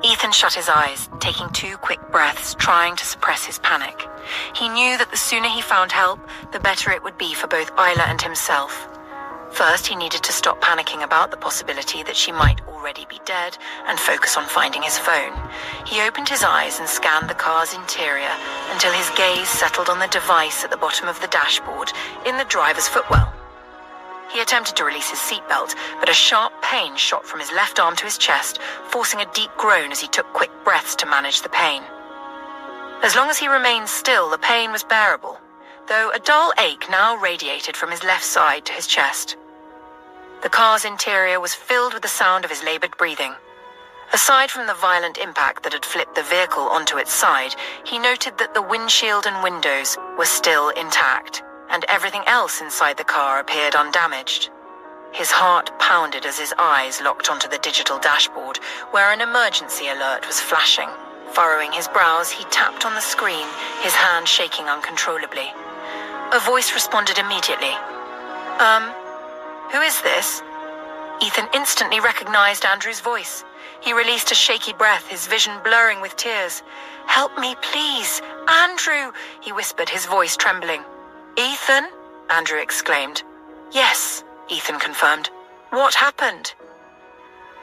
Ethan shut his eyes, taking 2 quick breaths, trying to suppress his panic. He knew that the sooner he found help, the better it would be for both Isla and himself. First, he needed to stop panicking about the possibility that she might already be dead and focus on finding his phone. He opened his eyes and scanned the car's interior until his gaze settled on the device at the bottom of the dashboard in the driver's footwell. He attempted to release his seatbelt, but a sharp pain shot from his left arm to his chest, forcing a deep groan as he took quick breaths to manage the pain. As long as he remained still, the pain was bearable, though a dull ache now radiated from his left side to his chest. The car's interior was filled with the sound of his labored breathing. Aside from the violent impact that had flipped the vehicle onto its side, he noted that the windshield and windows were still intact, and everything else inside the car appeared undamaged. His heart pounded as his eyes locked onto the digital dashboard, where an emergency alert was flashing. Furrowing his brows, he tapped on the screen, his hand shaking uncontrollably. A voice responded immediately. Who is this?" Ethan instantly recognized Andrew's voice. He released a shaky breath, his vision blurring with tears. "Help me, please. Andrew," he whispered, his voice trembling. "Ethan?" Andrew exclaimed. "Yes," Ethan confirmed. "What happened?"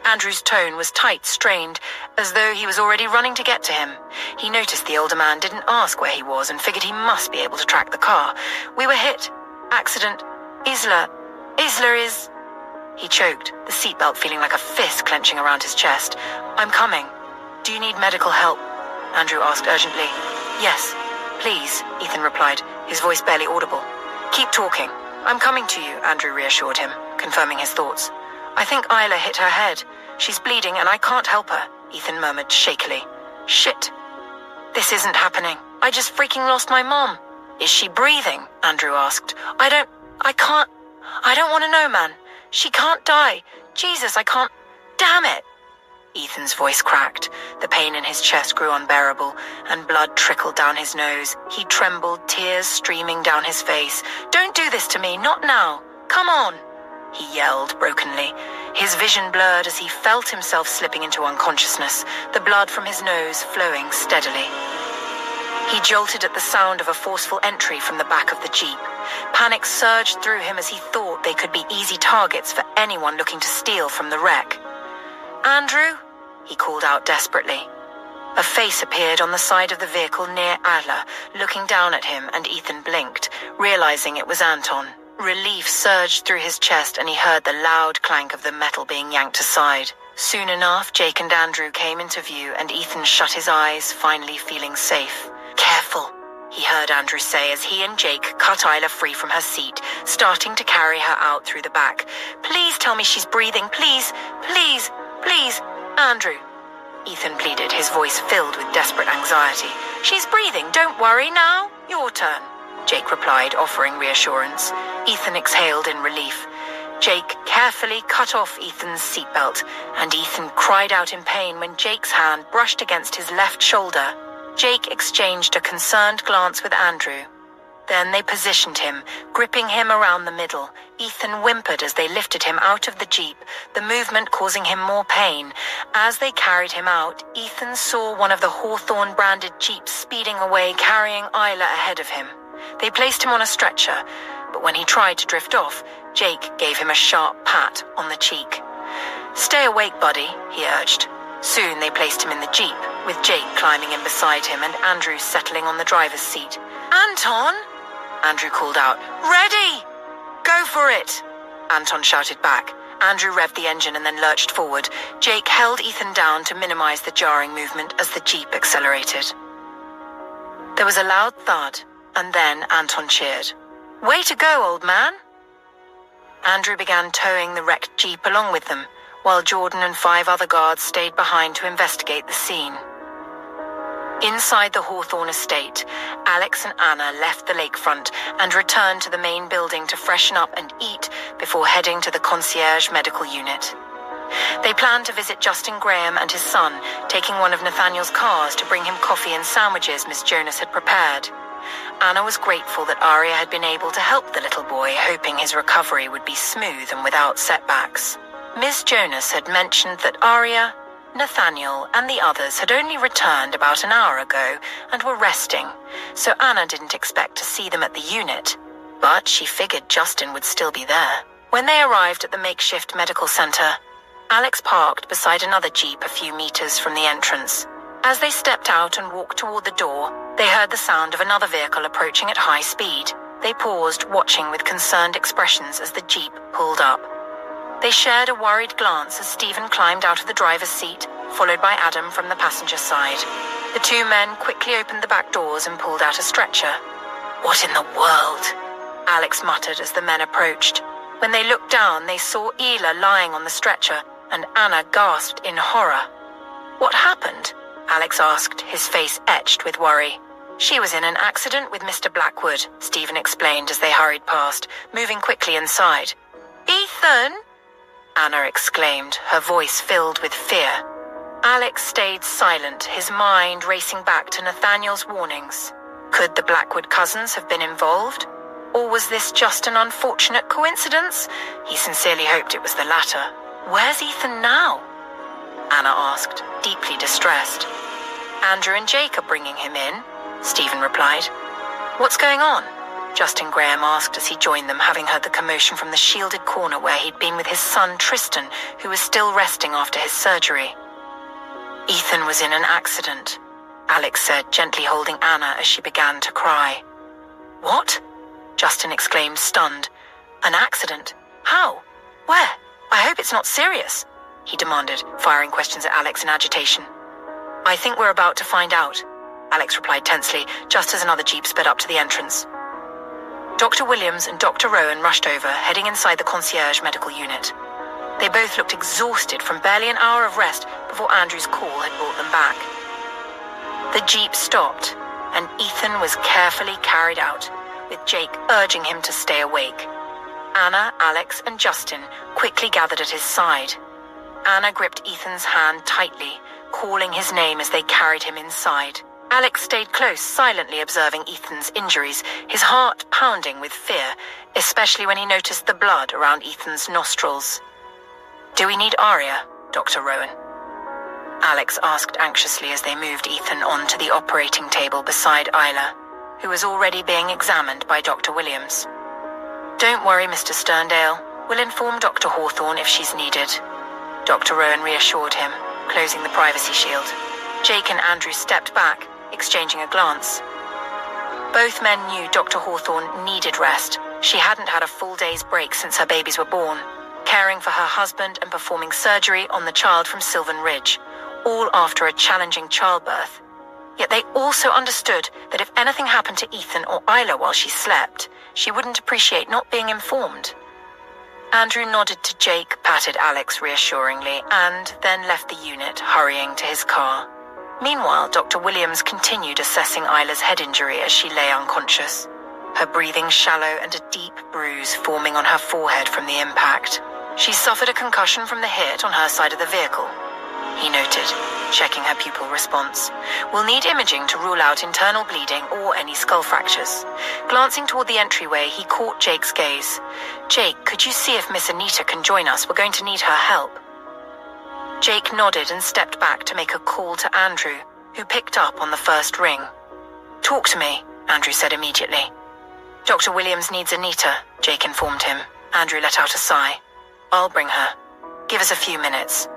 Andrew's tone was tight, strained, as though he was already running to get to him. He noticed the older man didn't ask where he was and figured he must be able to track the car. "We were hit. Accident. Isla is..." He choked, the seatbelt feeling like a fist clenching around his chest. "I'm coming. Do you need medical help?" Andrew asked urgently. "Yes, please," Ethan replied, his voice barely audible. "Keep talking. I'm coming to you," Andrew reassured him, confirming his thoughts. "I think Isla hit her head. She's bleeding and I can't help her," Ethan murmured shakily. "Shit. This isn't happening. I just freaking lost my mom." "Is she breathing?" Andrew asked. I don't want to know, man. She can't die. Jesus, I can't. Damn it." Ethan's voice cracked. The pain in his chest grew unbearable, and blood trickled down his nose. He trembled, tears streaming down his face. "Don't do this to me, not now. Come on," he yelled brokenly. His vision blurred as he felt himself slipping into unconsciousness, the blood from his nose flowing steadily. He jolted at the sound of a forceful entry from the back of the Jeep. Panic surged through him as he thought they could be easy targets for anyone looking to steal from the wreck. "Andrew?" he called out desperately. A face appeared on the side of the vehicle near Isla, looking down at him, and Ethan blinked, realizing it was Anton. Relief surged through his chest and he heard the loud clank of the metal being yanked aside. Soon enough, Jake and Andrew came into view and Ethan shut his eyes, finally feeling safe. "Careful," he heard Andrew say as he and Jake cut Isla free from her seat, starting to carry her out through the back. "Please tell me she's breathing. Please, please, please, Andrew," Ethan pleaded, his voice filled with desperate anxiety. "She's breathing. Don't worry now. Your turn," Jake replied, offering reassurance. Ethan exhaled in relief. Jake carefully cut off Ethan's seatbelt, and Ethan cried out in pain when Jake's hand brushed against his left shoulder. Jake exchanged a concerned glance with Andrew. Then they positioned him, gripping him around the middle. Ethan whimpered as they lifted him out of the Jeep, the movement causing him more pain. As they carried him out, Ethan saw one of the Hawthorne-branded Jeeps speeding away, carrying Isla ahead of him. They placed him on a stretcher, but when he tried to drift off, Jake gave him a sharp pat on the cheek. "Stay awake, buddy," he urged. Soon they placed him in the Jeep, with Jake climbing in beside him and Andrew settling on the driver's seat. "Anton!" Andrew called out. "Ready!" "Go for it!" Anton shouted back. Andrew revved the engine and then lurched forward. Jake held Ethan down to minimize the jarring movement as the Jeep accelerated. There was a loud thud, and then Anton cheered. "Way to go, old man!" Andrew began towing the wrecked Jeep along with them, while Jordan and 5 other guards stayed behind to investigate the scene. Inside the Hawthorne estate, Alex and Anna left the lakefront and returned to the main building to freshen up and eat before heading to the concierge medical unit. They planned to visit Justin Graham and his son, taking one of Nathaniel's cars to bring him coffee and sandwiches Miss Jonas had prepared. Anna was grateful that Aria had been able to help the little boy, hoping his recovery would be smooth and without setbacks. Miss Jonas had mentioned that Aria Nathaniel and the others had only returned about an hour ago and were resting, so Anna didn't expect to see them at the unit, but she figured Justin would still be there. When they arrived at the makeshift medical center, Alex parked beside another jeep a few meters from the entrance. As they stepped out and walked toward the door, they heard the sound of another vehicle approaching at high speed. They paused, watching with concerned expressions as the jeep pulled up. They shared a worried glance as Stephen climbed out of the driver's seat, followed by Adam from the passenger side. The two men quickly opened the back doors and pulled out a stretcher. "What in the world?" Alex muttered as the men approached. When they looked down, they saw Ela lying on the stretcher, and Anna gasped in horror. "What happened?" Alex asked, his face etched with worry. "She was in an accident with Mr. Blackwood," Stephen explained as they hurried past, moving quickly inside. "Ethan!" Anna exclaimed, her voice filled with fear. Alex stayed silent, his mind racing back to Nathaniel's warnings. Could the Blackwood cousins have been involved? Or was this just an unfortunate coincidence? He sincerely hoped it was the latter. "Where's Ethan now?" Anna asked, deeply distressed. "Andrew and Jake are bringing him in," Stephen replied. "What's going on?" Justin Graham asked as he joined them, having heard the commotion from the shielded corner where he'd been with his son Tristan, who was still resting after his surgery. "Ethan was in an accident," Alex said, gently holding Anna as she began to cry. "What?" Justin exclaimed, stunned. "An accident? How? Where? I hope it's not serious," he demanded, firing questions at Alex in agitation. "I think we're about to find out," Alex replied tensely, just as another jeep sped up to the entrance. Dr. Williams and Dr. Rowan rushed over, heading inside the concierge medical unit. They both looked exhausted from barely an hour of rest before Andrew's call had brought them back. The jeep stopped, and Ethan was carefully carried out, with Jake urging him to stay awake. Anna, Alex, and Justin quickly gathered at his side. Anna gripped Ethan's hand tightly, calling his name as they carried him inside. Alex stayed close, silently observing Ethan's injuries, his heart pounding with fear, especially when he noticed the blood around Ethan's nostrils. "Do we need Aria, Dr. Rowan?" Alex asked anxiously as they moved Ethan onto the operating table beside Isla, who was already being examined by Dr. Williams. "Don't worry, Mr. Sterndale. We'll inform Dr. Hawthorne if she's needed," Dr. Rowan reassured him, closing the privacy shield. Jake and Andrew stepped back, exchanging a glance. Both men knew Dr. Hawthorne needed rest. She hadn't had a full day's break since her babies were born, caring for her husband and performing surgery on the child from Sylvan Ridge, all after a challenging childbirth. Yet they also understood that if anything happened to Ethan or Isla while she slept, she wouldn't appreciate not being informed. Andrew nodded to Jake, patted Alex reassuringly, and then left the unit, hurrying to his car. Meanwhile, Dr. Williams continued assessing Isla's head injury as she lay unconscious, her breathing shallow and a deep bruise forming on her forehead from the impact. She suffered a concussion from the hit on her side of the vehicle, he noted, checking her pupil response. "We'll need imaging to rule out internal bleeding or any skull fractures." Glancing toward the entryway, he caught Jake's gaze. "Jake, could you see if Miss Anita can join us? We're going to need her help." Jake nodded and stepped back to make a call to Andrew, who picked up on the first ring. "Talk to me," Andrew said immediately. "Dr. Williams needs Anita," Jake informed him. Andrew let out a sigh. "I'll bring her. Give us a few minutes."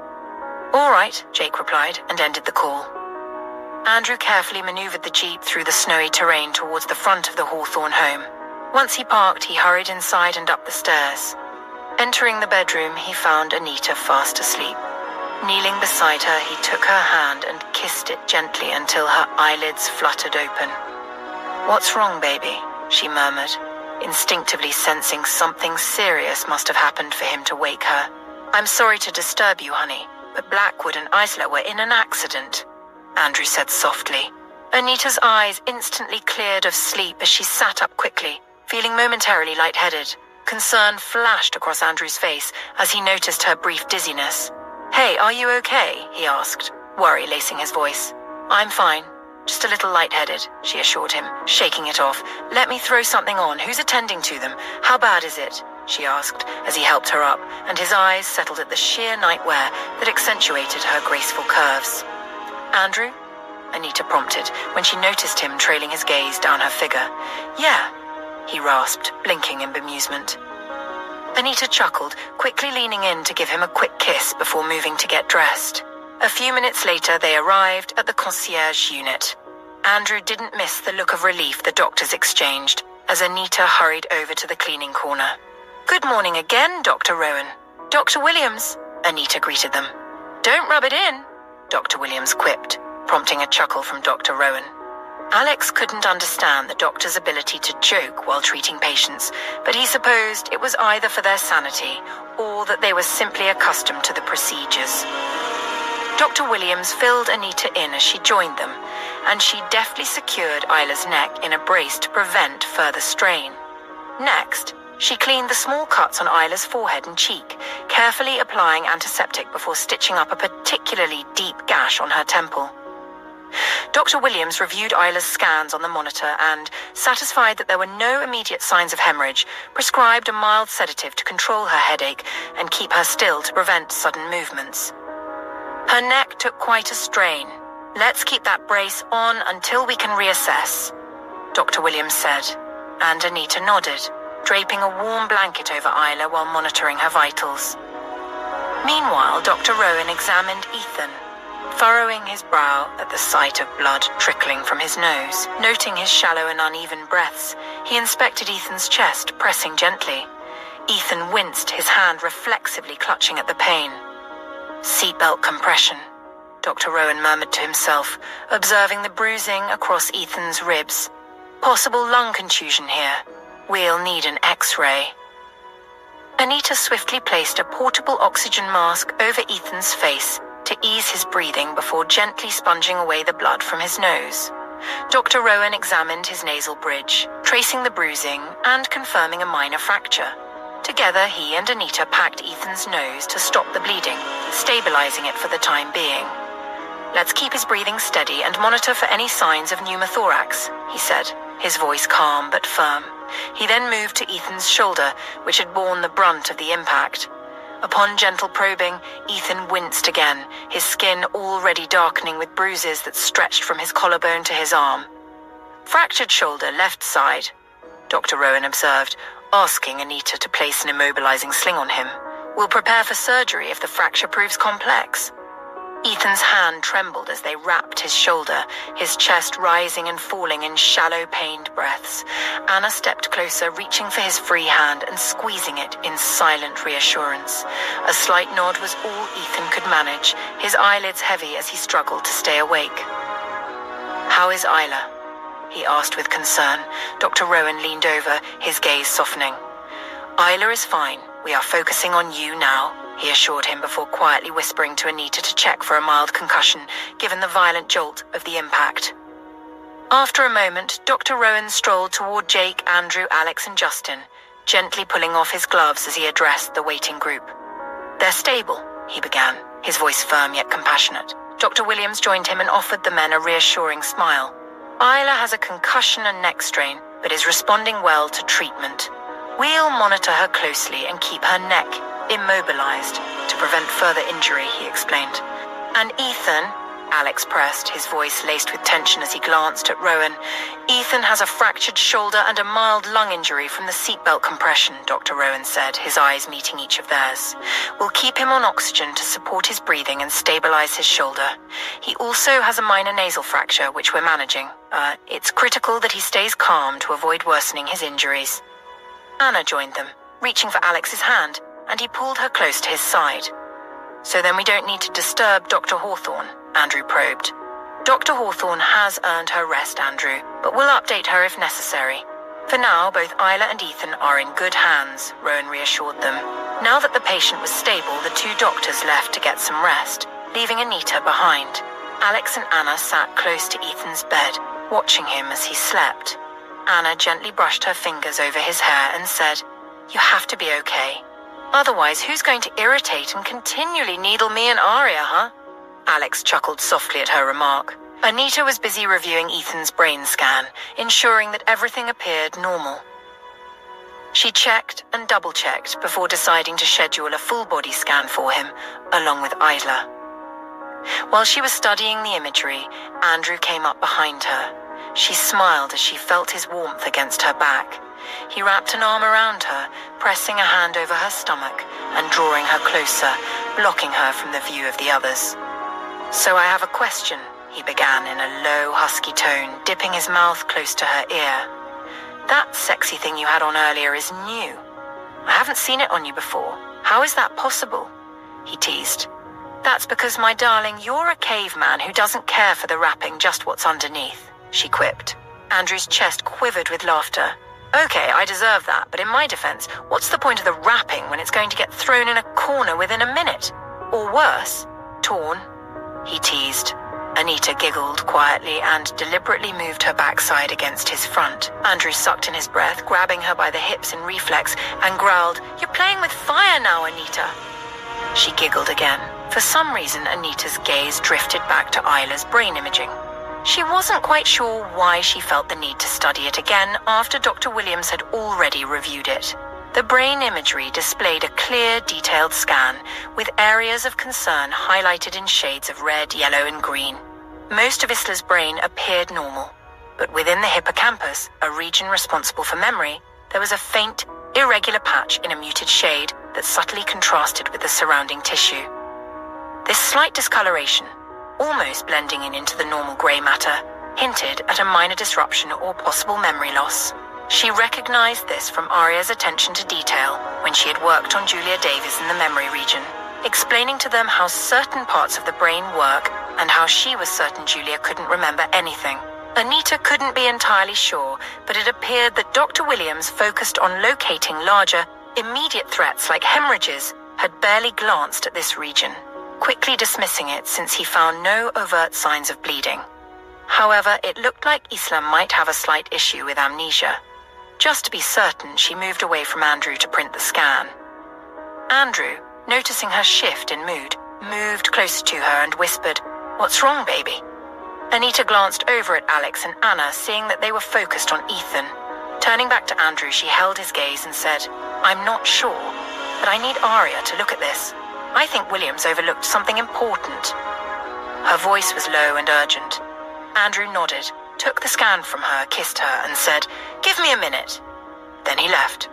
"All right," Jake replied, and ended the call. Andrew carefully maneuvered the jeep through the snowy terrain towards the front of the Hawthorne home. Once he parked, he hurried inside and up the stairs. Entering the bedroom, he found Anita fast asleep. Kneeling beside her, he took her hand and kissed it gently until her eyelids fluttered open. "What's wrong, baby?" she murmured, instinctively sensing something serious must have happened for him to wake her. "I'm sorry to disturb you, honey, but Blackwood and Isla were in an accident," Andrew said softly. Anita's eyes instantly cleared of sleep as she sat up quickly, feeling momentarily lightheaded. Concern flashed across Andrew's face as he noticed her brief dizziness. "Hey, are you okay?" he asked, worry lacing his voice. "I'm fine. Just a little lightheaded," she assured him, shaking it off. "Let me throw something on. Who's attending to them? How bad is it?" she asked as he helped her up, and his eyes settled at the sheer nightwear that accentuated her graceful curves. Andrew? Anita prompted when she noticed him trailing his gaze down her figure. Yeah, he rasped, blinking in bemusement. Anita chuckled, quickly leaning in to give him a quick kiss before moving to get dressed. A few minutes later, they arrived at the concierge unit. Andrew didn't miss the look of relief the doctors exchanged as Anita hurried over to the cleaning corner. Good morning again, Dr. Rowan. Dr. Williams, Anita greeted them. Don't rub it in, Dr. Williams quipped, prompting a chuckle from Dr. Rowan. Alex couldn't understand the doctor's ability to joke while treating patients, but he supposed it was either for their sanity or that they were simply accustomed to the procedures. Dr. Williams filled Anita in as she joined them, and she deftly secured Isla's neck in a brace to prevent further strain. Next, she cleaned the small cuts on Isla's forehead and cheek, carefully applying antiseptic before stitching up a particularly deep gash on her temple. Dr. Williams reviewed Isla's scans on the monitor and, satisfied that there were no immediate signs of hemorrhage, prescribed a mild sedative to control her headache and keep her still to prevent sudden movements. Her neck took quite a strain. Let's keep that brace on until we can reassess, Dr. Williams said, and Anita nodded, draping a warm blanket over Isla while monitoring her vitals. Meanwhile, Dr. Rowan examined Ethan, furrowing his brow at the sight of blood trickling from his nose. Noting his shallow and uneven breaths, he inspected Ethan's chest, pressing gently. Ethan winced, his hand reflexively clutching at the pain. Seatbelt compression, Dr. Rowan murmured to himself, observing the bruising across Ethan's ribs. Possible lung contusion here. We'll need an X-ray. Anita swiftly placed a portable oxygen mask over Ethan's face to ease his breathing before gently sponging away the blood from his nose. Dr. Rowan examined his nasal bridge, tracing the bruising and confirming a minor fracture. Together, he and Anita packed Ethan's nose to stop the bleeding, stabilizing it for the time being. Let's keep his breathing steady and monitor for any signs of pneumothorax, he said, his voice calm but firm. He then moved to Ethan's shoulder, which had borne the brunt of the impact. Upon gentle probing, Ethan winced again, his skin already darkening with bruises that stretched from his collarbone to his arm. Fractured shoulder, left side, Dr. Rowan observed, asking Anita to place an immobilizing sling on him. We'll prepare for surgery if the fracture proves complex. Ethan's hand trembled as they wrapped his shoulder, his chest rising and falling in shallow, pained breaths. Anna stepped closer, reaching for his free hand and squeezing it in silent reassurance. A slight nod was all Ethan could manage, his eyelids heavy as he struggled to stay awake. How is Isla? He asked with concern. Dr. Rowan leaned over, his gaze softening. Isla is fine. We are focusing on you now, he assured him before quietly whispering to Anita to check for a mild concussion, given the violent jolt of the impact. After a moment, Dr. Rowan strolled toward Jake, Andrew, Alex, and Justin, gently pulling off his gloves as he addressed the waiting group. They're stable, he began, his voice firm yet compassionate. Dr. Williams joined him and offered the men a reassuring smile. Isla has a concussion and neck strain, but is responding well to treatment. We'll monitor her closely and keep her neck immobilized to prevent further injury, he explained. And Ethan, Alex pressed, his voice laced with tension as he glanced at Rowan. Ethan has a fractured shoulder and a mild lung injury from the seatbelt compression, Dr. Rowan said, his eyes meeting each of theirs. We'll keep him on oxygen to support his breathing and stabilize his shoulder. He also has a minor nasal fracture, which we're managing. It's critical that he stays calm to avoid worsening his injuries. Anna joined them, reaching for Alex's hand, and he pulled her close to his side. So then we don't need to disturb Dr. Hawthorne, Andrew probed. Dr. Hawthorne has earned her rest, Andrew, but we'll update her if necessary. For now, both Isla and Ethan are in good hands, Rowan reassured them. Now that the patient was stable, the two doctors left to get some rest, leaving Anita behind. Alex and Anna sat close to Ethan's bed, watching him as he slept. Anna gently brushed her fingers over his hair and said, "You have to be okay. Otherwise, who's going to irritate and continually needle me and Arya, huh?" Alex chuckled softly at her remark. Anita was busy reviewing Ethan's brain scan, ensuring that everything appeared normal. She checked and double-checked before deciding to schedule a full-body scan for him, along with Isla. While she was studying the imagery, Andrew came up behind her. She smiled as she felt his warmth against her back. He wrapped an arm around her, pressing a hand over her stomach and drawing her closer, blocking her from the view of the others. "So I have a question," he began in a low, husky tone, dipping his mouth close to her ear. "That sexy thing you had on earlier is new. I haven't seen it on you before. How is that possible?" he teased. "That's because, my darling, you're a caveman who doesn't care for the wrapping, just what's underneath," she quipped. Andrew's chest quivered with laughter. "Okay, I deserve that, but in my defense, what's the point of the wrapping when it's going to get thrown in a corner within a minute? Or worse, torn?" he teased. Anita giggled quietly and deliberately moved her backside against his front. Andrew sucked in his breath, grabbing her by the hips in reflex, and growled, "You're playing with fire now, Anita." She giggled again. For some reason, Anita's gaze drifted back to Isla's brain imaging. She wasn't quite sure why she felt the need to study it again after Dr. Williams had already reviewed it. The brain imagery displayed a clear, detailed scan, with areas of concern highlighted in shades of red, yellow, and green. Most of Isla's brain appeared normal, but within the hippocampus, a region responsible for memory, there was a faint, irregular patch in a muted shade that subtly contrasted with the surrounding tissue. This slight discoloration, almost blending in into the normal grey matter, hinted at a minor disruption or possible memory loss. She recognized this from Aria's attention to detail when she had worked on Julia Davis in the memory region, explaining to them how certain parts of the brain work and how she was certain Julia couldn't remember anything. Anita couldn't be entirely sure, but it appeared that Dr. Williams focused on locating larger, immediate threats like hemorrhages, had barely glanced at this region, quickly dismissing it since he found no overt signs of bleeding. However, it looked like Isla might have a slight issue with amnesia. Just to be certain, she moved away from Andrew to print the scan. Andrew, noticing her shift in mood, moved closer to her and whispered, "What's wrong, baby?" Anita glanced over at Alex and Anna, seeing that they were focused on Ethan. Turning back to Andrew, she held his gaze and said, "I'm not sure, but I need Aria to look at this. I think Williams overlooked something important." Her voice was low and urgent. Andrew nodded, took the scan from her, kissed her, and said, "Give me a minute." Then he left.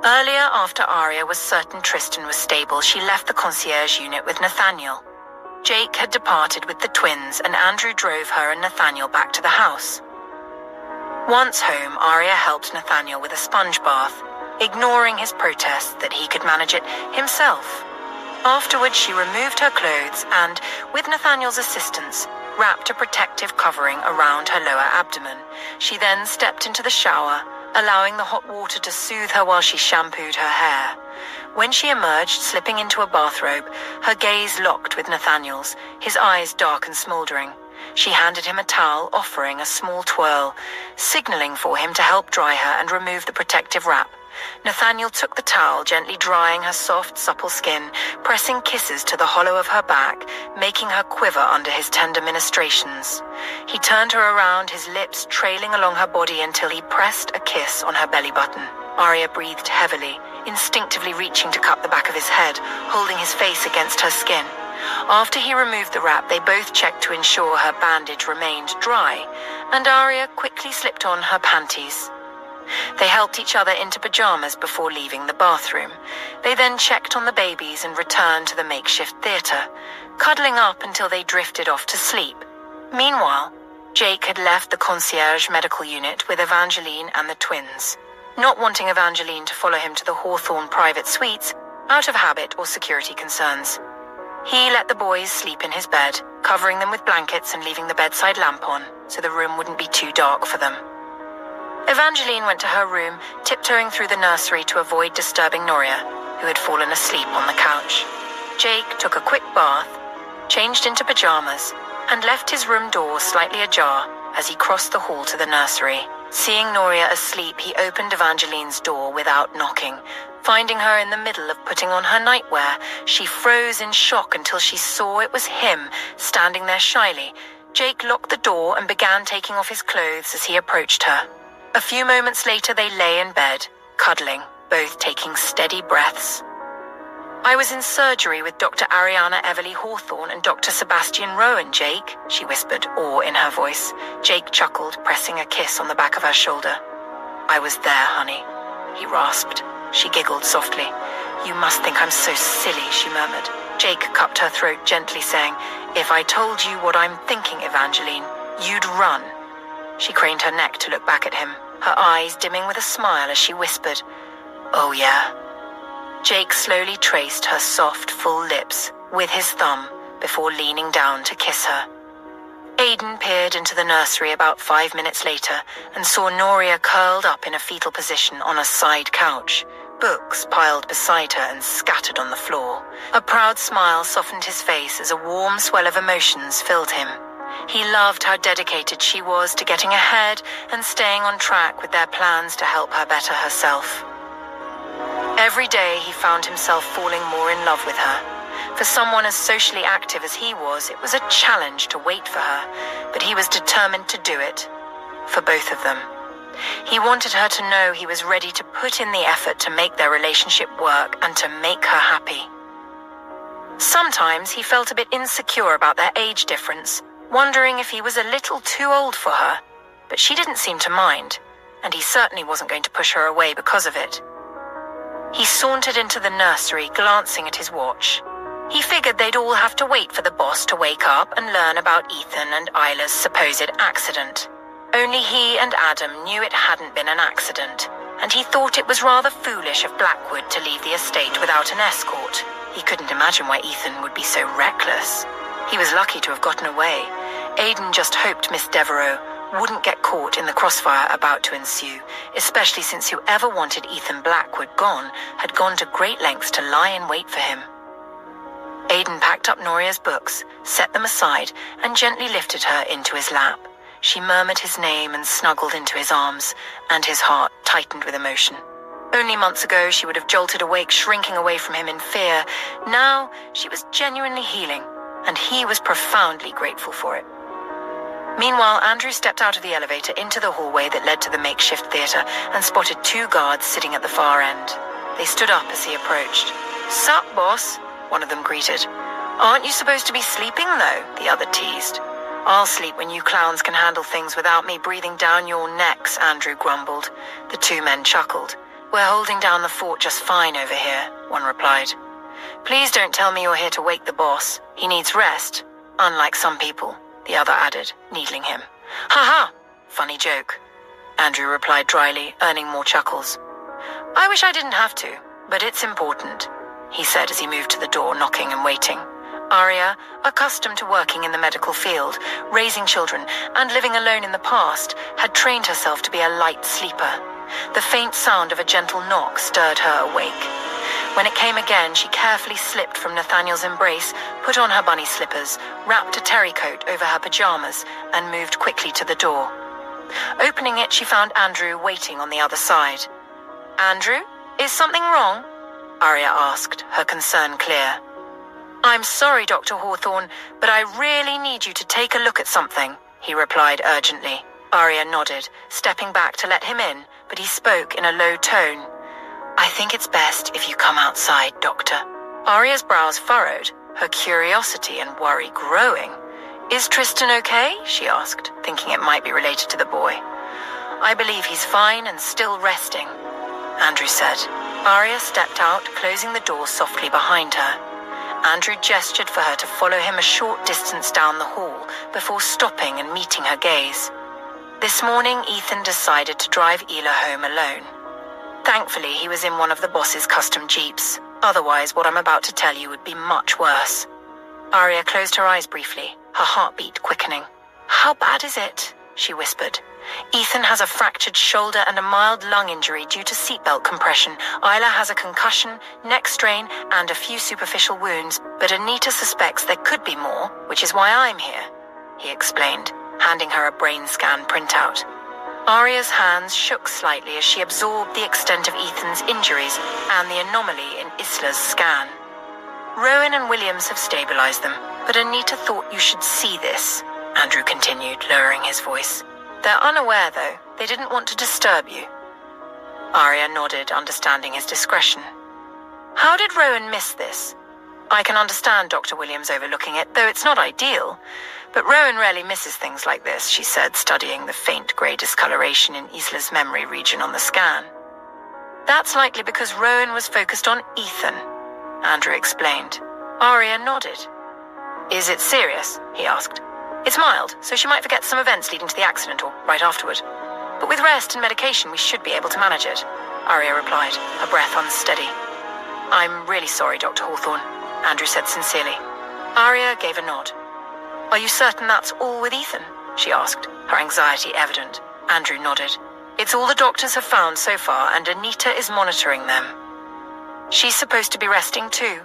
Earlier, after Aria was certain Tristan was stable, she left the concierge unit with Nathaniel. Jake had departed with the twins, and Andrew drove her and Nathaniel back to the house. Once home, Aria helped Nathaniel with a sponge bath, ignoring his protest that he could manage it himself. Afterwards, she removed her clothes and, with Nathaniel's assistance, wrapped a protective covering around her lower abdomen. She then stepped into the shower, allowing the hot water to soothe her while she shampooed her hair. When she emerged, slipping into a bathrobe, her gaze locked with Nathaniel's, his eyes dark and smoldering. She handed him a towel, offering a small twirl, signaling for him to help dry her and remove the protective wrap. Nathaniel took the towel, gently drying her soft, supple skin, pressing kisses to the hollow of her back, making her quiver under his tender ministrations. He turned her around, his lips trailing along her body until he pressed a kiss on her belly button. Aria breathed heavily, instinctively reaching to cup the back of his head, holding his face against her skin. After he removed the wrap, they both checked to ensure her bandage remained dry, and Aria quickly slipped on her panties. They helped each other into pajamas before leaving the bathroom. They then checked on the babies and returned to the makeshift theater, cuddling up until they drifted off to sleep. Meanwhile, Jake had left the concierge medical unit with Evangeline and the twins, not wanting Evangeline to follow him to the Hawthorne private suites out of habit or security concerns. He let the boys sleep in his bed, covering them with blankets and leaving the bedside lamp on so the room wouldn't be too dark for them. Evangeline went to her room, tiptoeing through the nursery to avoid disturbing Noria, who had fallen asleep on the couch. Jake took a quick bath, changed into pajamas, and left his room door slightly ajar as he crossed the hall to the nursery. Seeing Noria asleep, he opened Evangeline's door without knocking. Finding her in the middle of putting on her nightwear, she froze in shock until she saw it was him, standing there shyly. Jake locked the door and began taking off his clothes as he approached her. A few moments later, they lay in bed, cuddling, both taking steady breaths. "I was in surgery with Dr. Ariana Everly Hawthorne and Dr. Sebastian Rowan, Jake," she whispered, awe in her voice. Jake chuckled, pressing a kiss on the back of her shoulder. "I was there, honey," he rasped. She giggled softly. "You must think I'm so silly," she murmured. Jake cupped her throat gently, saying, "If I told you what I'm thinking, Evangeline, you'd run." She craned her neck to look back at him, her eyes dimming with a smile as she whispered, "Oh yeah." Jake slowly traced her soft, full lips with his thumb before leaning down to kiss her. Aidan peered into the nursery about 5 minutes later and saw Noria curled up in a fetal position on a side couch, books piled beside her and scattered on the floor. A proud smile softened his face as a warm swell of emotions filled him. He loved how dedicated she was to getting ahead and staying on track with their plans to help her better herself. Every day he found himself falling more in love with her. For someone as socially active as he was, it was a challenge to wait for her, but he was determined to do it. For both of them. He wanted her to know he was ready to put in the effort to make their relationship work and to make her happy. Sometimes he felt a bit insecure about their age difference, wondering if he was a little too old for her, but she didn't seem to mind, and he certainly wasn't going to push her away because of it. He sauntered into the nursery, glancing at his watch. He figured they'd all have to wait for the boss to wake up and learn about Ethan and Isla's supposed accident. Only he and Adam knew it hadn't been an accident, and he thought it was rather foolish of Blackwood to leave the estate without an escort. He couldn't imagine why Ethan would be so reckless. He was lucky to have gotten away. Aidan just hoped Miss Devereux wouldn't get caught in the crossfire about to ensue, especially since whoever wanted Ethan Blackwood gone had gone to great lengths to lie in wait for him. Aidan packed up Noria's books, set them aside, and gently lifted her into his lap. She murmured his name and snuggled into his arms, and his heart tightened with emotion. Only months ago she would have jolted awake, shrinking away from him in fear. Now she was genuinely healing, and he was profoundly grateful for it. Meanwhile, Andrew stepped out of the elevator into the hallway that led to the makeshift theater and spotted 2 guards sitting at the far end. They stood up as he approached. "Sup, boss?" one of them greeted. "Aren't you supposed to be sleeping, though?" the other teased. "I'll sleep when you clowns can handle things without me breathing down your necks," Andrew grumbled. The 2 men chuckled. "We're holding down the fort just fine over here," one replied. "Please don't tell me you're here to wake the boss. He needs rest, unlike some people," the other added, needling him. "Ha ha! Funny joke," Andrew replied dryly, earning more chuckles. "I wish I didn't have to, but it's important," he said as he moved to the door, knocking and waiting. Aria, accustomed to working in the medical field, raising children, and living alone in the past, had trained herself to be a light sleeper. The faint sound of a gentle knock stirred her awake. When it came again, she carefully slipped from Nathaniel's embrace, put on her bunny slippers, wrapped a terry coat over her pajamas, and moved quickly to the door. Opening it, she found Andrew waiting on the other side. "Andrew, is something wrong?" Aria asked, her concern clear. "I'm sorry, Dr. Hawthorne, but I really need you to take a look at something," he replied urgently. Aria nodded, stepping back to let him in, but he spoke in a low tone. "I think it's best if you come outside, Doctor." Aria's brows furrowed, her curiosity and worry growing. "Is Tristan okay?" she asked, thinking it might be related to the boy. "I believe he's fine and still resting," Andrew said. Aria stepped out, closing the door softly behind her. Andrew gestured for her to follow him a short distance down the hall before stopping and meeting her gaze. This morning, Ethan decided to drive Ela home alone. Thankfully, he was in one of the boss's custom jeeps. Otherwise, what I'm about to tell you would be much worse. Aria closed her eyes briefly, her heartbeat quickening. "How bad is it?" she whispered. "Ethan has a fractured shoulder and a mild lung injury due to seatbelt compression. Isla has a concussion, neck strain, and a few superficial wounds, but Anita suspects there could be more, which is why I'm here," he explained, handing her a brain scan printout. Aria's hands shook slightly as she absorbed the extent of Ethan's injuries and the anomaly in Isla's scan. "Rowan and Williams have stabilized them, but Anita thought you should see this," Andrew continued, lowering his voice. They're unaware, though. They didn't want to disturb you. Arya nodded, understanding his discretion. How did Rowan miss this? I can understand Dr. Williams overlooking it, though it's not ideal. But Rowan rarely misses things like this, she said, studying the faint grey discoloration in Isla's memory region on the scan. That's likely because Rowan was focused on Ethan, Andrew explained. Arya nodded. Is it serious? He asked. It's mild, so she might forget some events leading to the accident or right afterward. But with rest and medication, we should be able to manage it, Arya replied, her breath unsteady. I'm really sorry, Dr. Hawthorne, Andrew said sincerely. Arya gave a nod. Are you certain that's all with Ethan? She asked, her anxiety evident. Andrew nodded. It's all the doctors have found so far, and Anita is monitoring them. She's supposed to be resting too,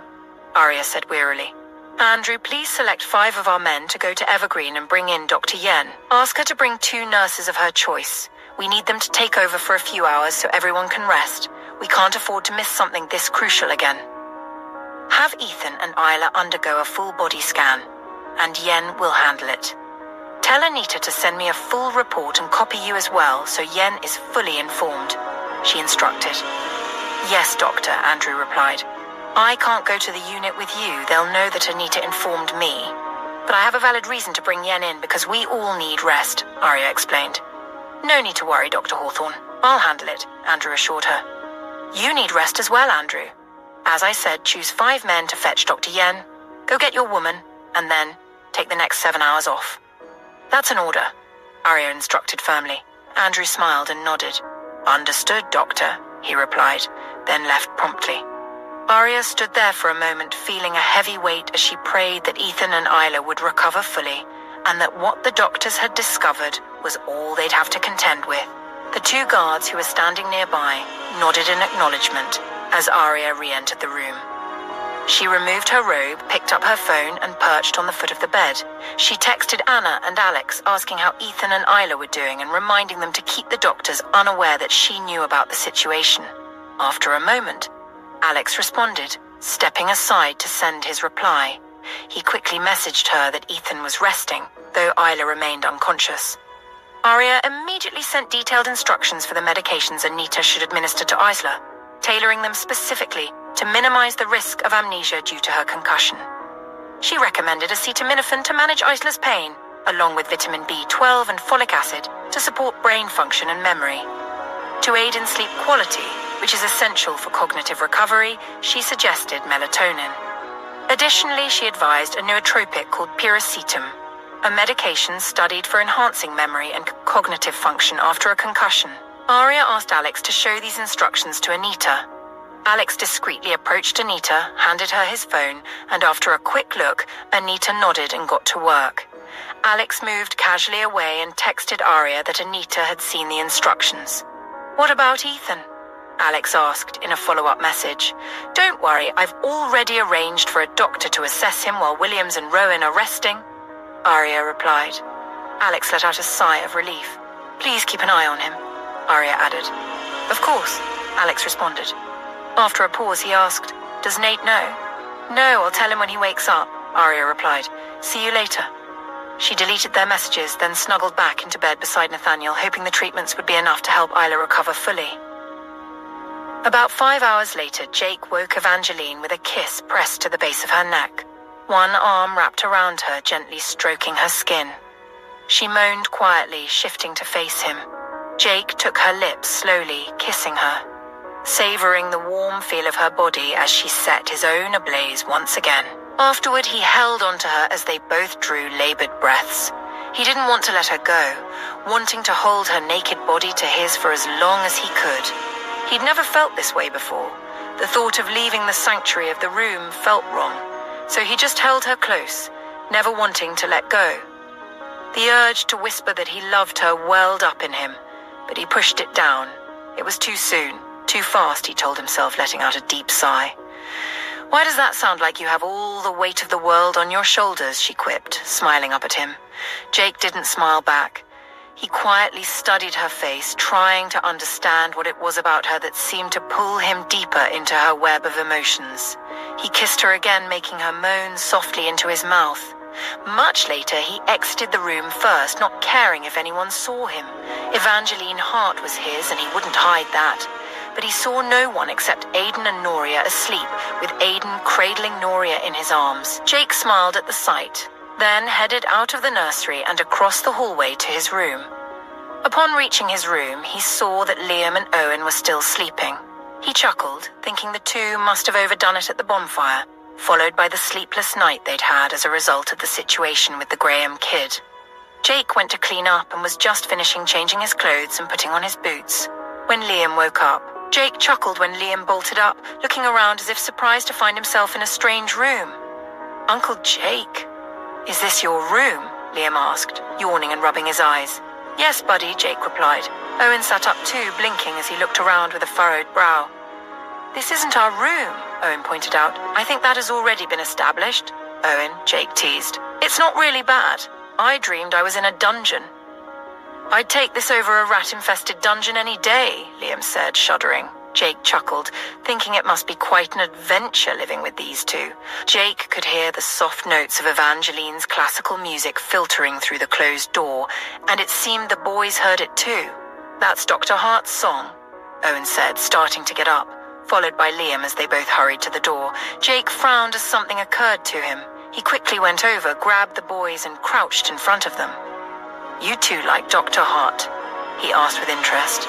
Arya said wearily. Andrew, please select 5 of our men to go to Evergreen and bring in Dr. Yen. Ask her to bring 2 nurses of her choice. We need them to take over for a few hours so everyone can rest. We can't afford to miss something this crucial again. Have Ethan and Isla undergo a full body scan, and Yen will handle it. Tell Anita to send me a full report and copy you as well so Yen is fully informed, she instructed. Yes, Doctor, Andrew replied. I can't go to the unit with you. They'll know that Anita informed me. But I have a valid reason to bring Yen in because we all need rest, Arya explained. No need to worry, Dr. Hawthorne. I'll handle it, Andrew assured her. You need rest as well, Andrew. As I said, choose 5 men to fetch Dr. Yen, go get your woman, and then take the next 7 hours off. That's an order, Arya instructed firmly. Andrew smiled and nodded. Understood, Doctor, he replied, then left promptly. Arya stood there for a moment, feeling a heavy weight as she prayed that Ethan and Isla would recover fully, and that what the doctors had discovered was all they'd have to contend with. The 2 guards who were standing nearby nodded in acknowledgement as Arya re-entered the room. She removed her robe, picked up her phone, and perched on the foot of the bed. She texted Anna and Alex, asking how Ethan and Isla were doing and reminding them to keep the doctors unaware that she knew about the situation. After a moment, Alex responded, stepping aside to send his reply. He quickly messaged her that Ethan was resting, though Isla remained unconscious. Arya immediately sent detailed instructions for the medications Anita should administer to Isla, tailoring them specifically to minimize the risk of amnesia due to her concussion. She recommended acetaminophen to manage Isla's pain, along with vitamin B12 and folic acid to support brain function and memory. To aid in sleep quality, which is essential for cognitive recovery, she suggested melatonin. Additionally, she advised a nootropic called piracetam, a medication studied for enhancing memory and cognitive function after a concussion. Arya asked Alex to show these instructions to Anita. Alex discreetly approached Anita, handed her his phone, and after a quick look, Anita nodded and got to work. Alex moved casually away and texted Arya that Anita had seen the instructions. What about Ethan? Alex asked in a follow-up message. Don't worry, I've already arranged for a doctor to assess him while Williams and Rowan are resting, Arya replied. Alex let out a sigh of relief. Please keep an eye on him, Arya added. Of course, Alex responded. After a pause, he asked, Does Nate know? No, I'll tell him when he wakes up, Arya replied. See you later. She deleted their messages, then snuggled back into bed beside Nathaniel, hoping the treatments would be enough to help Isla recover fully. About 5 hours later, Jake woke Evangeline with a kiss pressed to the base of her neck. One arm wrapped around her, gently stroking her skin. She moaned quietly, shifting to face him. Jake took her lips slowly, kissing her, savoring the warm feel of her body as she set his own ablaze once again. Afterward, he held onto her as they both drew labored breaths. He didn't want to let her go, wanting to hold her naked body to his for as long as he could. He'd never felt this way before. The thought of leaving the sanctuary of the room felt wrong, so he just held her close, never wanting to let go. The urge to whisper that he loved her welled up in him, but he pushed it down. It was too soon, too fast, he told himself, letting out a deep sigh. Why does that sound like you have all the weight of the world on your shoulders, she quipped, smiling up at him. Jake didn't smile back. He quietly studied her face, trying to understand what it was about her that seemed to pull him deeper into her web of emotions. He kissed her again, making her moan softly into his mouth. Much later, he exited the room first, not caring if anyone saw him. Evangeline Hart was his, and he wouldn't hide that. But he saw no one except Aidan and Noria asleep, with Aidan cradling Noria in his arms. Jake smiled at the sight, then headed out of the nursery and across the hallway to his room. Upon reaching his room, he saw that Liam and Owen were still sleeping. He chuckled, thinking the two must have overdone it at the bonfire, followed by the sleepless night they'd had as a result of the situation with the Graham kid. Jake went to clean up and was just finishing changing his clothes and putting on his boots when Liam woke up. Jake chuckled when Liam bolted up, looking around as if surprised to find himself in a strange room. "Uncle Jake, is this your room?" Liam asked, yawning and rubbing his eyes. "Yes, buddy," Jake replied. Owen sat up too, blinking as he looked around with a furrowed brow. "This isn't our room," Owen pointed out. "I think that has already been established." "Owen," Jake teased. "It's not really bad. I dreamed I was in a dungeon." "I'd take this over a rat-infested dungeon any day," Liam said, shuddering. Jake chuckled, thinking it must be quite an adventure living with these two. Jake could hear the soft notes of Evangeline's classical music filtering through the closed door, and it seemed the boys heard it too. "That's Dr. Hart's song," Owen said, starting to get up, followed by Liam as they both hurried to the door. Jake frowned as something occurred to him. He quickly went over, grabbed the boys, and crouched in front of them. "You two like Dr. Hart?" he asked with interest.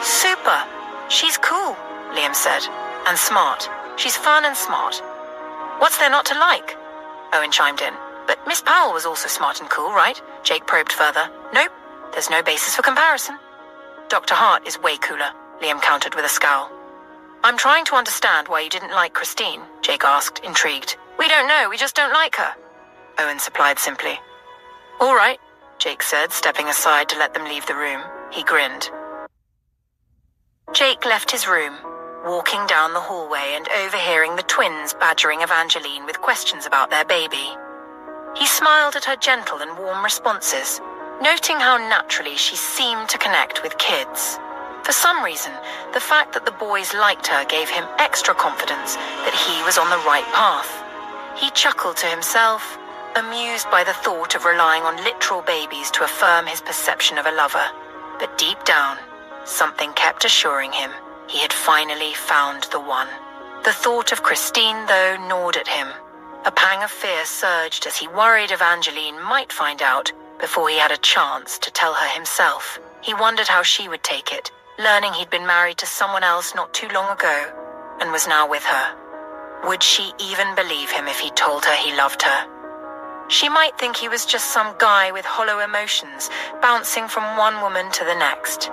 "Super! She's cool," Liam said. "And smart. She's fun and smart." "What's there not to like?" Owen chimed in. "But Miss Powell was also smart and cool, right?" Jake probed further. "Nope. There's no basis for comparison." "Dr. Hart is way cooler," Liam countered with a scowl. "I'm trying to understand why you didn't like Christine," Jake asked, intrigued. "We don't know, we just don't like her," Owen supplied simply. "All right," Jake said, stepping aside to let them leave the room. He grinned. Jake left his room, walking down the hallway and overhearing the twins badgering Evangeline with questions about their baby. He smiled at her gentle and warm responses, noting how naturally she seemed to connect with kids. For some reason, the fact that the boys liked her gave him extra confidence that he was on the right path. He chuckled to himself, amused by the thought of relying on literal babies to affirm his perception of a lover. But deep down, something kept assuring him he had finally found the one. The thought of Christine, though, gnawed at him. A pang of fear surged as he worried Evangeline might find out before he had a chance to tell her himself. He wondered how she would take it, learning he'd been married to someone else not too long ago and was now with her. Would she even believe him if he told her he loved her? She might think he was just some guy with hollow emotions, bouncing from one woman to the next.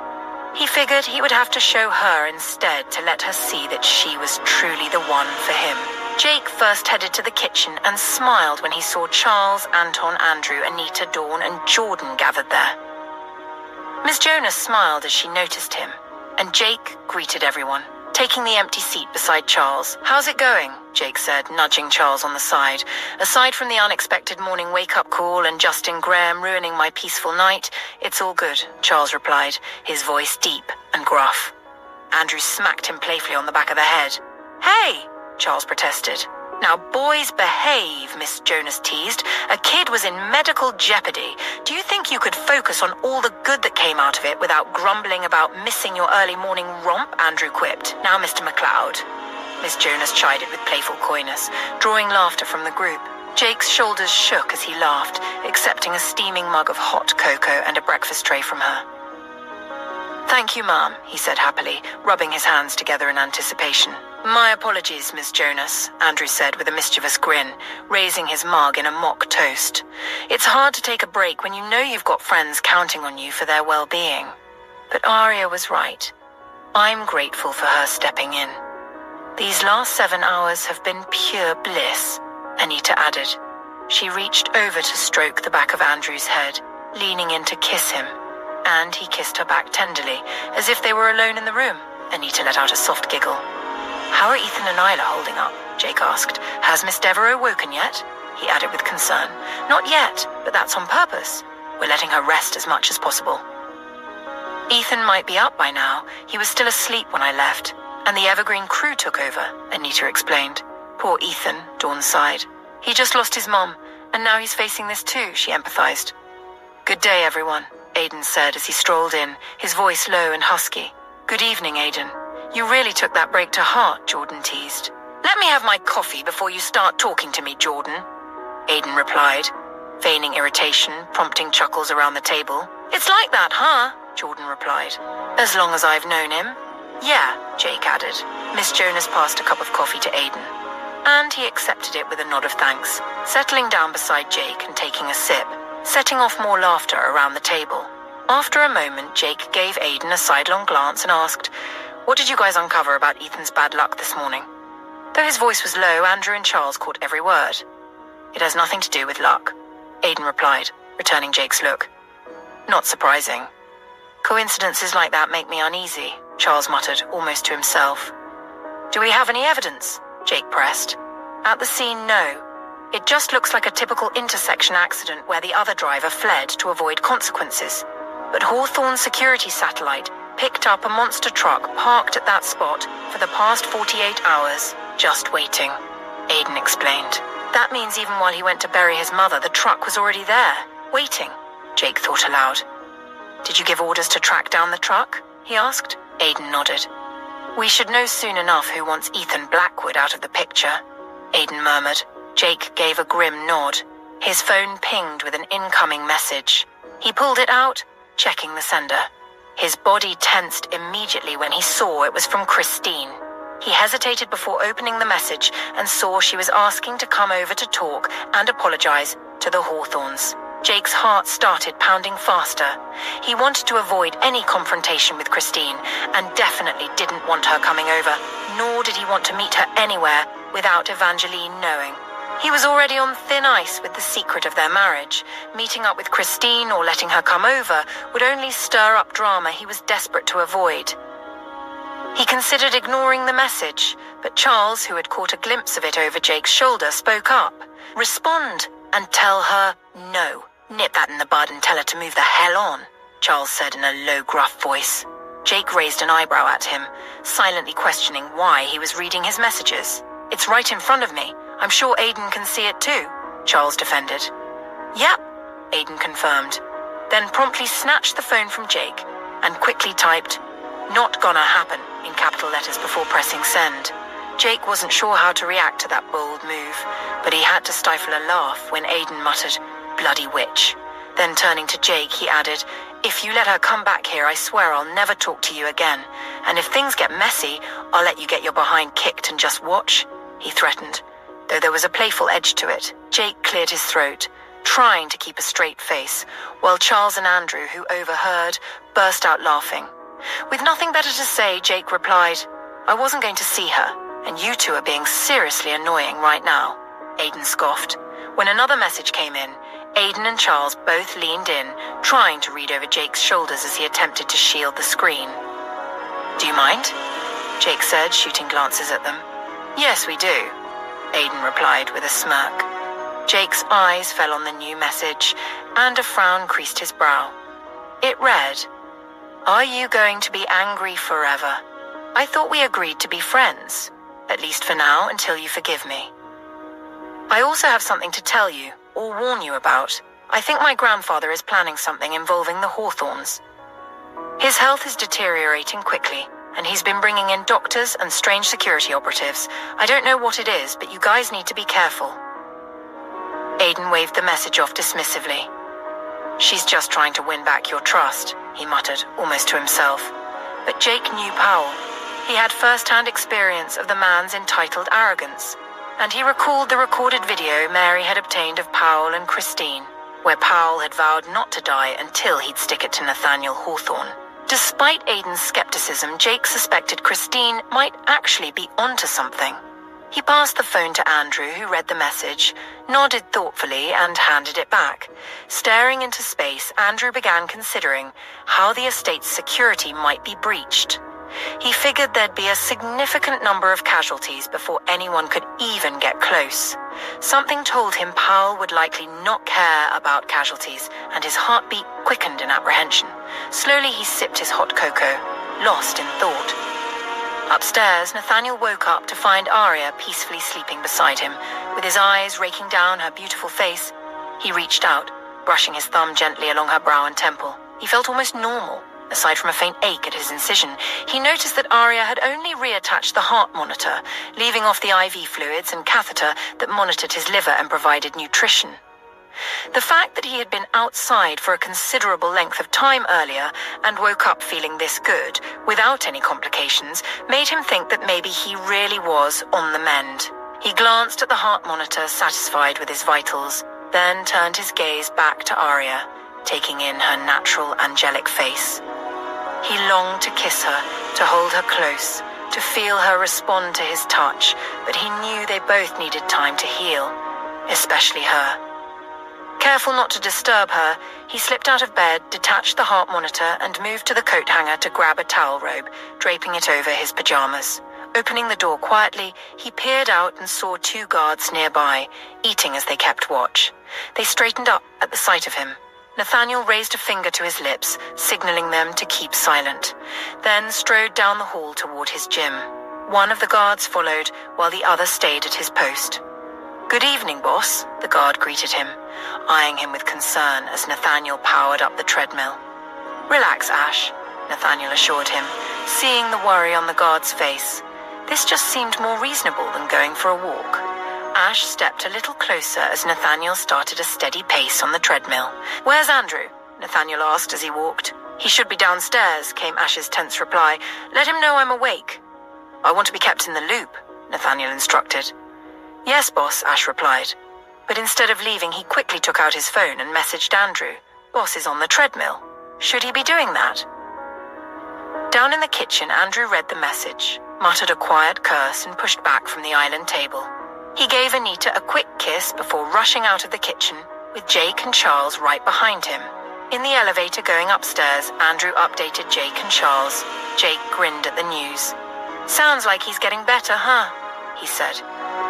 He figured he would have to show her instead to let her see that she was truly the one for him. Jake first headed to the kitchen and smiled when he saw Charles, Anton, Andrew, Anita, Dawn, and Jordan gathered there. Miss Jonas smiled as she noticed him, and Jake greeted everyone, taking the empty seat beside Charles. "How's it going?" Jake said, nudging Charles on the side. "Aside from the unexpected morning wake-up call and Justin Graham ruining my peaceful night, it's all good," Charles replied, his voice deep and gruff. Andrew smacked him playfully on the back of the head. "Hey!" Charles protested. "Now, boys, behave," Miss Jonas teased. "A kid was in medical jeopardy. Do you think you could focus on all the good that came out of it without grumbling about missing your early morning romp?" Andrew quipped. "Now, Mr. McLeod." Miss Jonas chided with playful coyness, drawing laughter from the group. Jake's shoulders shook as he laughed, accepting a steaming mug of hot cocoa and a breakfast tray from her. "Thank you, Ma'am," he said happily, rubbing his hands together in anticipation. "My apologies, Miss Jonas," Andrew said with a mischievous grin, raising his mug in a mock toast. "It's hard to take a break when you know you've got friends counting on you for their well-being." But Arya was right. I'm grateful for her stepping in. "These last 7 hours have been pure bliss," Anita added. She reached over to stroke the back of Andrew's head, leaning in to kiss him, and he kissed her back tenderly, as if they were alone in the room. Anita let out a soft giggle. "How are Ethan and Isla holding up?" Jake asked. "Has Miss Devereaux woken yet?" he added with concern. "Not yet, but that's on purpose. We're letting her rest as much as possible." "Ethan might be up by now. He was still asleep when I left, and the Evergreen crew took over," Anita explained. "Poor Ethan," Dawn sighed. "He just lost his mom, And now he's facing this too, she empathized. Good day, everyone, Aiden said as he strolled in, his voice low and husky. Good evening, Aiden. You really took that break to heart, Jordan teased. Let me have my coffee before you start talking to me, Jordan, Aiden replied, feigning irritation, prompting chuckles around the table. It's like that, huh? Jordan replied. As long as I've known him. Yeah, Jake added. Miss Jonas passed a cup of coffee to Aiden, and he accepted it with a nod of thanks, settling down beside Jake and taking a sip, setting off more laughter around the table. After a moment, Jake gave Aiden a sidelong glance and asked, What did you guys uncover about Ethan's bad luck this morning? Though his voice was low, Andrew and Charles caught every word. It has nothing to do with luck, Aiden replied, returning Jake's look. Not surprising. Coincidences like that make me uneasy, Charles muttered, almost to himself. Do we have any evidence? Jake pressed. At the scene, no. It just looks like a typical intersection accident where the other driver fled to avoid consequences. But Hawthorne's security satellite picked up a monster truck parked at that spot for the past 48 hours, just waiting, Aiden explained. That means even while he went to bury his mother, the truck was already there, waiting, Jake thought aloud. Did you give orders to track down the truck? He asked. Aiden nodded. We should know soon enough who wants Ethan Blackwood out of the picture, Aiden murmured. Jake gave a grim nod. His phone pinged with an incoming message. He pulled it out, checking the sender. His body tensed immediately when he saw it was from Christine. He hesitated before opening the message and saw she was asking to come over to talk and apologize to the Hawthornes. Jake's heart started pounding faster. He wanted to avoid any confrontation with Christine and definitely didn't want her coming over, nor did he want to meet her anywhere without Evangeline knowing. He was already on thin ice with the secret of their marriage. Meeting up with Christine or letting her come over would only stir up drama he was desperate to avoid. He considered ignoring the message, but Charles, who had caught a glimpse of it over Jake's shoulder, spoke up. Respond and tell her no. Nip that in the bud and tell her to move the hell on, Charles said in a low, gruff voice. Jake raised an eyebrow at him, silently questioning why he was reading his messages. It's right in front of me. I'm sure Aiden can see it too, Charles defended. Yep, Aiden confirmed, then promptly snatched the phone from Jake and quickly typed, "Not gonna happen," in capital letters before pressing send. Jake wasn't sure how to react to that bold move, but he had to stifle a laugh when Aiden muttered, "Bloody witch." Then turning to Jake, he added, "If you let her come back here, I swear I'll never talk to you again. And if things get messy, I'll let you get your behind kicked and just watch," he threatened. Though there was a playful edge to it, Jake cleared his throat, trying to keep a straight face, while Charles and Andrew, who overheard, burst out laughing. With nothing better to say, Jake replied, "I wasn't going to see her, and you two are being seriously annoying right now," Aiden scoffed. When another message came in, Aiden and Charles both leaned in, trying to read over Jake's shoulders as he attempted to shield the screen. "Do you mind?" Jake said, shooting glances at them. "Yes, we do," Aiden replied with a smirk. Jake's eyes fell on the new message, and a frown creased his brow. It read, "Are you going to be angry forever? I thought we agreed to be friends, at least for now, until you forgive me. I also have something to tell you, or warn you about. I think my grandfather is planning something involving the Hawthornes. His health is deteriorating quickly, and he's been bringing in doctors and strange security operatives. I don't know what it is, but you guys need to be careful." Aiden waved the message off dismissively. "She's just trying to win back your trust," he muttered, almost to himself. But Jake knew Powell. He had first-hand experience of the man's entitled arrogance, and he recalled the recorded video Mary had obtained of Powell and Christine, where Powell had vowed not to die until he'd stick it to Nathaniel Hawthorne. Despite Aiden's skepticism, Jake suspected Christine might actually be onto something. He passed the phone to Andrew, who read the message, nodded thoughtfully, and handed it back. Staring into space, Andrew began considering how the estate's security might be breached. He figured there'd be a significant number of casualties before anyone could even get close. Something told him Powell would likely not care about casualties, and his heartbeat quickened in apprehension. Slowly he sipped his hot cocoa, lost in thought. Upstairs, Nathaniel woke up to find Aria peacefully sleeping beside him, with his eyes raking down her beautiful face He reached out, brushing his thumb gently along her brow and temple. He felt almost normal. Aside from a faint ache at his incision, he noticed that Arya had only reattached the heart monitor, leaving off the IV fluids and catheter that monitored his liver and provided nutrition. The fact that he had been outside for a considerable length of time earlier and woke up feeling this good, without any complications, made him think that maybe he really was on the mend. He glanced at the heart monitor, satisfied with his vitals, then turned his gaze back to Arya, taking in her natural, angelic face. He longed to kiss her, to hold her close, to feel her respond to his touch, but he knew they both needed time to heal, especially her. Careful not to disturb her, he slipped out of bed, detached the heart monitor, and moved to the coat hanger to grab a towel robe, draping it over his pajamas. Opening the door quietly, he peered out and saw 2 guards nearby, eating as they kept watch. They straightened up at the sight of him. Nathaniel raised a finger to his lips, signaling them to keep silent, then strode down the hall toward his gym. One of the guards followed, while the other stayed at his post. "Good evening, boss," the guard greeted him, eyeing him with concern as Nathaniel powered up the treadmill. "Relax, Ash," Nathaniel assured him, seeing the worry on the guard's face. This just seemed more reasonable than going for a walk. Ash stepped a little closer as Nathaniel started a steady pace on the treadmill. "Where's Andrew?" Nathaniel asked as he walked. "He should be downstairs," came Ash's tense reply. "Let him know I'm awake." "I want to be kept in the loop," Nathaniel instructed. "Yes, boss," Ash replied. But instead of leaving, he quickly took out his phone and messaged Andrew. "Boss is on the treadmill. Should he be doing that?" Down in the kitchen, Andrew read the message, muttered a quiet curse, and pushed back from the island table. He gave Anita a quick kiss before rushing out of the kitchen, with Jake and Charles right behind him. In the elevator going upstairs, Andrew updated Jake and Charles. Jake grinned at the news. "Sounds like he's getting better, huh?" he said.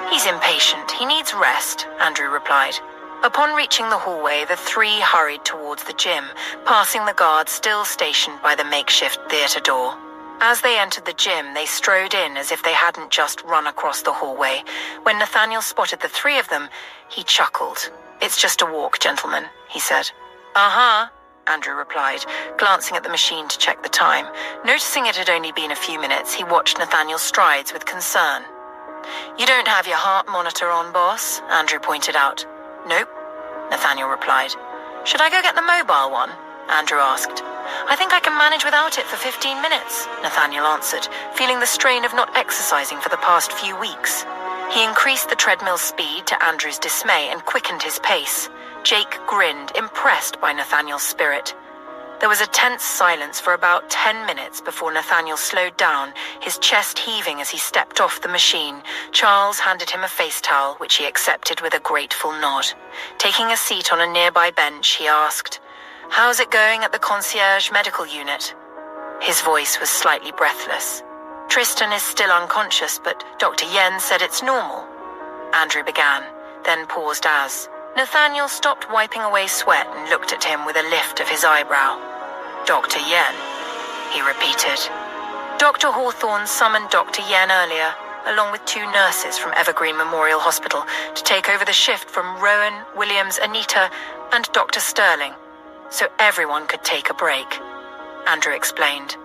"He's impatient. He needs rest," Andrew replied. Upon reaching the hallway, the 3 hurried towards the gym, passing the guards still stationed by the makeshift theater door. As they entered the gym, they strode in as if they hadn't just run across the hallway. When Nathaniel spotted the 3 of them, he chuckled. "It's just a walk, gentlemen," he said. "Uh-huh," Andrew replied, glancing at the machine to check the time. Noticing it had only been a few minutes, he watched Nathaniel's strides with concern. "You don't have your heart monitor on, boss," Andrew pointed out. "Nope," Nathaniel replied. "Should I go get the mobile one?" Andrew asked. "I think I can manage without it for 15 minutes, Nathaniel answered, feeling the strain of not exercising for the past few weeks. He increased the treadmill's speed to Andrew's dismay and quickened his pace. Jake grinned, impressed by Nathaniel's spirit. There was a tense silence for about 10 minutes before Nathaniel slowed down, his chest heaving as he stepped off the machine. Charles handed him a face towel, which he accepted with a grateful nod. Taking a seat on a nearby bench, he asked, "How's it going at the concierge medical unit?" His voice was slightly breathless. "Tristan is still unconscious, but Dr. Yen said it's normal." Andrew began, then paused as Nathaniel stopped wiping away sweat and looked at him with a lift of his eyebrow. "Dr. Yen," he repeated. Dr. Hawthorne summoned Dr. Yen earlier, along with 2 nurses from Evergreen Memorial Hospital, to take over the shift from Rowan, Williams, Anita, and Dr. Sterling, so everyone could take a break, Andrew explained.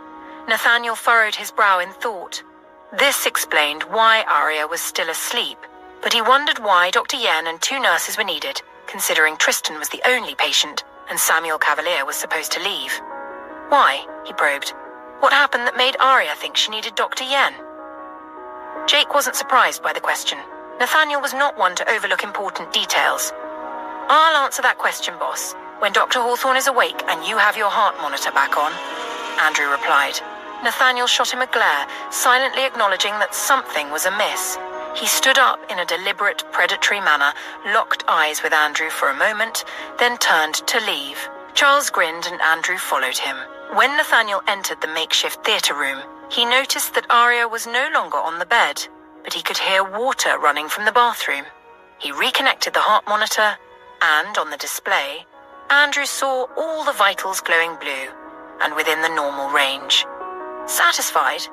Nathaniel furrowed his brow in thought. This explained why Arya was still asleep, but he wondered why Dr. Yen and 2 nurses were needed, considering Tristan was the only patient and Samuel Cavalier was supposed to leave. Why? He probed. What happened that made Arya think she needed Dr. Yen? Jake wasn't surprised by the question. Nathaniel was not one to overlook important details. "I'll answer that question, boss, when Dr. Hawthorne is awake and you have your heart monitor back on," Andrew replied. Nathaniel shot him a glare, silently acknowledging that something was amiss. He stood up in a deliberate, predatory manner, locked eyes with Andrew for a moment, then turned to leave. Charles grinned and Andrew followed him. When Nathaniel entered the makeshift theater room, he noticed that Arya was no longer on the bed, but he could hear water running from the bathroom. He reconnected the heart monitor, and on the display, Andrew saw all the vitals glowing blue and within the normal range. "Satisfied?"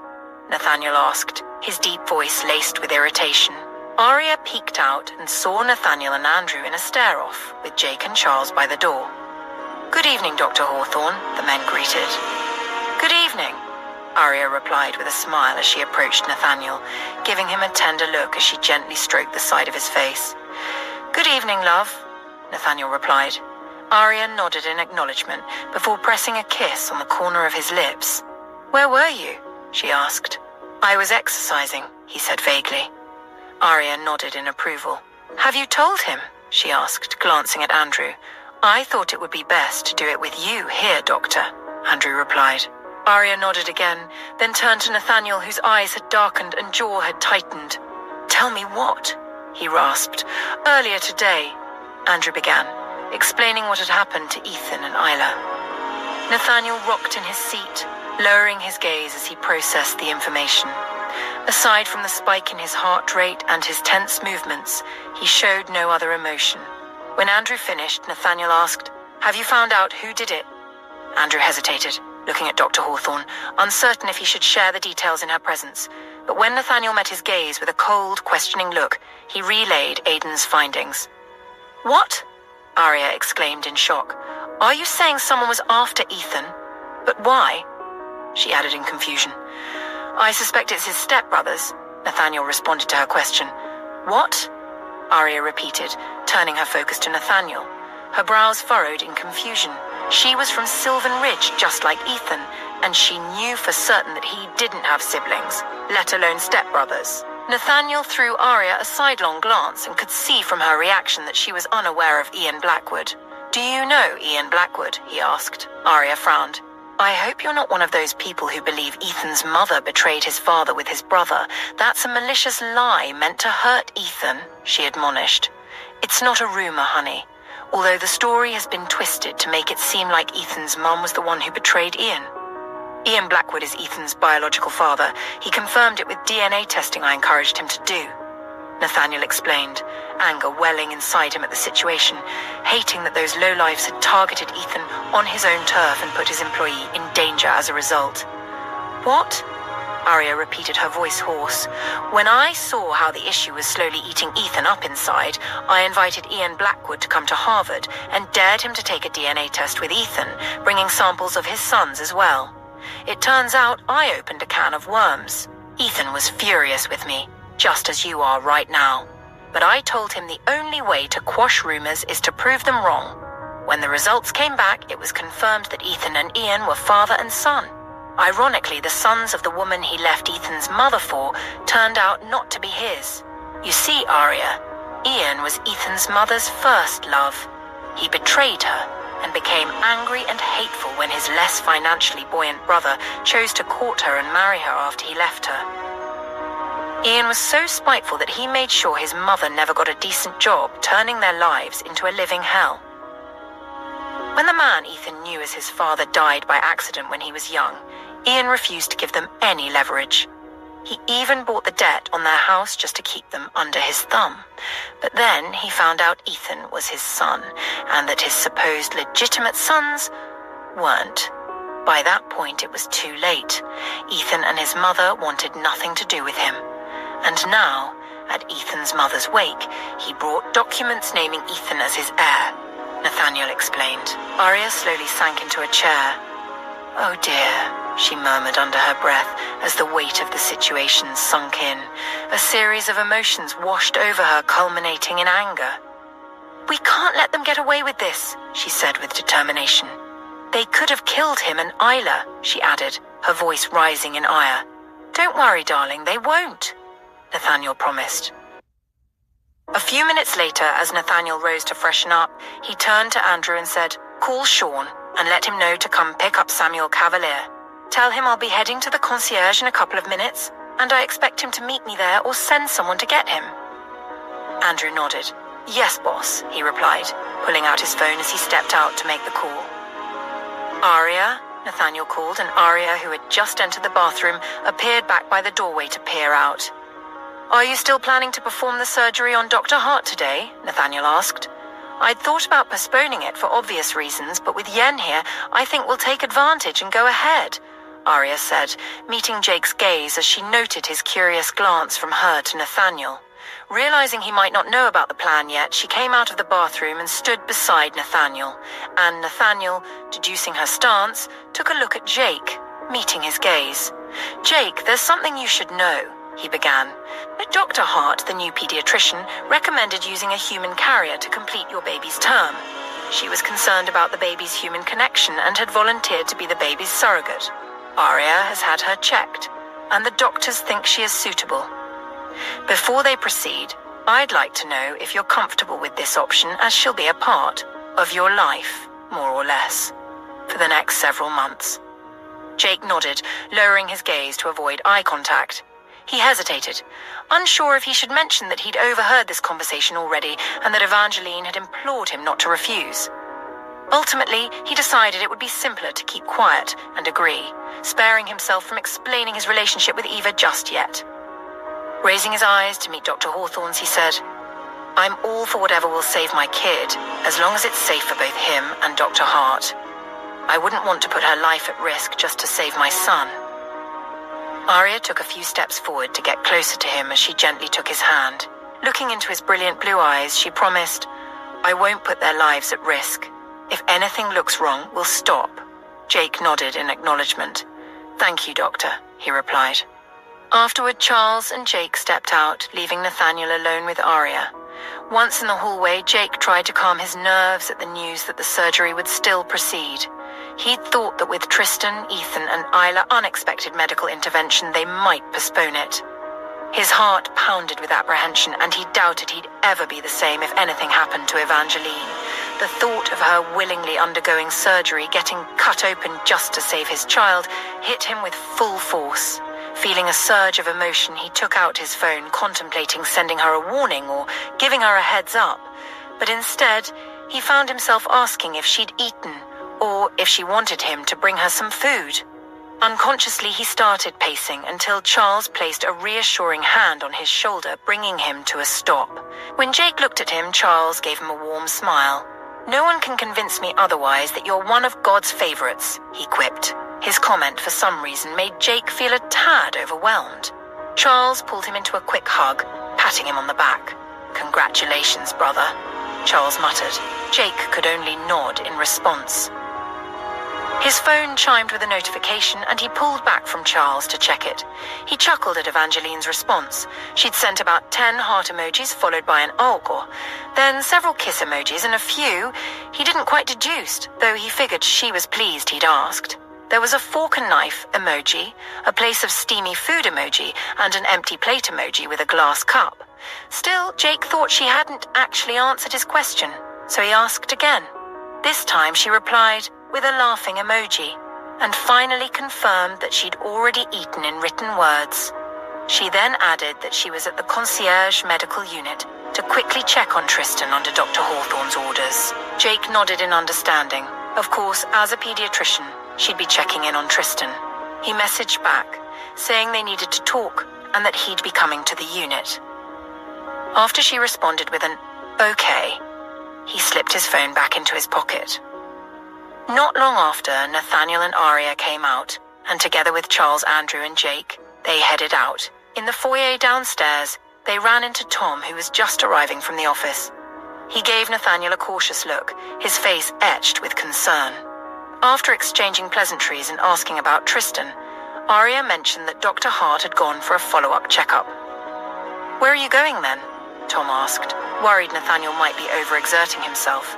Nathaniel asked, his deep voice laced with irritation. Arya peeked out and saw Nathaniel and Andrew in a stare-off, with Jake and Charles by the door. "Good evening, Dr. Hawthorne," the men greeted. "Good evening," Arya replied with a smile as she approached Nathaniel, giving him a tender look as she gently stroked the side of his face. "Good evening, love," Nathaniel replied. Arya nodded in acknowledgement before pressing a kiss on the corner of his lips. "Where were you?" she asked. "I was exercising," he said vaguely. Arya nodded in approval. "Have you told him?" she asked, glancing at Andrew. "I thought it would be best to do it with you here, Doctor," Andrew replied. Arya nodded again, then turned to Nathaniel, whose eyes had darkened and jaw had tightened. "Tell me what?" he rasped. "Earlier today," Andrew began, explaining what had happened to Ethan and Isla. Nathaniel rocked in his seat, lowering his gaze as he processed the information. Aside from the spike in his heart rate and his tense movements, he showed no other emotion. When Andrew finished, Nathaniel asked, "Have you found out who did it?" Andrew hesitated, looking at Dr. Hawthorne, uncertain if he should share the details in her presence. But when Nathaniel met his gaze with a cold, questioning look, he relayed Aiden's findings. "What?" Arya exclaimed in shock. "Are you saying someone was after Ethan? But why?" she added in confusion. "I suspect it's his stepbrothers," Nathaniel responded to her question. "What?" Arya repeated, turning her focus to Nathaniel. Her brows furrowed in confusion. She was from Sylvan Ridge, just like Ethan, and she knew for certain that he didn't have siblings, let alone stepbrothers. Nathaniel threw Arya a sidelong glance and could see from her reaction that she was unaware of Ian Blackwood. "Do you know Ian Blackwood?" he asked. Arya frowned. "I hope you're not one of those people who believe Ethan's mother betrayed his father with his brother. That's a malicious lie meant to hurt Ethan," she admonished. "It's not a rumor, honey. Although the story has been twisted to make it seem like Ethan's mum was the one who betrayed Ian. Ian Blackwood is Ethan's biological father. He confirmed it with DNA testing I encouraged him to do," Nathaniel explained, anger welling inside him at the situation, hating that those lowlifes had targeted Ethan on his own turf and put his employee in danger as a result. "What?" Arya repeated, her voice hoarse. "When I saw how the issue was slowly eating Ethan up inside, I invited Ian Blackwood to come to Harvard and dared him to take a DNA test with Ethan, bringing samples of his sons as well. It turns out I opened a can of worms. Ethan was furious with me, just as you are right now. But I told him the only way to quash rumors is to prove them wrong. When the results came back, it was confirmed that Ethan and Ian were father and son. Ironically, the sons of the woman he left Ethan's mother for turned out not to be his. You see, Arya, Ian was Ethan's mother's first love. He betrayed her and became angry and hateful when his less financially buoyant brother chose to court her and marry her after he left her. Ian was so spiteful that he made sure his mother never got a decent job, turning their lives into a living hell. When the man Ethan knew as his father died by accident when he was young, Ian refused to give them any leverage. He even bought the debt on their house just to keep them under his thumb. But then he found out Ethan was his son, and that his supposed legitimate sons weren't. By that point, it was too late. Ethan and his mother wanted nothing to do with him. And now, at Ethan's mother's wake, he brought documents naming Ethan as his heir, Nathaniel explained. Arya slowly sank into a chair. "Oh dear," she murmured under her breath as the weight of the situation sunk in. A series of emotions washed over her, culminating in anger. "We can't let them get away with this," she said with determination. "They could have killed him and Isla," she added, her voice rising in ire. "Don't worry, darling, they won't," Nathaniel promised. A few minutes later, as Nathaniel rose to freshen up, he turned to Andrew and said, "Call Sean and let him know to come pick up Samuel Cavalier. Tell him I'll be heading to the concierge in a couple of minutes, and I expect him to meet me there or send someone to get him." Andrew nodded. "Yes, boss," he replied, pulling out his phone as he stepped out to make the call. "Arya," Nathaniel called, and Arya, who had just entered the bathroom, appeared back by the doorway to peer out. "Are you still planning to perform the surgery on Dr. Hart today?" Nathaniel asked. "I'd thought about postponing it for obvious reasons, but with Yen here, I think we'll take advantage and go ahead," Arya said, meeting Jake's gaze as she noted his curious glance from her to Nathaniel. Realizing he might not know about the plan yet, she came out of the bathroom and stood beside Nathaniel, and Nathaniel, deducing her stance, took a look at Jake, meeting his gaze. "Jake, there's something you should know," he began. "But Dr. Hart, the new pediatrician, recommended using a human carrier to complete your baby's term. She was concerned about the baby's human connection and had volunteered to be the baby's surrogate. Aria has had her checked, and the doctors think she is suitable. Before they proceed, I'd like to know if you're comfortable with this option, as she'll be a part of your life, more or less, for the next several months." Jake nodded, lowering his gaze to avoid eye contact. He hesitated, unsure if he should mention that he'd overheard this conversation already and that Evangeline had implored him not to refuse. Ultimately, he decided it would be simpler to keep quiet and agree, sparing himself from explaining his relationship with Eva just yet. Raising his eyes to meet Dr. Hawthorne's, he said, "I'm all for whatever will save my kid, as long as it's safe for both him and Dr. Hart. I wouldn't want to put her life at risk just to save my son." Aria took a few steps forward to get closer to him as she gently took his hand. Looking into his brilliant blue eyes, she promised, "I won't put their lives at risk. If anything looks wrong, we'll stop." Jake nodded in acknowledgement. "Thank you, Doctor," he replied. Afterward, Charles and Jake stepped out, leaving Nathaniel alone with Aria. Once in the hallway, Jake tried to calm his nerves at the news that the surgery would still proceed. He'd thought that with Tristan, Ethan, and Isla unexpected medical intervention, they might postpone it. His heart pounded with apprehension, and he doubted he'd ever be the same if anything happened to Evangeline. The thought of her willingly undergoing surgery, getting cut open just to save his child, hit him with full force. Feeling a surge of emotion, he took out his phone, contemplating sending her a warning or giving her a heads up. But instead, he found himself asking if she'd eaten, or if she wanted him to bring her some food. Unconsciously, he started pacing until Charles placed a reassuring hand on his shoulder, bringing him to a stop. When Jake looked at him, Charles gave him a warm smile. "No one can convince me otherwise that you're one of God's favorites," he quipped. His comment, for some reason, made Jake feel a tad overwhelmed. Charles pulled him into a quick hug, patting him on the back. "Congratulations, brother," Charles muttered. Jake could only nod in response. His phone chimed with a notification, and he pulled back from Charles to check it. He chuckled at Evangeline's response. She'd sent about 10 heart emojis, followed by an algo, then several kiss emojis, and a few he didn't quite deduce, though he figured she was pleased he'd asked. There was a fork and knife emoji, a place of steamy food emoji, and an empty plate emoji with a glass cup. Still, Jake thought she hadn't actually answered his question, so he asked again. This time she replied with a laughing emoji, and finally confirmed that she'd already eaten in written words. She then added that she was at the concierge medical unit to quickly check on Tristan under Dr. Hawthorne's orders. Jake nodded in understanding. Of course, as a pediatrician, she'd be checking in on Tristan. He messaged back, saying they needed to talk and that he'd be coming to the unit. After she responded with an "okay," he slipped his phone back into his pocket. Not long after, Nathaniel and Aria came out, and together with Charles, Andrew, and Jake, they headed out. In the foyer downstairs, they ran into Tom, who was just arriving from the office. He gave Nathaniel a cautious look, his face etched with concern. After exchanging pleasantries and asking about Tristan, Aria mentioned that Dr. Hart had gone for a follow-up checkup. "Where are you going then?" Tom asked, worried Nathaniel might be overexerting himself.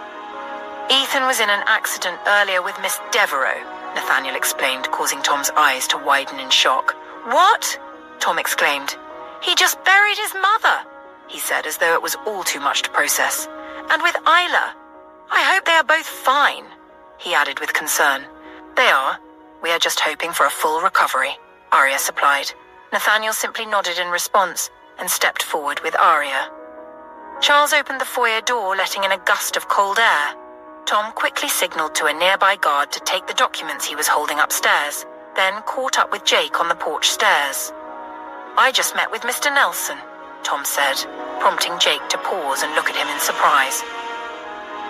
"Ethan was in an accident earlier with Miss Devereaux," Nathaniel explained, causing Tom's eyes to widen in shock. "What?" Tom exclaimed. "He just buried his mother," he said, as though it was all too much to process. "And with Isla. I hope they are both fine," he added with concern. "They are. We are just hoping for a full recovery," Aria supplied. Nathaniel simply nodded in response and stepped forward with Aria. Charles opened the foyer door, letting in a gust of cold air. Tom quickly signaled to a nearby guard to take the documents he was holding upstairs, then caught up with Jake on the porch stairs. "I just met with Mr. Nelson," Tom said, prompting Jake to pause and look at him in surprise.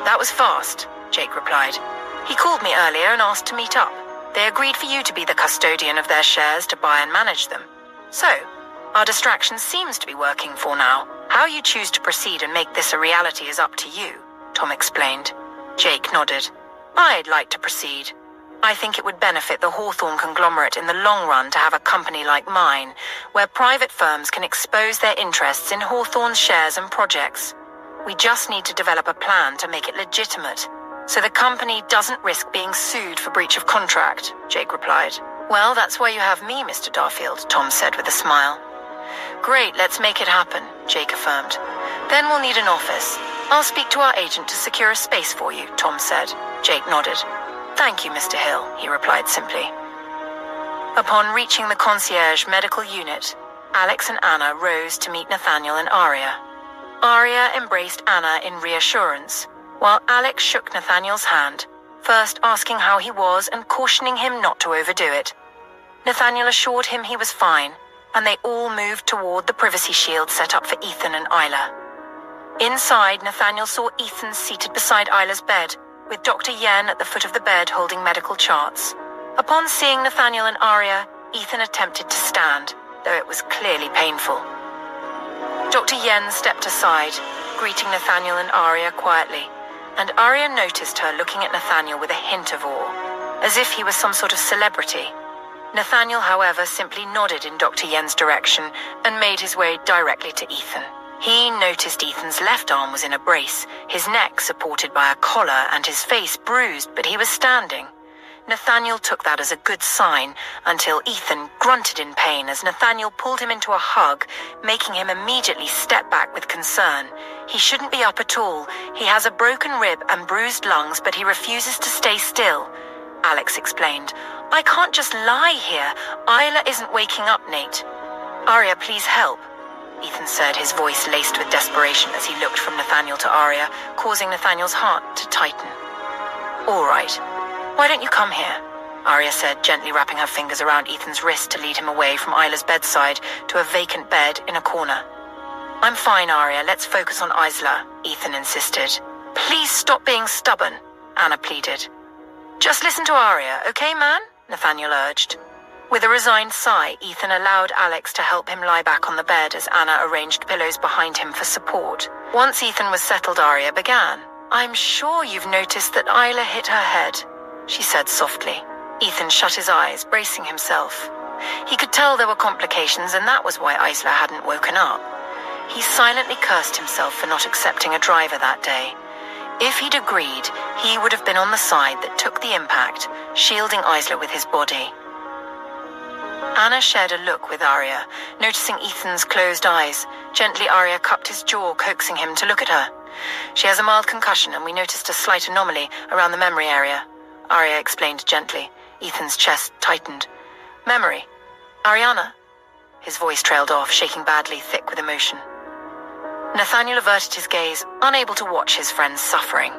"That was fast," Jake replied. "He called me earlier and asked to meet up. They agreed for you to be the custodian of their shares to buy and manage them. So, Our distraction seems to be working for now. How you choose to proceed and make this a reality is up to you, Tom explained. Jake nodded. I'd like to proceed. I think it would benefit the Hawthorne conglomerate in the long run to have a company like mine, where private firms can expose their interests in Hawthorne's shares and projects. We just need to develop a plan to make it legitimate, so the company doesn't risk being sued for breach of contract, Jake replied. Well, that's why you have me, Mr. Darfield, Tom said with a smile. Great, let's make it happen, Jake affirmed. Then we'll need an office. I'll speak to our agent to secure a space for you, Tom said. Jake nodded. Thank you, Mr. Hill, he replied simply. Upon reaching the concierge medical unit, Alex and Anna rose to meet Nathaniel and Aria. Aria embraced Anna in reassurance, while Alex shook Nathaniel's hand, first asking how he was and cautioning him not to overdo it. Nathaniel assured him he was fine, and they all moved toward the privacy shield set up for Ethan and Isla. Inside, Nathaniel saw Ethan seated beside Isla's bed, with Dr. Yen at the foot of the bed holding medical charts. Upon seeing Nathaniel and Aria, Ethan attempted to stand, though it was clearly painful. Dr. Yen stepped aside, greeting Nathaniel and Aria quietly, and Aria noticed her looking at Nathaniel with a hint of awe, as if he was some sort of celebrity. Nathaniel, however, simply nodded in Dr. Yen's direction and made his way directly to Ethan. He noticed Ethan's left arm was in a brace, his neck supported by a collar and his face bruised, but he was standing. Nathaniel took that as a good sign until Ethan grunted in pain as Nathaniel pulled him into a hug, making him immediately step back with concern. He shouldn't be up at all. He has a broken rib and bruised lungs, but he refuses to stay still, Alex explained. I can't just lie here. Isla isn't waking up, Nate. Aria, please help, Ethan said, his voice laced with desperation as he looked from Nathaniel to Aria, causing Nathaniel's heart to tighten. All right. Why don't you come here? Aria said, gently wrapping her fingers around Ethan's wrist to lead him away from Isla's bedside to a vacant bed in a corner. I'm fine, Aria. Let's focus on Isla, Ethan insisted. Please stop being stubborn, Anna pleaded. Just listen to Aria, okay, man? Nathaniel urged. With a resigned sigh, Ethan allowed Alex to help him lie back on the bed as Anna arranged pillows behind him for support. Once Ethan was settled, Aria began. I'm sure you've noticed that Isla hit her head, she said softly. Ethan shut his eyes, bracing himself. He could tell there were complications, and that was why Isla hadn't woken up. He silently cursed himself for not accepting a driver that day. If he'd agreed, he would have been on the side that took the impact, shielding Isla with his body. Anna shared a look with Aria, noticing Ethan's closed eyes. Gently, Aria cupped his jaw, coaxing him to look at her. She has a mild concussion, and we noticed a slight anomaly around the memory area, Aria explained gently. Ethan's chest tightened. Memory? Ariana? His voice trailed off, shaking badly, thick with emotion. Nathaniel averted his gaze, unable to watch his friend's suffering.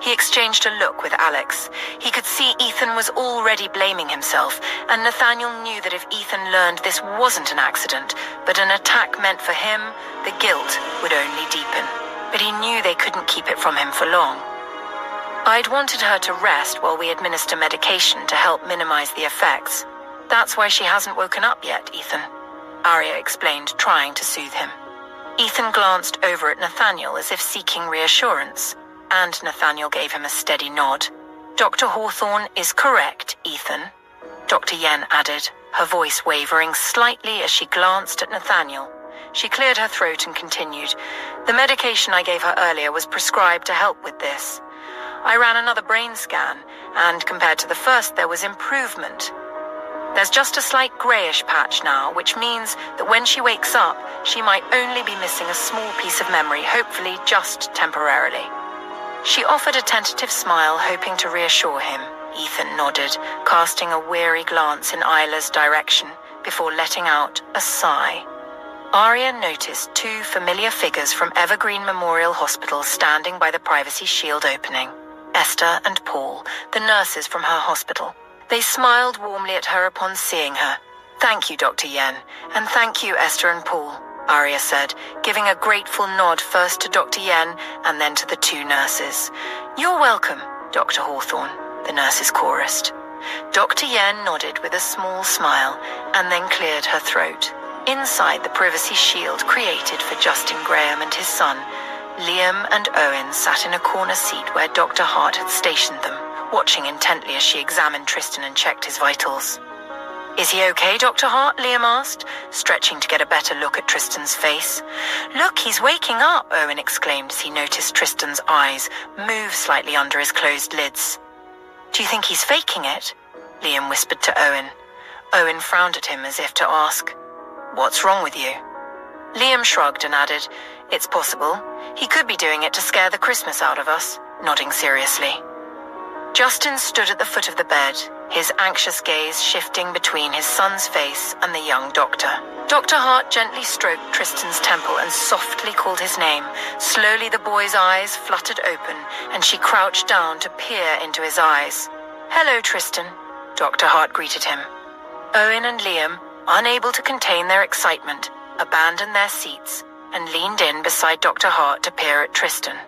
He exchanged a look with Alex. He could see Ethan was already blaming himself, and Nathaniel knew that if Ethan learned this wasn't an accident, but an attack meant for him, the guilt would only deepen. But he knew they couldn't keep it from him for long. I'd wanted her to rest while we administer medication to help minimize the effects. That's why she hasn't woken up yet, Ethan, Aria explained, trying to soothe him. Ethan glanced over at Nathaniel as if seeking reassurance, and Nathaniel gave him a steady nod. Dr. Hawthorne is correct, Ethan, Dr. Yen added, her voice wavering slightly as she glanced at Nathaniel. She cleared her throat and continued. The medication I gave her earlier was prescribed to help with this. I ran another brain scan, and compared to the first, there was improvement. There's just a slight grayish patch now, which means that when she wakes up, she might only be missing a small piece of memory, hopefully just temporarily. She offered a tentative smile, hoping to reassure him. Ethan nodded, casting a weary glance in Isla's direction before letting out a sigh. Aria noticed two familiar figures from Evergreen Memorial Hospital standing by the privacy shield opening. Esther and Paul, the nurses from her hospital. They smiled warmly at her upon seeing her. Thank you, Dr. Yen, and thank you, Esther and Paul, Aria said, giving a grateful nod first to Dr. Yen and then to the two nurses. You're welcome, Dr. Hawthorne, the nurses chorused. Dr. Yen nodded with a small smile and then cleared her throat. Inside the privacy shield created for Justin Graham and his son, Liam and Owen sat in a corner seat where Dr. Hart had stationed them, watching intently as she examined Tristan and checked his vitals. "Is he okay, Dr. Hart?" Liam asked, stretching to get a better look at Tristan's face. "Look, he's waking up," Owen exclaimed as he noticed Tristan's eyes move slightly under his closed lids. "Do you think he's faking it?" Liam whispered to Owen. Owen frowned at him as if to ask, "What's wrong with you?" Liam shrugged and added, "It's possible. He could be doing it to scare the Christmas out of us," nodding seriously. Justin stood at the foot of the bed, his anxious gaze shifting between his son's face and the young doctor. Dr. Hart gently stroked Tristan's temple and softly called his name. Slowly the boy's eyes fluttered open, and she crouched down to peer into his eyes. "Hello, Tristan," Dr. Hart greeted him. Owen and Liam, unable to contain their excitement, abandoned their seats and leaned in beside Dr. Hart to peer at Tristan.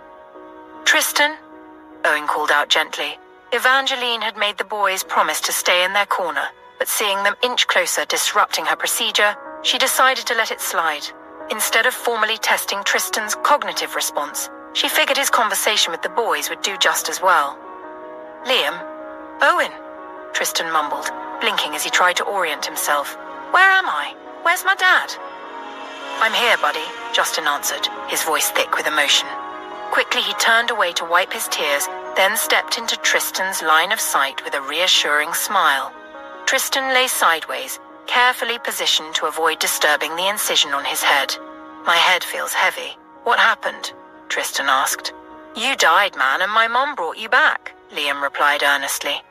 "Tristan," Owen called out gently. Evangeline had made the boys promise to stay in their corner, but seeing them inch closer, disrupting her procedure, she decided to let it slide. Instead of formally testing Tristan's cognitive response, she figured his conversation with the boys would do just as well. "Liam? Owen?" Tristan mumbled, blinking as he tried to orient himself. "Where am I? Where's my dad?" "I'm here, buddy," Justin answered, his voice thick with emotion. Quickly he turned away to wipe his tears, then stepped into Tristan's line of sight with a reassuring smile. Tristan lay sideways, carefully positioned to avoid disturbing the incision on his head. "My head feels heavy. What happened?" Tristan asked. "You died, man, and my mom brought you back," Liam replied earnestly.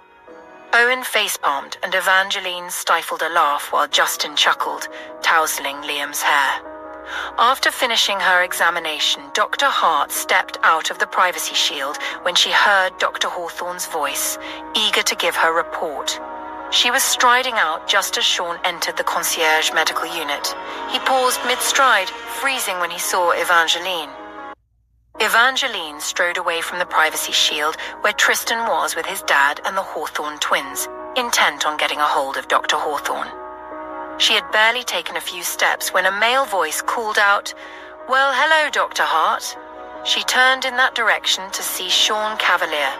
Owen facepalmed and Evangeline stifled a laugh while Justin chuckled, tousling Liam's hair. After finishing her examination, Dr. Hart stepped out of the privacy shield when she heard Dr. Hawthorne's voice, eager to give her report. She was striding out just as Sean entered the concierge medical unit. He paused mid-stride, freezing when he saw Evangeline. Evangeline strode away from the privacy shield where Tristan was with his dad and the Hawthorne twins, intent on getting a hold of Dr. Hawthorne. She had barely taken a few steps when a male voice called out, "Well, hello, Dr. Hart." She turned in that direction to see Sean Cavalier,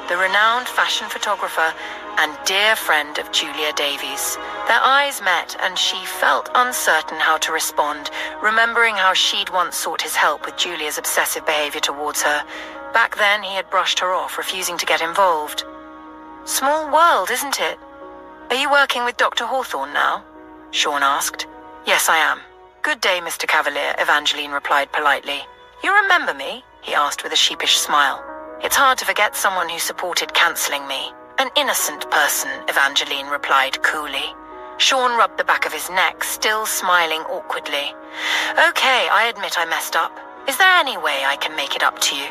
the renowned fashion photographer and dear friend of Julia Davies. Their eyes met and she felt uncertain how to respond, remembering how she'd once sought his help with Julia's obsessive behavior towards her. Back then he had brushed her off, refusing to get involved. "Small world, isn't it? Are you working with Dr. Hawthorne now?" Sean asked. "Yes, I am." "Good day, Mr. Cavalier," Evangeline replied politely. "You remember me?" he asked with a sheepish smile. "It's hard to forget someone who supported cancelling me." "An innocent person," Evangeline replied coolly. Sean rubbed the back of his neck, still smiling awkwardly. "Okay, I admit I messed up. Is there any way I can make it up to you?"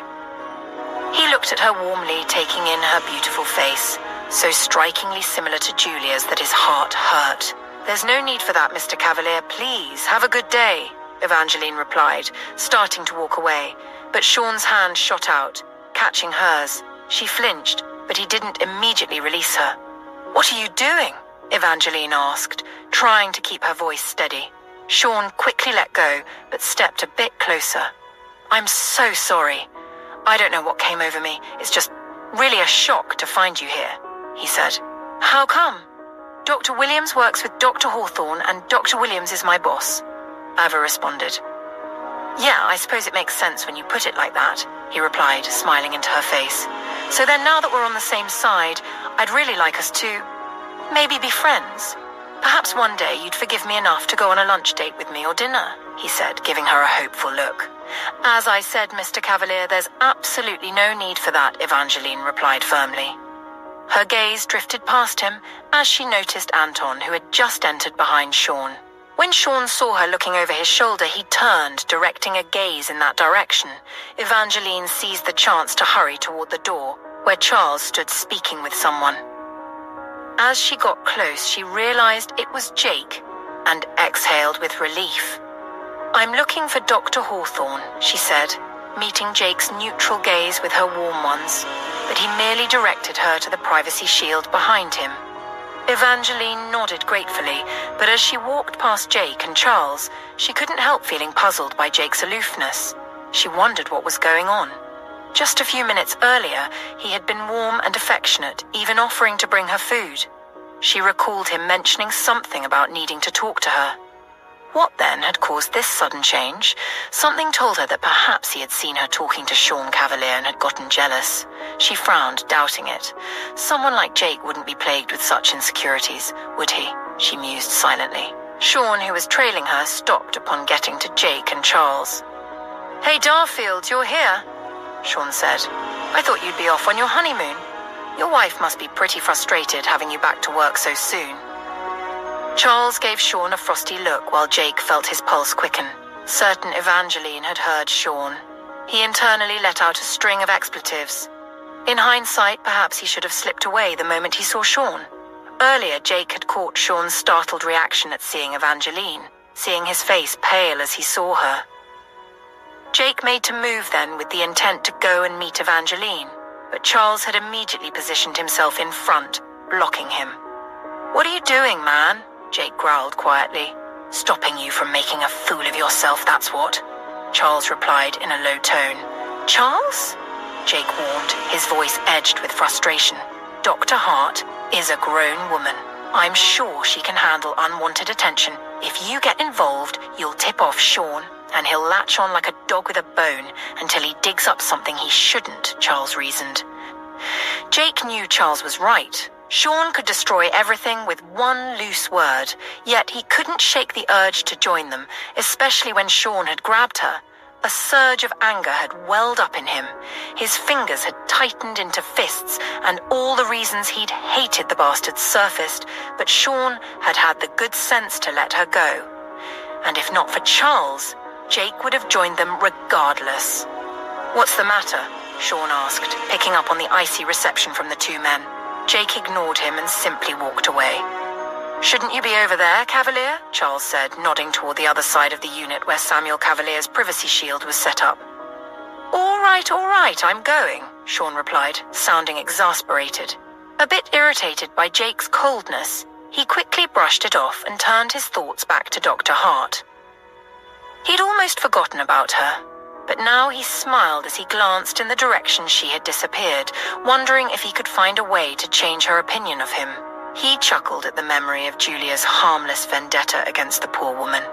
He looked at her warmly, taking in her beautiful face, so strikingly similar to Julia's that his heart hurt. "There's no need for that, Mr. Cavalier. Please, have a good day," Evangeline replied, starting to walk away. But Sean's hand shot out, catching hers. She flinched, but he didn't immediately release her. "What are you doing?" Evangeline asked, trying to keep her voice steady. Sean quickly let go, but stepped a bit closer. "I'm so sorry. I don't know what came over me. It's just really a shock to find you here," he said. "How come?" "Dr. Williams works with Dr. Hawthorne, and Dr. Williams is my boss," Ava responded. "Yeah, I suppose it makes sense when you put it like that," he replied, smiling into her face. "So then now that we're on the same side, I'd really like us to maybe be friends. Perhaps one day you'd forgive me enough to go on a lunch date with me or dinner," he said, giving her a hopeful look. "As I said, Mr. Cavalier, there's absolutely no need for that," Evangeline replied firmly. Her gaze drifted past him as she noticed Anton, who had just entered behind Sean. When Sean saw her looking over his shoulder, he turned, directing a gaze in that direction. Evangeline seized the chance to hurry toward the door, where Charles stood speaking with someone. As she got close, she realized it was Jake, and exhaled with relief. "I'm looking for Dr. Hawthorne," she said, meeting Jake's neutral gaze with her warm ones, but he merely directed her to the privacy shield behind him. Evangeline nodded gratefully, but as she walked past Jake and Charles, she couldn't help feeling puzzled by Jake's aloofness. She wondered what was going on. Just a few minutes earlier, he had been warm and affectionate, even offering to bring her food. She recalled him mentioning something about needing to talk to her. What then had caused this sudden change? Something told her that perhaps he had seen her talking to Sean Cavalier and had gotten jealous. She frowned, doubting it. Someone like Jake wouldn't be plagued with such insecurities, would he? She mused silently. Sean, who was trailing her, stopped upon getting to Jake and Charles. "Hey, Darfield, you're here," Sean said. "I thought you'd be off on your honeymoon. Your wife must be pretty frustrated having you back to work so soon." Charles gave Sean a frosty look while Jake felt his pulse quicken. Certain Evangeline had heard Sean. He internally let out a string of expletives. In hindsight, perhaps he should have slipped away the moment he saw Sean. Earlier, Jake had caught Sean's startled reaction at seeing Evangeline, seeing his face pale as he saw her. Jake made to move then with the intent to go and meet Evangeline, but Charles had immediately positioned himself in front, blocking him. "What are you doing, man?" Jake growled quietly. "Stopping you from making a fool of yourself, that's what," Charles replied in a low tone. "Charles?" Jake warned, his voice edged with frustration. "Dr. Hart is a grown woman. I'm sure she can handle unwanted attention. If you get involved, you'll tip off Sean, and he'll latch on like a dog with a bone until he digs up something he shouldn't," Charles reasoned. Jake knew Charles was right. Sean could destroy everything with one loose word, yet he couldn't shake the urge to join them, especially when Sean had grabbed her. A surge of anger had welled up in him. His fingers had tightened into fists, and all the reasons he'd hated the bastard surfaced, but Sean had had the good sense to let her go. And if not for Charles, Jake would have joined them regardless. "What's the matter?" Sean asked, picking up on the icy reception from the two men. Jake ignored him and simply walked away. "Shouldn't you be over there, Cavalier?" Charles said, nodding toward the other side of the unit where Samuel Cavalier's privacy shield was set up. All right, I'm going," Sean replied, sounding exasperated. A bit irritated by Jake's coldness, he quickly brushed it off and turned his thoughts back to Dr. Hart. He'd almost forgotten about her, but now he smiled as he glanced in the direction she had disappeared, wondering if he could find a way to change her opinion of him. He chuckled at the memory of Julia's harmless vendetta against the poor woman,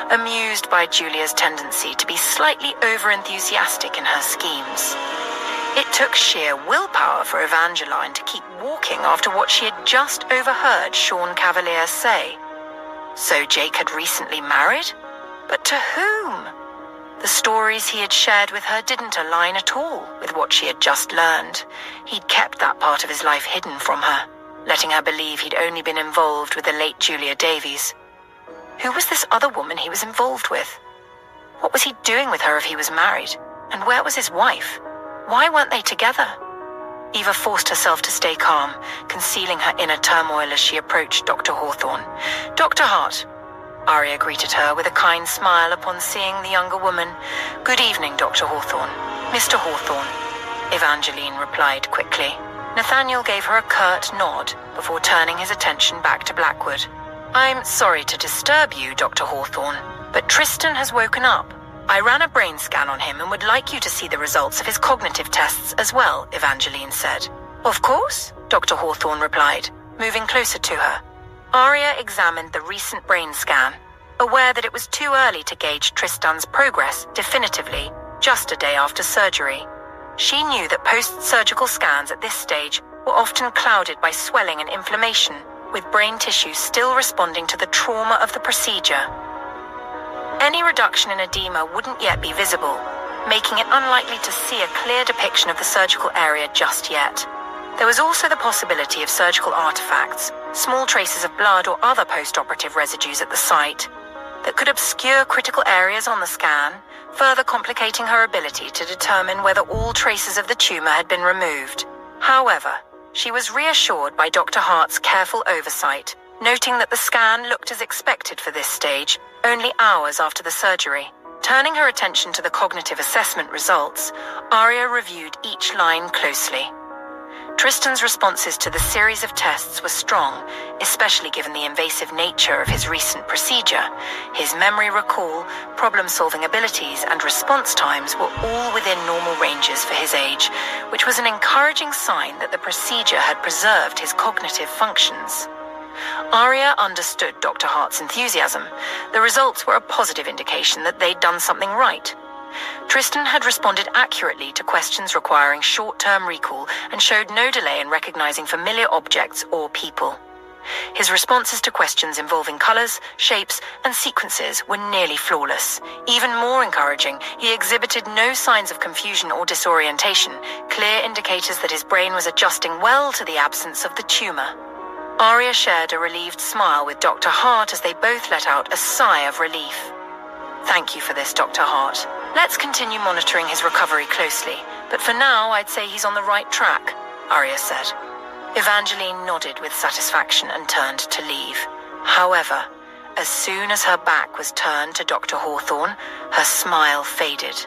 amused by Julia's tendency to be slightly over-enthusiastic in her schemes. It took sheer willpower for Evangeline to keep walking after what she had just overheard Sean Cavalier say. So Jake had recently married? But to whom? The stories he had shared with her didn't align at all with what she had just learned. He'd kept that part of his life hidden from her, letting her believe he'd only been involved with the late Julia Davies. Who was this other woman he was involved with? What was he doing with her if he was married? And where was his wife? Why weren't they together? Eva forced herself to stay calm, concealing her inner turmoil as she approached Dr. Hawthorne. "Dr. Hart," Arya greeted her with a kind smile upon seeing the younger woman. "Good evening, Dr. Hawthorne." "Mr. Hawthorne," Evangeline replied quickly. Nathaniel gave her a curt nod before turning his attention back to Blackwood. "I'm sorry to disturb you, Dr. Hawthorne, but Tristan has woken up. I ran a brain scan on him and would like you to see the results of his cognitive tests as well," Evangeline said. "Of course," Dr. Hawthorne replied, moving closer to her. Arya examined the recent brain scan, aware that it was too early to gauge Tristan's progress definitively just a day after surgery. She knew that post-surgical scans at this stage were often clouded by swelling and inflammation, with brain tissue still responding to the trauma of the procedure. Any reduction in edema wouldn't yet be visible, making it unlikely to see a clear depiction of the surgical area just yet. There was also the possibility of surgical artifacts, small traces of blood or other post-operative residues at the site, that could obscure critical areas on the scan, further complicating her ability to determine whether all traces of the tumor had been removed. However, she was reassured by Dr. Hart's careful oversight, noting that the scan looked as expected for this stage, only hours after the surgery. Turning her attention to the cognitive assessment results, Arya reviewed each line closely. Tristan's responses to the series of tests were strong, especially given the invasive nature of his recent procedure. His memory recall, problem-solving abilities, and response times were all within normal ranges for his age, which was an encouraging sign that the procedure had preserved his cognitive functions. Arya understood Dr. Hart's enthusiasm. The results were a positive indication that they'd done something right. Tristan had responded accurately to questions requiring short-term recall and showed no delay in recognizing familiar objects or people. His responses to questions involving colors, shapes, and sequences were nearly flawless. Even more encouraging, he exhibited no signs of confusion or disorientation, clear indicators that his brain was adjusting well to the absence of the tumor. Arya shared a relieved smile with Dr. Hart as they both let out a sigh of relief. "Thank you for this, Dr. Hart. Let's continue monitoring his recovery closely, but for now I'd say he's on the right track," Arya said. Evangeline nodded with satisfaction and turned to leave. However, as soon as her back was turned to Dr. Hawthorne, her smile faded.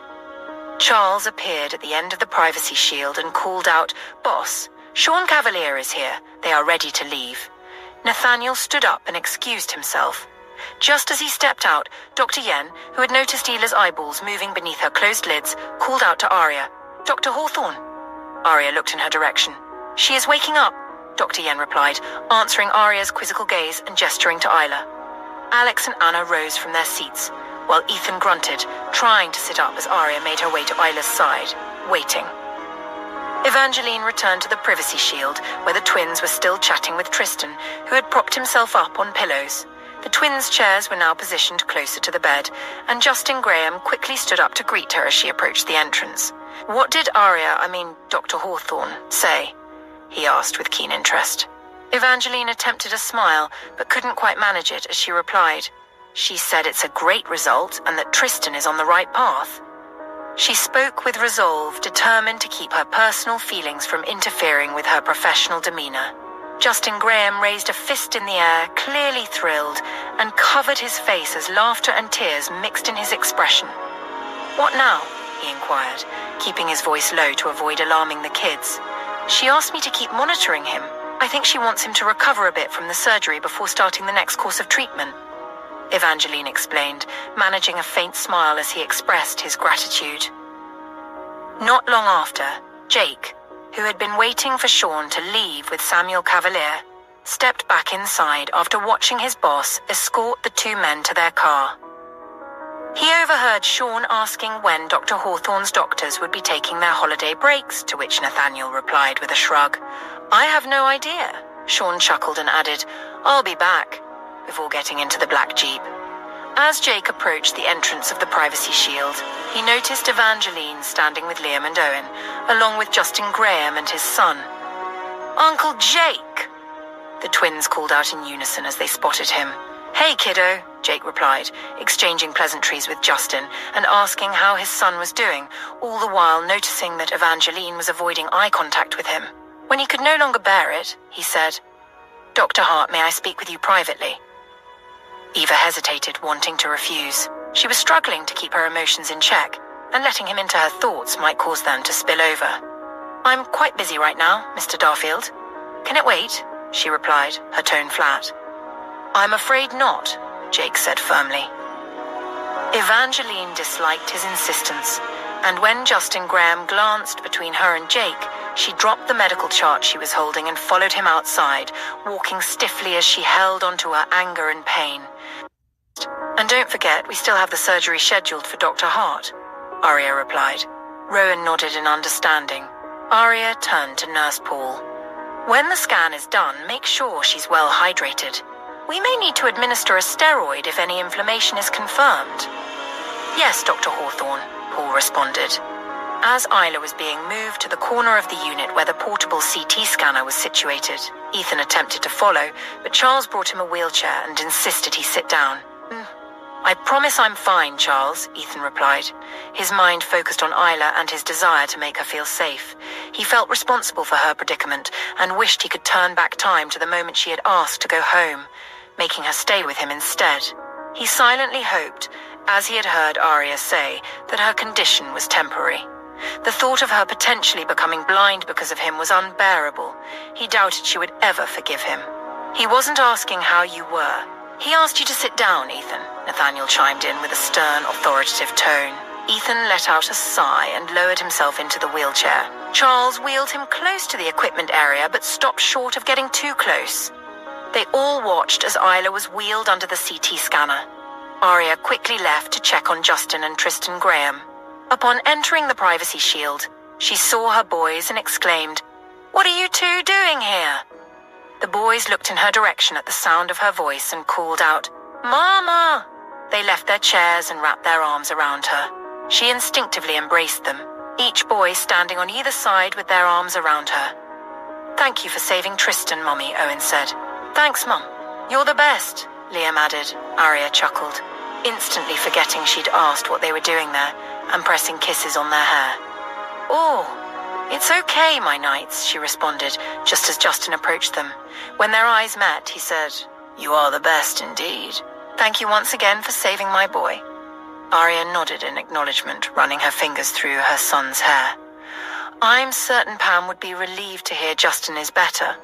Charles appeared at the end of the privacy shield and called out, "Boss, Sean Cavalier is here. They are ready to leave." Nathaniel stood up and excused himself. Just as he stepped out, Dr. Yen, who had noticed Hila's eyeballs moving beneath her closed lids, called out to Arya, "Dr. Hawthorne." Arya looked in her direction. "She is waking up," Dr. Yen replied, answering Arya's quizzical gaze and gesturing to Isla. Alex and Anna rose from their seats, while Ethan grunted, trying to sit up as Arya made her way to Isla's side, waiting. Evangeline returned to the privacy shield, where the twins were still chatting with Tristan, who had propped himself up on pillows. The twins' chairs were now positioned closer to the bed, and Justin Graham quickly stood up to greet her as she approached the entrance. "What did Dr. Hawthorne, say?" he asked with keen interest. Evangeline attempted a smile, but couldn't quite manage it as she replied, "She said it's a great result and that Tristan is on the right path." She spoke with resolve, determined to keep her personal feelings from interfering with her professional demeanor. Justin Graham raised a fist in the air, clearly thrilled, and covered his face as laughter and tears mixed in his expression. "What now?" he inquired, keeping his voice low to avoid alarming the kids. "She asked me to keep monitoring him. I think she wants him to recover a bit from the surgery before starting the next course of treatment," Evangeline explained, managing a faint smile as he expressed his gratitude. Not long after, Jake, who had been waiting for Sean to leave with Samuel Cavalier, stepped back inside after watching his boss escort the two men to their car. He overheard Sean asking when Dr. Hawthorne's doctors would be taking their holiday breaks, to which Nathaniel replied with a shrug. "I have no idea," Sean chuckled and added, "I'll be back," before getting into the black Jeep. As Jake approached the entrance of the privacy shield, he noticed Evangeline standing with Liam and Owen, along with Justin Graham and his son. "Uncle Jake!" the twins called out in unison as they spotted him. "Hey, kiddo," Jake replied, exchanging pleasantries with Justin and asking how his son was doing, all the while noticing that Evangeline was avoiding eye contact with him. When he could no longer bear it, he said, "Dr. Hart, may I speak with you privately?" Eva hesitated, wanting to refuse. She was struggling to keep her emotions in check, and letting him into her thoughts might cause them to spill over. "I'm quite busy right now, Mr. Darfield. Can it wait?" she replied, her tone flat. "I'm afraid not," Jake said firmly. Evangeline disliked his insistence, and when Justin Graham glanced between her and Jake, she dropped the medical chart she was holding and followed him outside, walking stiffly as she held onto her anger and pain. "And don't forget, we still have the surgery scheduled for Dr. Hart," Arya replied. Rowan nodded in understanding. Arya turned to Nurse Paul. "When the scan is done, make sure she's well hydrated. We may need to administer a steroid if any inflammation is confirmed." "Yes, Dr. Hawthorne," Paul responded. As Isla was being moved to the corner of the unit where the portable CT scanner was situated, Ethan attempted to follow, but Charles brought him a wheelchair and insisted he sit down. "I promise I'm fine, Charles," Ethan replied. His mind focused on Isla and his desire to make her feel safe. He felt responsible for her predicament and wished he could turn back time to the moment she had asked to go home, making her stay with him instead. He silently hoped, as he had heard Arya say, that her condition was temporary. The thought of her potentially becoming blind because of him was unbearable. He doubted she would ever forgive him. He wasn't asking how you were. He asked you to sit down, Ethan, Nathaniel chimed in with a stern, authoritative tone. Ethan let out a sigh and lowered himself into the wheelchair. Charles wheeled him close to the equipment area but stopped short of getting too close. They all watched as Isla was wheeled under the CT scanner. Aria quickly left to check on Justin and Tristan Graham. Upon entering the privacy shield, she saw her boys and exclaimed, "What are you two doing here?" The boys looked in her direction at the sound of her voice and called out, "Mama!" They left their chairs and wrapped their arms around her. She instinctively embraced them, each boy standing on either side with their arms around her. "Thank you for saving Tristan, Mommy," Owen said. "Thanks, Mum. You're the best," Liam added. Aria chuckled, instantly forgetting she'd asked what they were doing there and pressing kisses on their hair. "Oh, it's okay, my knights," she responded, just as Justin approached them. When their eyes met, he said, "You are the best indeed. Thank you once again for saving my boy." Aria nodded in acknowledgement, running her fingers through her son's hair. "I'm certain Pam would be relieved to hear Justin is better,"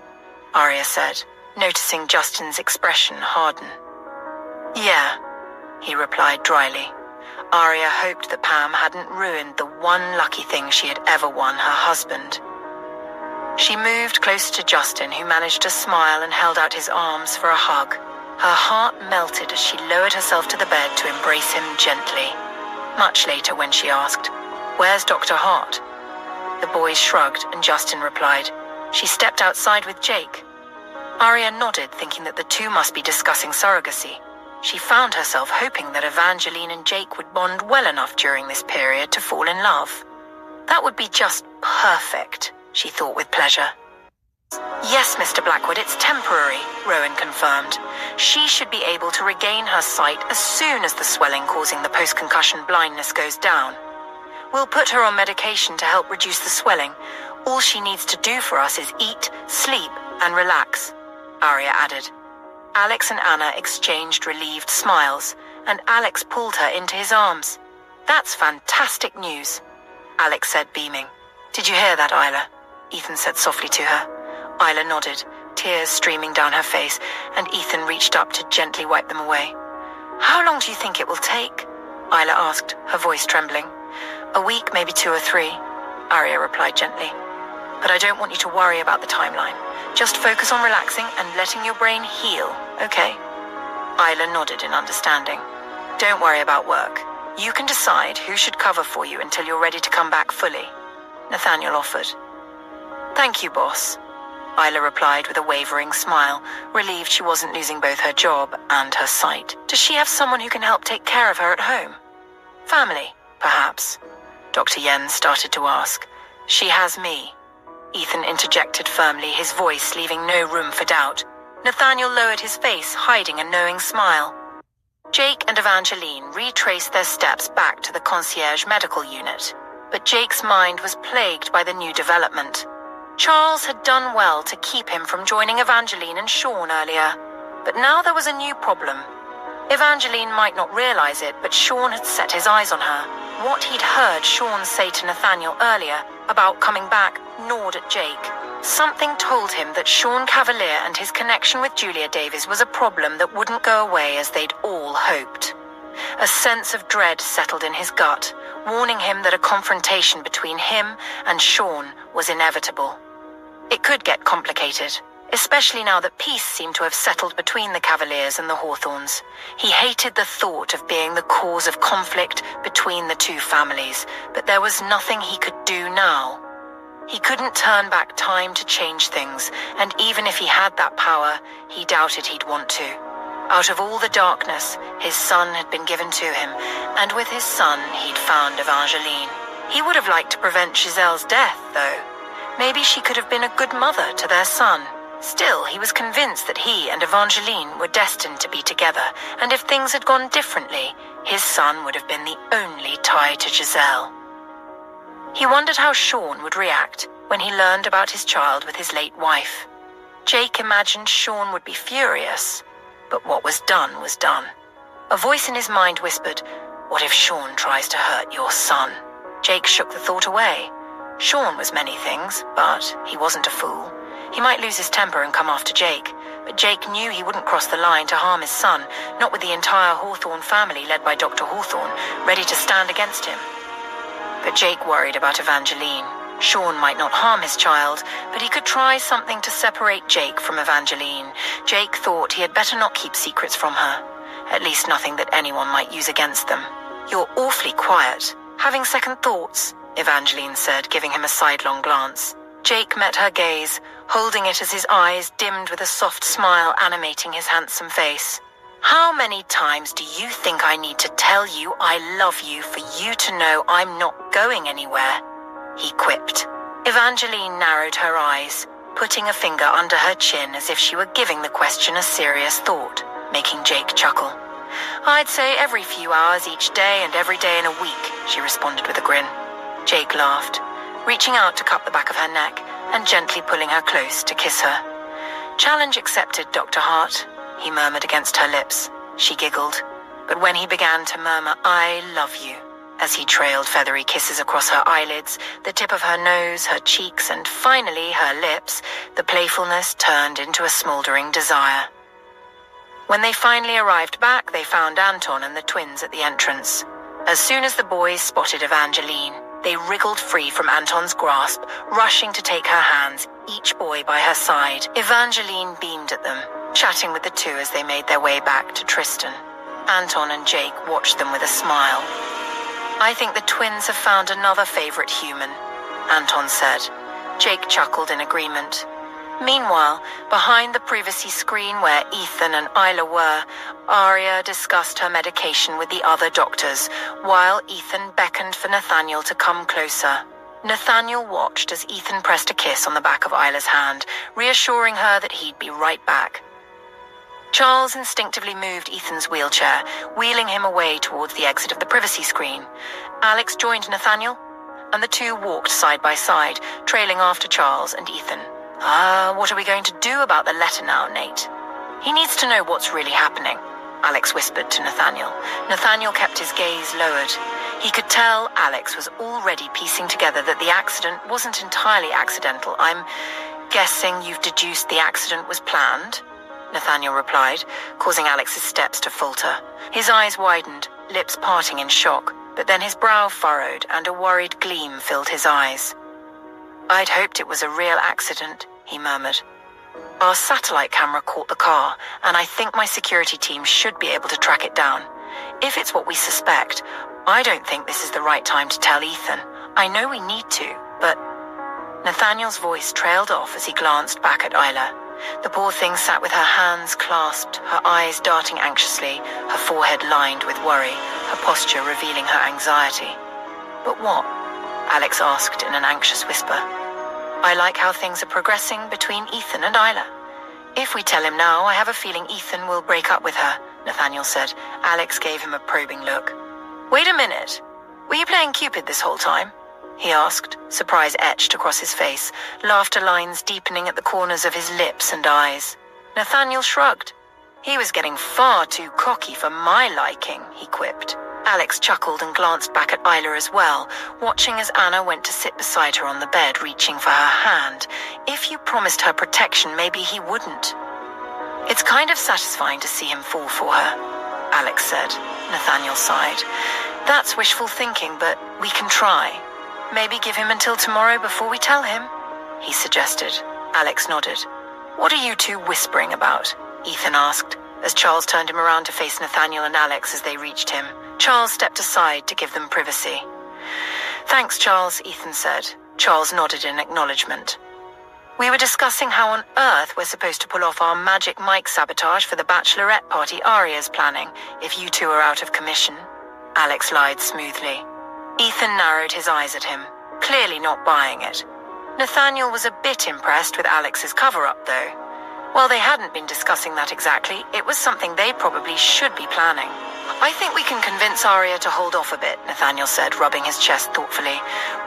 Aria said, noticing Justin's expression harden. "Yeah," he replied dryly. Aria hoped that Pam hadn't ruined the one lucky thing she had ever won, her husband. She moved closer to Justin, who managed to smile and held out his arms for a hug. Her heart melted as she lowered herself to the bed to embrace him gently. Much later, when she asked, "Where's Dr. Hart?" The boys shrugged and Justin replied, "She stepped outside with Jake." Aria nodded, thinking that the two must be discussing surrogacy. She found herself hoping that Evangeline and Jake would bond well enough during this period to fall in love. That would be just perfect, she thought with pleasure. "Yes, Mr. Blackwood, it's temporary," Rowan confirmed. "She should be able to regain her sight as soon as the swelling causing the post-concussion blindness goes down. We'll put her on medication to help reduce the swelling. All she needs to do for us is eat, sleep, and relax," Aria added. Alex and Anna exchanged relieved smiles, and Alex pulled her into his arms. "That's fantastic news," Alex said, beaming. "Did you hear that, Isla?" Ethan said softly to her. Isla nodded, tears streaming down her face, and Ethan reached up to gently wipe them away. "How long do you think it will take?" Isla asked, her voice trembling. "A week, maybe 2 or 3, Aria replied gently. "But I don't want you to worry about the timeline. Just focus on relaxing and letting your brain heal, okay?" Isla nodded in understanding. "Don't worry about work. You can decide who should cover for you until you're ready to come back fully," Nathaniel offered. "Thank you, boss," Isla replied with a wavering smile, relieved she wasn't losing both her job and her sight. "Does she have someone who can help take care of her at home? Family, perhaps?" Dr. Yen started to ask. "She has me," Ethan interjected firmly, his voice leaving no room for doubt. Nathaniel lowered his face, hiding a knowing smile. Jake and Evangeline retraced their steps back to the concierge medical unit, but Jake's mind was plagued by the new development. Charles had done well to keep him from joining Evangeline and Sean earlier, but now there was a new problem. Evangeline might not realize it, but Sean had set his eyes on her. What he'd heard Sean say to Nathaniel earlier about coming back gnawed at Jake. Something told him that Sean Cavalier and his connection with Julia Davies was a problem that wouldn't go away as they'd all hoped. A sense of dread settled in his gut, warning him that a confrontation between him and Sean was inevitable. It could get complicated, especially now that peace seemed to have settled between the Cavaliers and the Hawthornes. He hated the thought of being the cause of conflict between the two families, but there was nothing he could do now. He couldn't turn back time to change things, and even if he had that power, he doubted he'd want to. Out of all the darkness, his son had been given to him, and with his son, he'd found Evangeline. He would have liked to prevent Giselle's death, though. Maybe she could have been a good mother to their son. Still, he was convinced that he and Evangeline were destined to be together, and if things had gone differently, his son would have been the only tie to Giselle. He wondered how Sean would react when he learned about his child with his late wife. Jake imagined Sean would be furious, but what was done was done. A voice in his mind whispered, "What if Sean tries to hurt your son?" Jake shook the thought away. Sean was many things, but he wasn't a fool. He might lose his temper and come after Jake, but Jake knew he wouldn't cross the line to harm his son, not with the entire Hawthorne family led by Dr. Hawthorne, ready to stand against him. But Jake worried about Evangeline. Sean might not harm his child, but he could try something to separate Jake from Evangeline. Jake thought he had better not keep secrets from her, at least nothing that anyone might use against them. "You're awfully quiet. Having second thoughts?" Evangeline said, giving him a sidelong glance. Jake met her gaze, holding it as his eyes dimmed with a soft smile animating his handsome face. "How many times do you think I need to tell you I love you for you to know I'm not going anywhere?" he quipped. Evangeline narrowed her eyes, putting a finger under her chin as if she were giving the question a serious thought, making Jake chuckle. "I'd say every few hours each day and every day in a week," she responded with a grin. Jake laughed, reaching out to cup the back of her neck and gently pulling her close to kiss her. "Challenge accepted, Dr. Hart," he murmured against her lips. She giggled, but when he began to murmur, "I love you," as he trailed feathery kisses across her eyelids, the tip of her nose, her cheeks, and finally her lips, the playfulness turned into a smoldering desire. When they finally arrived back, they found Anton and the twins at the entrance. As soon as the boys spotted Evangeline, they wriggled free from Anton's grasp, rushing to take her hands, each boy by her side. Evangeline beamed at them, chatting with the two as they made their way back to Tristan. Anton and Jake watched them with a smile. "I think the twins have found another favorite human," Anton said. Jake chuckled in agreement. Meanwhile, behind the privacy screen where Ethan and Isla were, Arya discussed her medication with the other doctors, while Ethan beckoned for Nathaniel to come closer. Nathaniel watched as Ethan pressed a kiss on the back of Isla's hand, reassuring her that he'd be right back. Charles instinctively moved Ethan's wheelchair, wheeling him away towards the exit of the privacy screen. Alex joined Nathaniel, and the two walked side by side, trailing after Charles and Ethan. What are we going to do about the letter now, Nate?" "He needs to know what's really happening," Alex whispered to Nathaniel. Nathaniel kept his gaze lowered. He could tell Alex was already piecing together that the accident wasn't entirely accidental. "I'm guessing you've deduced the accident was planned?" Nathaniel replied, causing Alex's steps to falter. His eyes widened, lips parting in shock, but then his brow furrowed and a worried gleam filled his eyes. "I'd hoped it was a real accident," he murmured. "Our satellite camera caught the car, and I think my security team should be able to track it down. If it's what we suspect, I don't think this is the right time to tell Ethan. I know we need to, but..." Nathaniel's voice trailed off as he glanced back at Isla. The poor thing sat with her hands clasped, her eyes darting anxiously, her forehead lined with worry, her posture revealing her anxiety. "But what?" Alex asked in an anxious whisper. "I like how things are progressing between Ethan and Isla. If we tell him now, I have a feeling Ethan will break up with her," Nathaniel said. Alex gave him a probing look. "Wait a minute. Were you playing Cupid this whole time?" he asked, surprise etched across his face, laughter lines deepening at the corners of his lips and eyes. Nathaniel shrugged. "He was getting far too cocky for my liking," he quipped. Alex chuckled and glanced back at Isla as well, watching as Anna went to sit beside her on the bed, reaching for her hand. If you promised her protection, maybe he wouldn't. "It's kind of satisfying to see him fall for her," Alex said. Nathaniel sighed. "That's wishful thinking, but we can try. Maybe give him until tomorrow before we tell him," he suggested. Alex nodded. "What are you two whispering about?" Ethan asked, as Charles turned him around to face Nathaniel and Alex as they reached him. Charles stepped aside to give them privacy. "Thanks, Charles," Ethan said. Charles nodded in acknowledgement. "We were discussing how on earth we're supposed to pull off our magic mic sabotage for the bachelorette party Arya's planning, if you two are out of commission." Alex lied smoothly. Ethan narrowed his eyes at him, clearly not buying it. Nathaniel was a bit impressed with Alex's cover-up, though. While they hadn't been discussing that exactly, it was something they probably should be planning. "I think we can convince Arya to hold off a bit," Nathaniel said, rubbing his chest thoughtfully.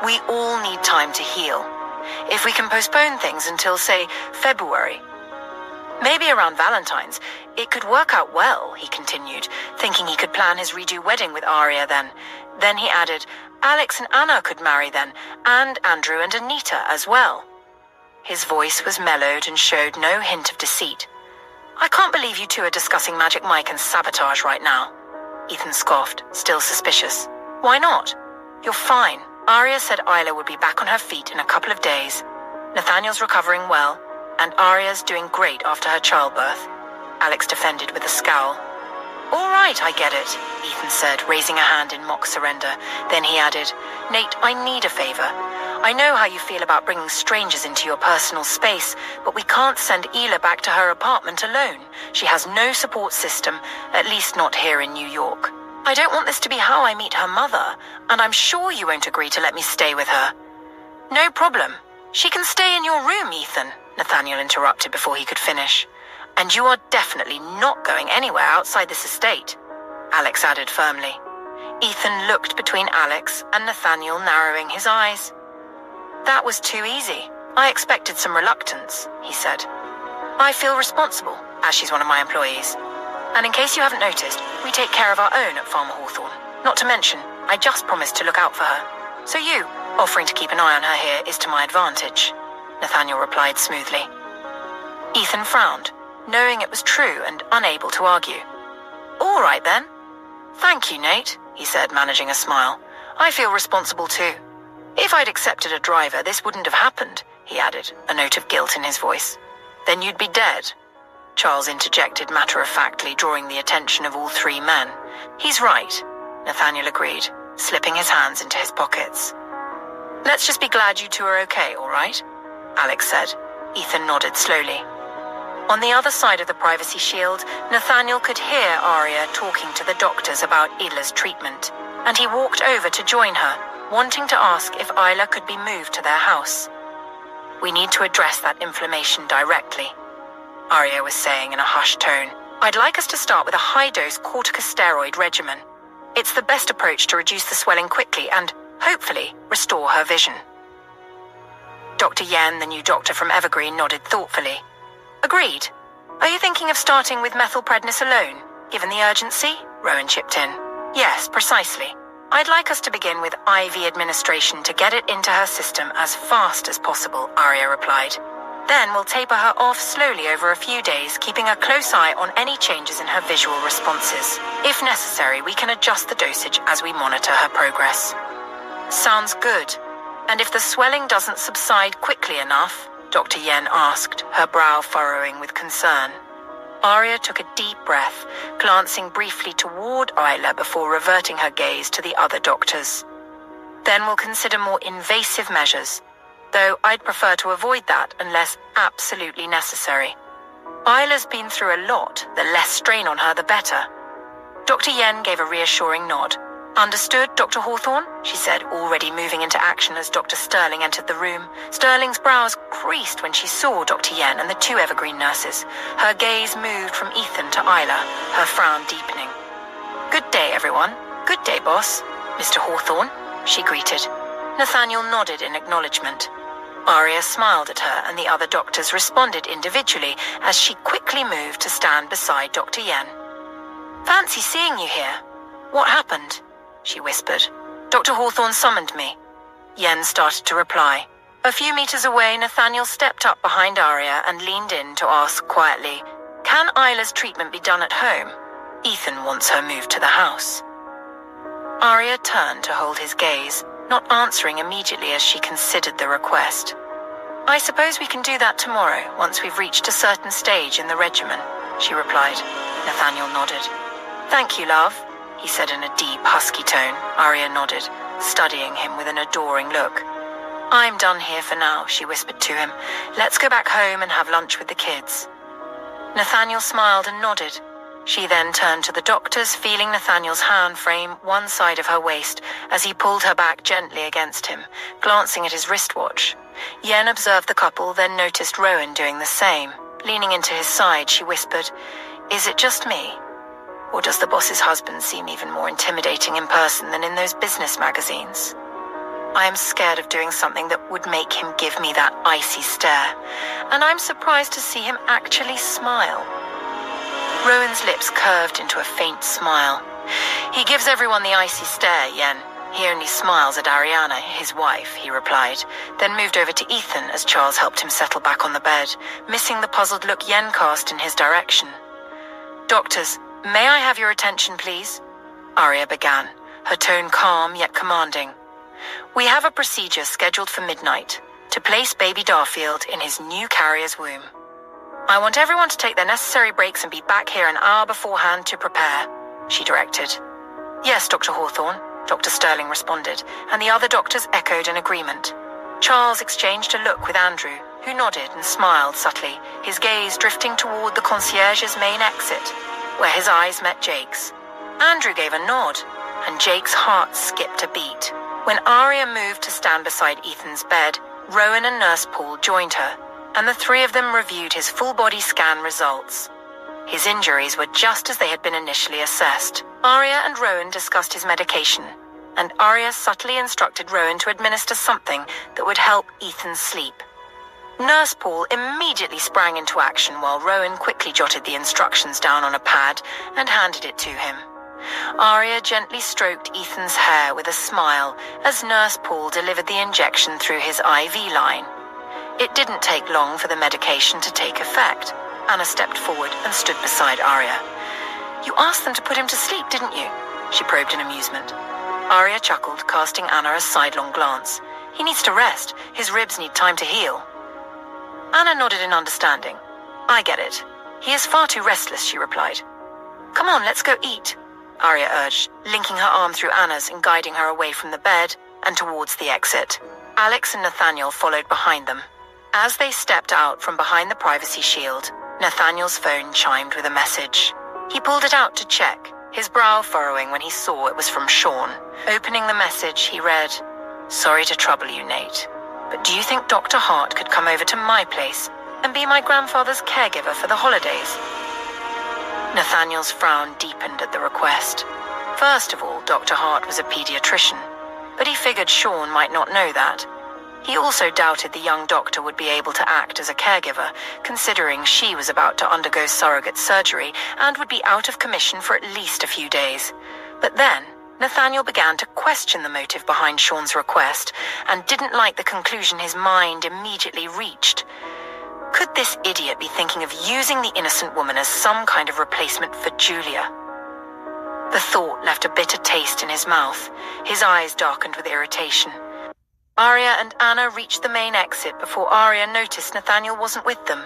"We all need time to heal. If we can postpone things until, say, February..." Maybe around Valentine's. It could work out well, he continued, thinking he could plan his redo wedding with Aria then. Then he added, Alex and Anna could marry then, and Andrew and Anita as well. His voice was mellowed and showed no hint of deceit. I can't believe you two are discussing Magic Mike and sabotage right now. Ethan scoffed, still suspicious. Why not? You're fine. Aria said Isla would be back on her feet in a couple of days. Nathaniel's recovering well, and Aria's doing great after her childbirth. Alex defended with a scowl. All right, I get it, Ethan said, raising a hand in mock surrender. Then he added, Nate, I need a favor. I know how you feel about bringing strangers into your personal space, but we can't send Ela back to her apartment alone. She has no support system, at least not here in New York. I don't want this to be how I meet her mother, and I'm sure you won't agree to let me stay with her. No problem. She can stay in your room, Ethan, Nathaniel interrupted before he could finish. And you are definitely not going anywhere outside this estate, Alex added firmly. Ethan looked between Alex and Nathaniel, narrowing his eyes. That was too easy. I expected some reluctance, he said. I feel responsible, as she's one of my employees. And in case you haven't noticed, we take care of our own at Farmer Hawthorne. Not to mention, I just promised to look out for her. So you, offering to keep an eye on her here is to my advantage, Nathaniel replied smoothly. Ethan frowned, knowing it was true and unable to argue. All right then. Thank you, Nate, he said, managing a smile. I feel responsible too. If I'd accepted a driver, this wouldn't have happened, he added, a note of guilt in his voice. Then you'd be dead, Charles interjected matter-of-factly, drawing the attention of all three men. He's right, Nathaniel agreed, slipping his hands into his pockets. Let's just be glad you two are okay, all right? Alex said. Ethan nodded slowly. On the other side of the privacy shield, Nathaniel could hear Aria talking to the doctors about Ila's treatment, and he walked over to join her, wanting to ask if Isla could be moved to their house. We need to address that inflammation directly, Aria was saying in a hushed tone. I'd like us to start with a high-dose corticosteroid regimen. It's the best approach to reduce the swelling quickly and, hopefully, restore her vision. Dr. Yen, the new doctor from Evergreen, nodded thoughtfully. Agreed. Are you thinking of starting with methylprednis alone, given the urgency? Rowan chipped in. Yes, precisely. I'd like us to begin with IV administration to get it into her system as fast as possible, Aria replied. Then we'll taper her off slowly over a few days, keeping a close eye on any changes in her visual responses. If necessary, we can adjust the dosage as we monitor her progress. Sounds good. And if the swelling doesn't subside quickly enough, Dr. Yen asked, her brow furrowing with concern. Aria took a deep breath, glancing briefly toward Isla before reverting her gaze to the other doctors. Then we'll consider more invasive measures, though I'd prefer to avoid that unless absolutely necessary. Isla's been through a lot. The less strain on her, the better. Dr. Yen gave a reassuring nod. Understood, Dr. Hawthorne, she said, already moving into action as Dr. Sterling entered the room. Sterling's brows creased when she saw Dr. Yen and the two Evergreen nurses. Her gaze moved from Ethan to Isla, her frown deepening. Good day, everyone. Good day, boss. Mr. Hawthorne, she greeted. Nathaniel nodded in acknowledgement. Aria smiled at her, and the other doctors responded individually as she quickly moved to stand beside Dr. Yen. Fancy seeing you here. What happened? She whispered. Dr. Hawthorne summoned me. Yen started to reply. A few meters away, Nathaniel stepped up behind Aria and leaned in to ask quietly, Can Isla's treatment be done at home? Ethan wants her moved to the house. Aria turned to hold his gaze, not answering immediately as she considered the request. I suppose we can do that tomorrow, once we've reached a certain stage in the regimen, she replied. Nathaniel nodded. Thank you, love, he said in a deep, husky tone. Aria nodded, studying him with an adoring look. I'm done here for now, she whispered to him. Let's go back home and have lunch with the kids. Nathaniel smiled and nodded. She then turned to the doctors, feeling Nathaniel's hand frame one side of her waist as he pulled her back gently against him, glancing at his wristwatch. Yen observed the couple, then noticed Rowan doing the same. Leaning into his side, she whispered, Is it just me? Or does the boss's husband seem even more intimidating in person than in those business magazines? I am scared of doing something that would make him give me that icy stare, and I'm surprised to see him actually smile. Rowan's lips curved into a faint smile. He gives everyone the icy stare, Yen. He only smiles at Ariana, his wife, he replied, then moved over to Ethan as Charles helped him settle back on the bed, missing the puzzled look Yen cast in his direction. Doctors, may I have your attention, please? Arya began, her tone calm yet commanding. We have a procedure scheduled for midnight to place baby Darfield in his new carrier's womb. I want everyone to take their necessary breaks and be back here an hour beforehand to prepare, she directed. Yes, Dr. Hawthorne, Dr. Sterling responded, and the other doctors echoed in agreement. Charles exchanged a look with Andrew, who nodded and smiled subtly, his gaze drifting toward the concierge's main exit, where his eyes met Jake's. Andrew gave a nod, and Jake's heart skipped a beat. When Arya moved to stand beside Ethan's bed, Rowan and Nurse Paul joined her, and the three of them reviewed his full-body scan results. His injuries were just as they had been initially assessed. Arya and Rowan discussed his medication, and Arya subtly instructed Rowan to administer something that would help Ethan's sleep. Nurse Paul immediately sprang into action while Rowan quickly jotted the instructions down on a pad and handed it to him. Arya gently stroked Ethan's hair with a smile as Nurse Paul delivered the injection through his IV line. It didn't take long for the medication to take effect. Anna stepped forward and stood beside Arya. You asked them to put him to sleep, didn't you? She probed in amusement. Arya chuckled, casting Anna a sidelong glance. He needs to rest. His ribs need time to heal. Anna nodded in understanding. I get it. He is far too restless, she replied. Come on, let's go eat, Arya urged, linking her arm through Anna's and guiding her away from the bed and towards the exit. Alex and Nathaniel followed behind them. As they stepped out from behind the privacy shield, Nathaniel's phone chimed with a message. He pulled it out to check, his brow furrowing when he saw it was from Sean. Opening the message, he read, Sorry to trouble you, Nate, but do you think Dr. Hart could come over to my place and be my grandfather's caregiver for the holidays? Nathaniel's frown deepened at the request. First of all, Dr. Hart was a pediatrician, but he figured Sean might not know that. He also doubted the young doctor would be able to act as a caregiver, considering she was about to undergo surrogate surgery and would be out of commission for at least a few days. But then, Nathaniel began to question the motive behind Sean's request and didn't like the conclusion his mind immediately reached. Could this idiot be thinking of using the innocent woman as some kind of replacement for Julia? The thought left a bitter taste in his mouth. His eyes darkened with irritation. Arya and Anna reached the main exit before Arya noticed Nathaniel wasn't with them.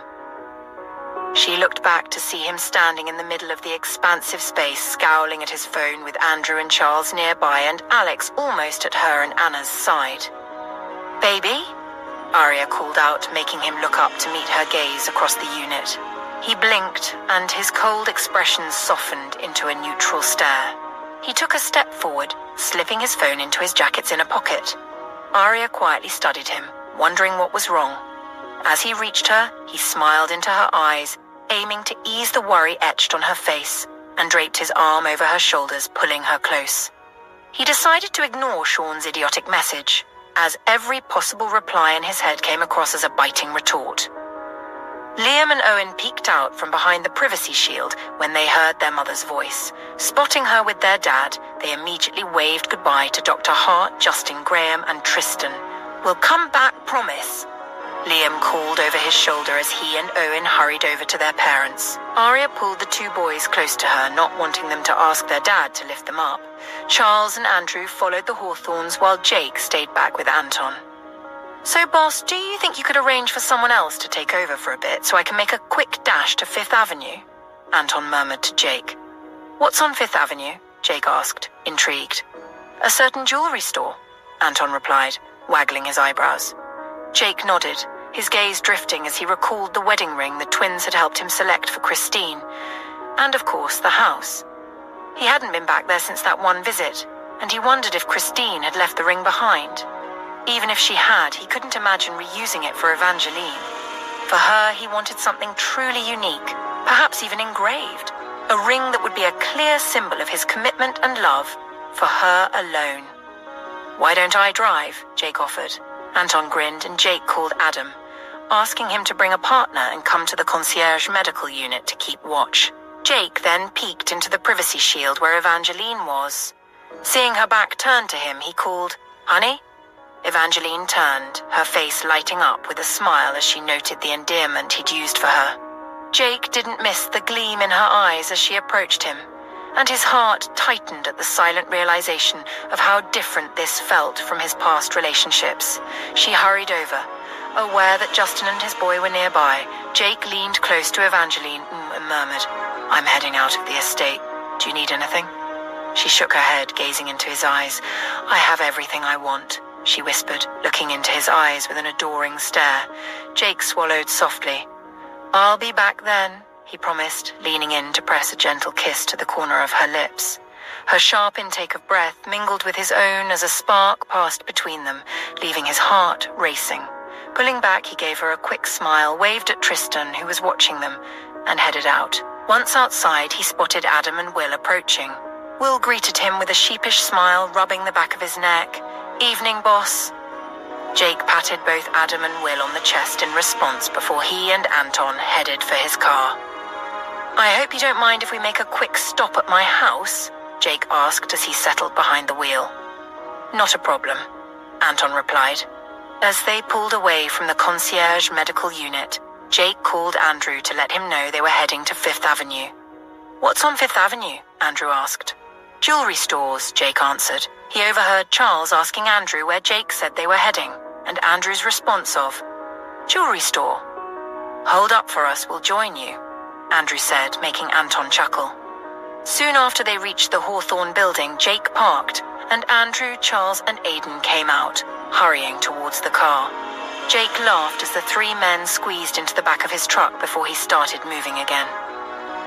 She looked back to see him standing in the middle of the expansive space, scowling at his phone with Andrew and Charles nearby and Alex almost at her and Anna's side. Baby? Arya called out, making him look up to meet her gaze across the unit. He blinked, and his cold expression softened into a neutral stare. He took a step forward, slipping his phone into his jacket's inner pocket. Arya quietly studied him, wondering what was wrong. As he reached her, he smiled into her eyes, aiming to ease the worry etched on her face, and draped his arm over her shoulders, pulling her close. He decided to ignore Sean's idiotic message, as every possible reply in his head came across as a biting retort. Liam and Owen peeked out from behind the privacy shield when they heard their mother's voice. Spotting her with their dad, they immediately waved goodbye to Dr. Hart, Justin Graham, and Tristan. We'll come back, promise, Liam called over his shoulder as he and Owen hurried over to their parents. Arya pulled the two boys close to her, not wanting them to ask their dad to lift them up. Charles and Andrew followed the Hawthornes while Jake stayed back with Anton. So, boss, do you think you could arrange for someone else to take over for a bit so I can make a quick dash to Fifth Avenue? Anton murmured to Jake. What's on Fifth Avenue? Jake asked, intrigued. A certain jewelry store, Anton replied, waggling his eyebrows. Jake nodded, his gaze drifting as he recalled the wedding ring the twins had helped him select for Christine. And, of course, the house. He hadn't been back there since that one visit, and he wondered if Christine had left the ring behind. Even if she had, he couldn't imagine reusing it for Evangeline. For her, he wanted something truly unique, perhaps even engraved. A ring that would be a clear symbol of his commitment and love for her alone. "Why don't I drive?" Jake offered. Anton grinned and Jake called Adam, asking him to bring a partner and come to the concierge medical unit to keep watch. Jake then peeked into the privacy shield where Evangeline was. Seeing her back turned to him, he called, "Honey?" Evangeline turned, her face lighting up with a smile as she noted the endearment he'd used for her. Jake didn't miss the gleam in her eyes as she approached him, and his heart tightened at the silent realization of how different this felt from his past relationships. She hurried over. Aware that Justin and his boy were nearby, Jake leaned close to Evangeline and murmured, "I'm heading out of the estate. Do you need anything?" She shook her head, gazing into his eyes. "I have everything I want," she whispered, looking into his eyes with an adoring stare. Jake swallowed softly. "I'll be back then," he promised, leaning in to press a gentle kiss to the corner of her lips. Her sharp intake of breath mingled with his own as a spark passed between them, leaving his heart racing. Pulling back, he gave her a quick smile, waved at Tristan, who was watching them, and headed out. Once outside, he spotted Adam and Will approaching. Will greeted him with a sheepish smile, rubbing the back of his neck. "Evening, boss." Jake patted both Adam and Will on the chest in response before he and Anton headed for his car. "I hope you don't mind if we make a quick stop at my house?" Jake asked as he settled behind the wheel. "Not a problem," Anton replied. As they pulled away from the concierge medical unit, Jake called Andrew to let him know they were heading to Fifth Avenue. "What's on Fifth Avenue?" Andrew asked. "Jewelry stores," Jake answered. He overheard Charles asking Andrew where Jake said they were heading, and Andrew's response of, "Jewelry store." "Hold up for us, we'll join you," Andrew said, making Anton chuckle. Soon after they reached the Hawthorne building, Jake parked, and Andrew, Charles, and Aidan came out, hurrying towards the car. Jake laughed as the three men squeezed into the back of his truck before he started moving again.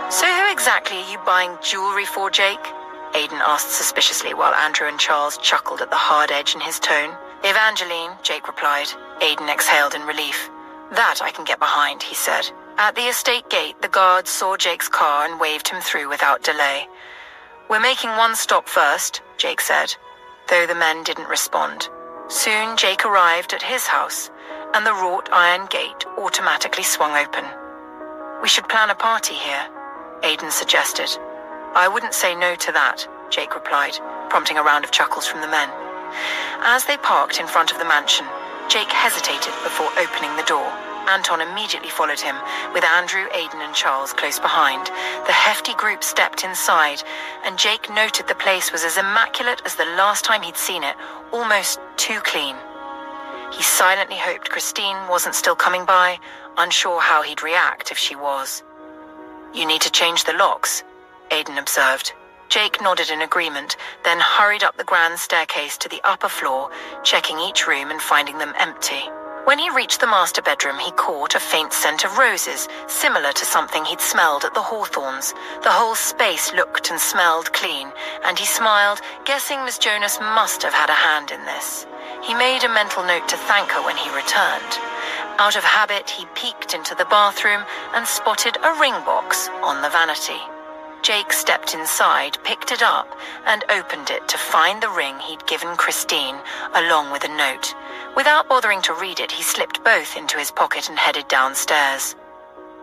"So who exactly are you buying jewelry for, Jake?" Aidan asked suspiciously while Andrew and Charles chuckled at the hard edge in his tone. "Evangeline," Jake replied. Aidan exhaled in relief. "That I can get behind," he said. At the estate gate, the guards saw Jake's car and waved him through without delay. "We're making one stop first," Jake said, though the men didn't respond. Soon Jake arrived at his house, and the wrought iron gate automatically swung open. "We should plan a party here," Aidan suggested. "I wouldn't say no to that," Jake replied, prompting a round of chuckles from the men. As they parked in front of the mansion, Jake hesitated before opening the door. Anton immediately followed him, with Andrew, Aidan, and Charles close behind. The hefty group stepped inside, and Jake noted the place was as immaculate as the last time he'd seen it, almost too clean. He silently hoped Christine wasn't still coming by, unsure how he'd react if she was. "You need to change the locks," Aidan observed. Jake nodded in agreement, then hurried up the grand staircase to the upper floor, checking each room and finding them empty. When he reached the master bedroom, he caught a faint scent of roses, similar to something he'd smelled at the Hawthorns. The whole space looked and smelled clean, and he smiled, guessing Miss Jonas must have had a hand in this. He made a mental note to thank her when he returned. Out of habit, he peeked into the bathroom and spotted a ring box on the vanity. Jake stepped inside, picked it up, and opened it to find the ring he'd given Christine, along with a note. Without bothering to read it, he slipped both into his pocket and headed downstairs.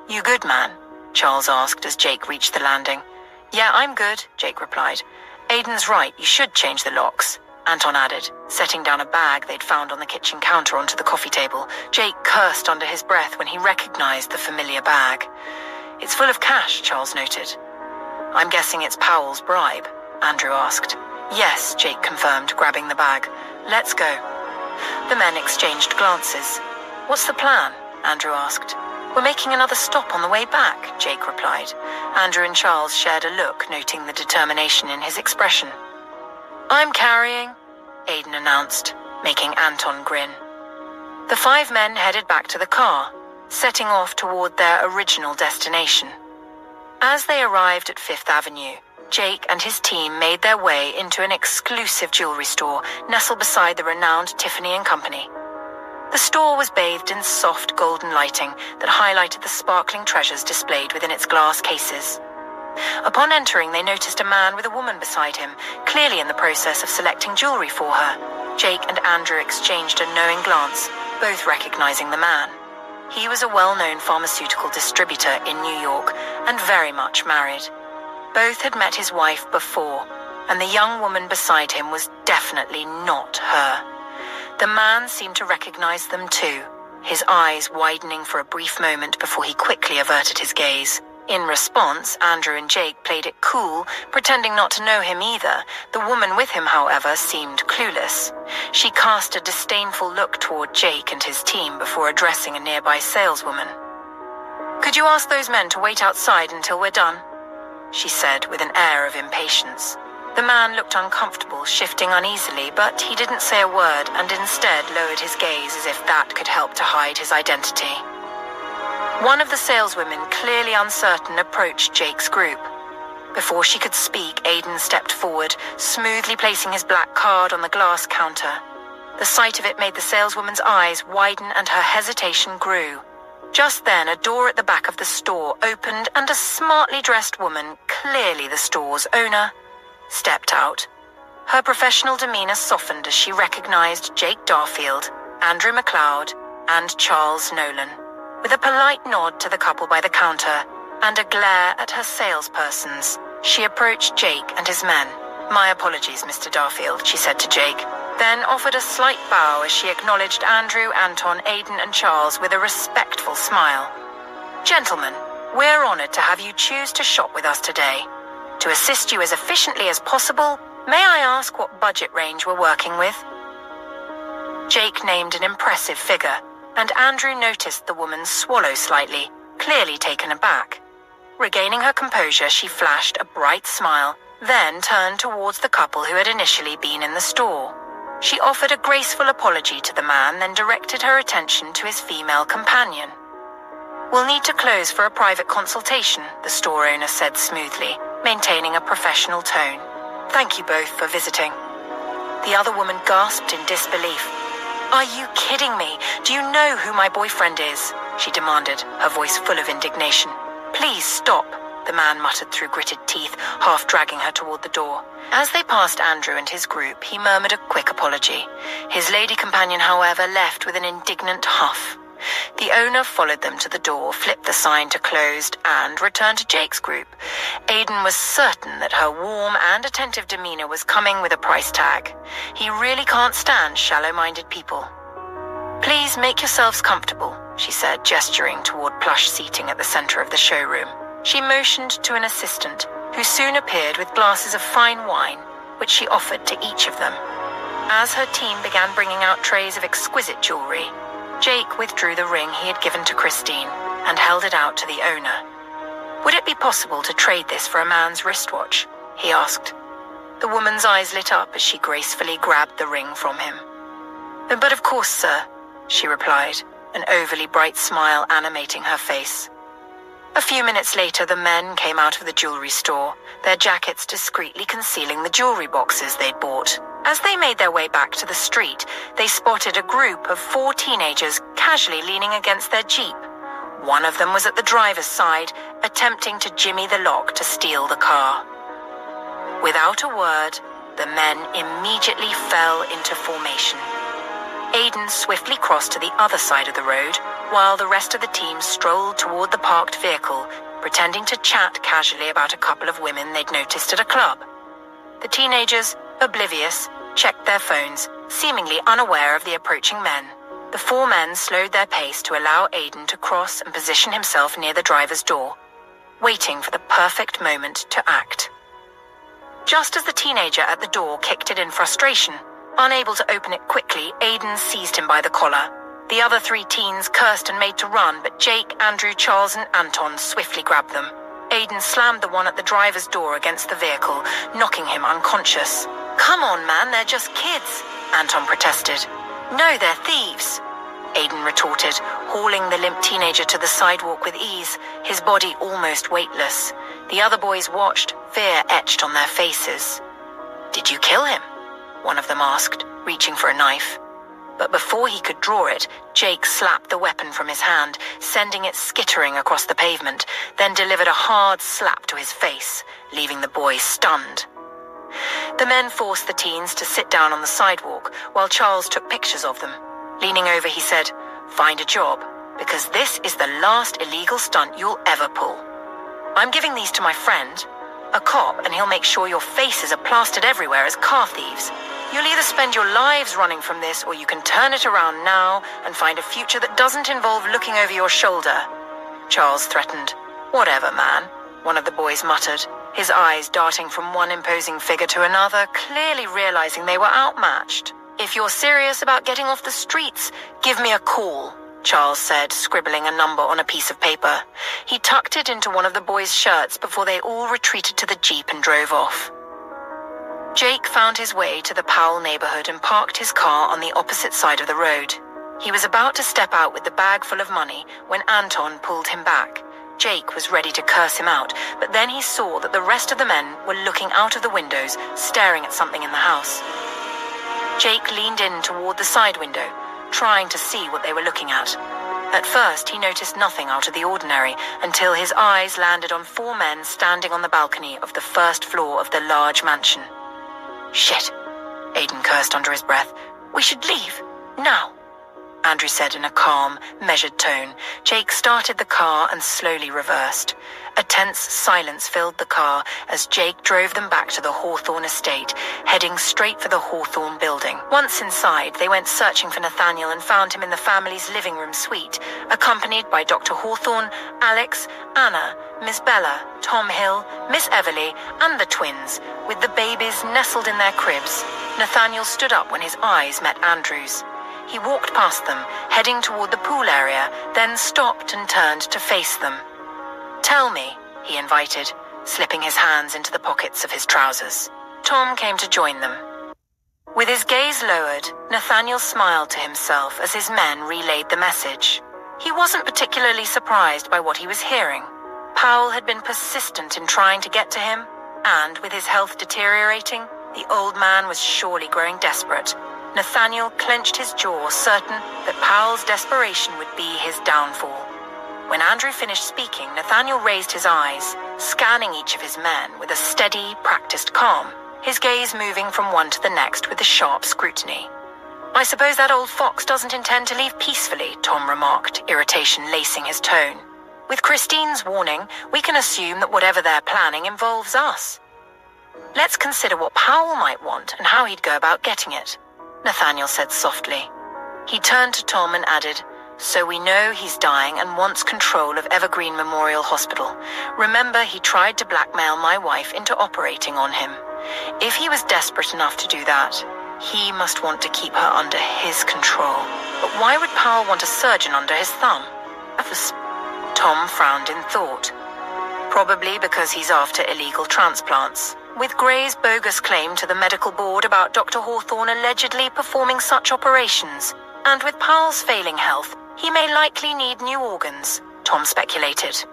"You good, man?" Charles asked as Jake reached the landing. "Yeah, I'm good," Jake replied. "Aidan's right, you should change the locks," Anton added, setting down a bag they'd found on the kitchen counter onto the coffee table. Jake cursed under his breath when he recognized the familiar bag. "It's full of cash," Charles noted. "I'm guessing it's Powell's bribe?" Andrew asked. "Yes," Jake confirmed, grabbing the bag. "Let's go." The men exchanged glances. "What's the plan?" Andrew asked. "We're making another stop on the way back," Jake replied. Andrew and Charles shared a look, noting the determination in his expression. "I'm carrying," Aidan announced, making Anton grin. The five men headed back to the car, setting off toward their original destination. As they arrived at Fifth Avenue, Jake and his team made their way into an exclusive jewelry store nestled beside the renowned Tiffany & Company. The store was bathed in soft golden lighting that highlighted the sparkling treasures displayed within its glass cases. Upon entering, they noticed a man with a woman beside him, clearly in the process of selecting jewelry for her. Jake and Andrew exchanged a knowing glance, both recognizing the man. He was a well-known pharmaceutical distributor in New York and very much married. Both had met his wife before, and the young woman beside him was definitely not her. The man seemed to recognize them too, his eyes widening for a brief moment before he quickly averted his gaze. In response, Andrew and Jake played it cool, pretending not to know him either. The woman with him, however, seemed clueless. She cast a disdainful look toward Jake and his team before addressing a nearby saleswoman. "Could you ask those men to wait outside until we're done?" she said with an air of impatience. The man looked uncomfortable, shifting uneasily, but he didn't say a word and instead lowered his gaze as if that could help to hide his identity. One of the saleswomen, clearly uncertain, approached Jake's group. Before she could speak, Aiden stepped forward, smoothly placing his black card on the glass counter. The sight of it made the saleswoman's eyes widen and her hesitation grew. Just then, a door at the back of the store opened and a smartly dressed woman, clearly the store's owner, stepped out. Her professional demeanor softened as she recognized Jake Darfield, Andrew McLeod, and Charles Nolan. With a polite nod to the couple by the counter and a glare at her salespersons, she approached Jake and his men. "My apologies, Mr. Darfield," she said to Jake, then offered a slight bow as she acknowledged Andrew, Anton, Aiden, and Charles with a respectful smile. "Gentlemen, we're honored to have you choose to shop with us today. To assist you as efficiently as possible, may I ask what budget range we're working with?" Jake named an impressive figure, and Andrew noticed the woman swallow slightly, clearly taken aback. Regaining her composure, she flashed a bright smile, then turned towards the couple who had initially been in the store. She offered a graceful apology to the man, then directed her attention to his female companion. "We'll need to close for a private consultation," the store owner said smoothly, maintaining a professional tone. "Thank you both for visiting." The other woman gasped in disbelief. "Are you kidding me? Do you know who my boyfriend is?" she demanded, her voice full of indignation. "Please stop," the man muttered through gritted teeth, half dragging her toward the door. As they passed Andrew and his group, he murmured a quick apology. His lady companion, however, left with an indignant huff. The owner followed them to the door, flipped the sign to closed, and returned to Jake's group. Aiden was certain that her warm and attentive demeanor was coming with a price tag. He really can't stand shallow-minded people. "Please make yourselves comfortable," she said, gesturing toward plush seating at the center of the showroom. She motioned to an assistant, who soon appeared with glasses of fine wine, which she offered to each of them. As her team began bringing out trays of exquisite jewelry, Jake withdrew the ring he had given to Christine and held it out to the owner. "Would it be possible to trade this for a man's wristwatch?" he asked. The woman's eyes lit up as she gracefully grabbed the ring from him. "But of course, sir," she replied, an overly bright smile animating her face. A few minutes later, the men came out of the jewelry store, their jackets discreetly concealing the jewelry boxes they'd bought. As they made their way back to the street, they spotted a group of 4 teenagers casually leaning against their Jeep. One of them was at the driver's side, attempting to jimmy the lock to steal the car. Without a word, the men immediately fell into formation. Aiden swiftly crossed to the other side of the road, while the rest of the team strolled toward the parked vehicle, pretending to chat casually about a couple of women they'd noticed at a club. The teenagers, oblivious, checked their phones, seemingly unaware of the approaching men. The 4 men slowed their pace to allow Aiden to cross and position himself near the driver's door, waiting for the perfect moment to act. Just as the teenager at the door kicked it in frustration, unable to open it quickly, Aiden seized him by the collar. The other 3 teens cursed and made to run, but Jake, Andrew, Charles, and Anton swiftly grabbed them. Aiden slammed the one at the driver's door against the vehicle, knocking him unconscious. "Come on, man, they're just kids," Anton protested. "No, they're thieves," Aiden retorted, hauling the limp teenager to the sidewalk with ease, his body almost weightless. The other boys watched, fear etched on their faces. "Did you kill him?" one of them asked, reaching for a knife. But before he could draw it, Jake slapped the weapon from his hand, sending it skittering across the pavement, then delivered a hard slap to his face, leaving the boy stunned. The men forced the teens to sit down on the sidewalk while Charles took pictures of them. Leaning over, he said, "Find a job, because this is the last illegal stunt you'll ever pull. I'm giving these to my friend, a cop, and he'll make sure your faces are plastered everywhere as car thieves. You'll either spend your lives running from this, or you can turn it around now and find a future that doesn't involve looking over your shoulder." Charles threatened. "Whatever, man," one of the boys muttered, his eyes darting from one imposing figure to another, clearly realizing they were outmatched. "If you're serious about getting off the streets, give me a call," Charles said, scribbling a number on a piece of paper. He tucked it into one of the boys' shirts before they all retreated to the Jeep and drove off. Jake found his way to the Powell neighborhood and parked his car on the opposite side of the road. He was about to step out with the bag full of money when Anton pulled him back. Jake was ready to curse him out, but then he saw that the rest of the men were looking out of the windows, staring at something in the house. Jake leaned in toward the side window, trying to see what they were looking at. At first, he noticed nothing out of the ordinary until his eyes landed on 4 men standing on the balcony of the first floor of the large mansion. "Shit," Aiden cursed under his breath. "We should leave, now," Andrew said in a calm, measured tone. Jake started the car and slowly reversed. A tense silence filled the car as Jake drove them back to the Hawthorne estate, heading straight for the Hawthorne building. Once inside, they went searching for Nathaniel and found him in the family's living room suite, accompanied by Dr. Hawthorne, Alex, Anna, Miss Bella, Tom Hill, Miss Everly, and the twins, with the babies nestled in their cribs. Nathaniel stood up when his eyes met Andrew's. He walked past them, heading toward the pool area, then stopped and turned to face them. "Tell me," he invited, slipping his hands into the pockets of his trousers. Tom came to join them. With his gaze lowered, Nathaniel smiled to himself as his men relayed the message. He wasn't particularly surprised by what he was hearing. Powell had been persistent in trying to get to him, and with his health deteriorating, the old man was surely growing desperate. Nathaniel clenched his jaw, certain that Powell's desperation would be his downfall. When Andrew finished speaking, Nathaniel raised his eyes, scanning each of his men with a steady, practiced calm, his gaze moving from one to the next with a sharp scrutiny. "I suppose that old fox doesn't intend to leave peacefully," Tom remarked, irritation lacing his tone. "With Christine's warning, we can assume that whatever they're planning involves us. Let's consider what Powell might want and how he'd go about getting it," Nathaniel said softly. He turned to Tom and added, "So we know he's dying and wants control of Evergreen Memorial Hospital. Remember, he tried to blackmail my wife into operating on him. If he was desperate enough to do that, he must want to keep her under his control. But why would Powell want a surgeon under his thumb?" Tom frowned in thought. "Probably because he's after illegal transplants. With Gray's bogus claim to the medical board about Dr. Hawthorne allegedly performing such operations, and with Powell's failing health, he may likely need new organs," Tom speculated.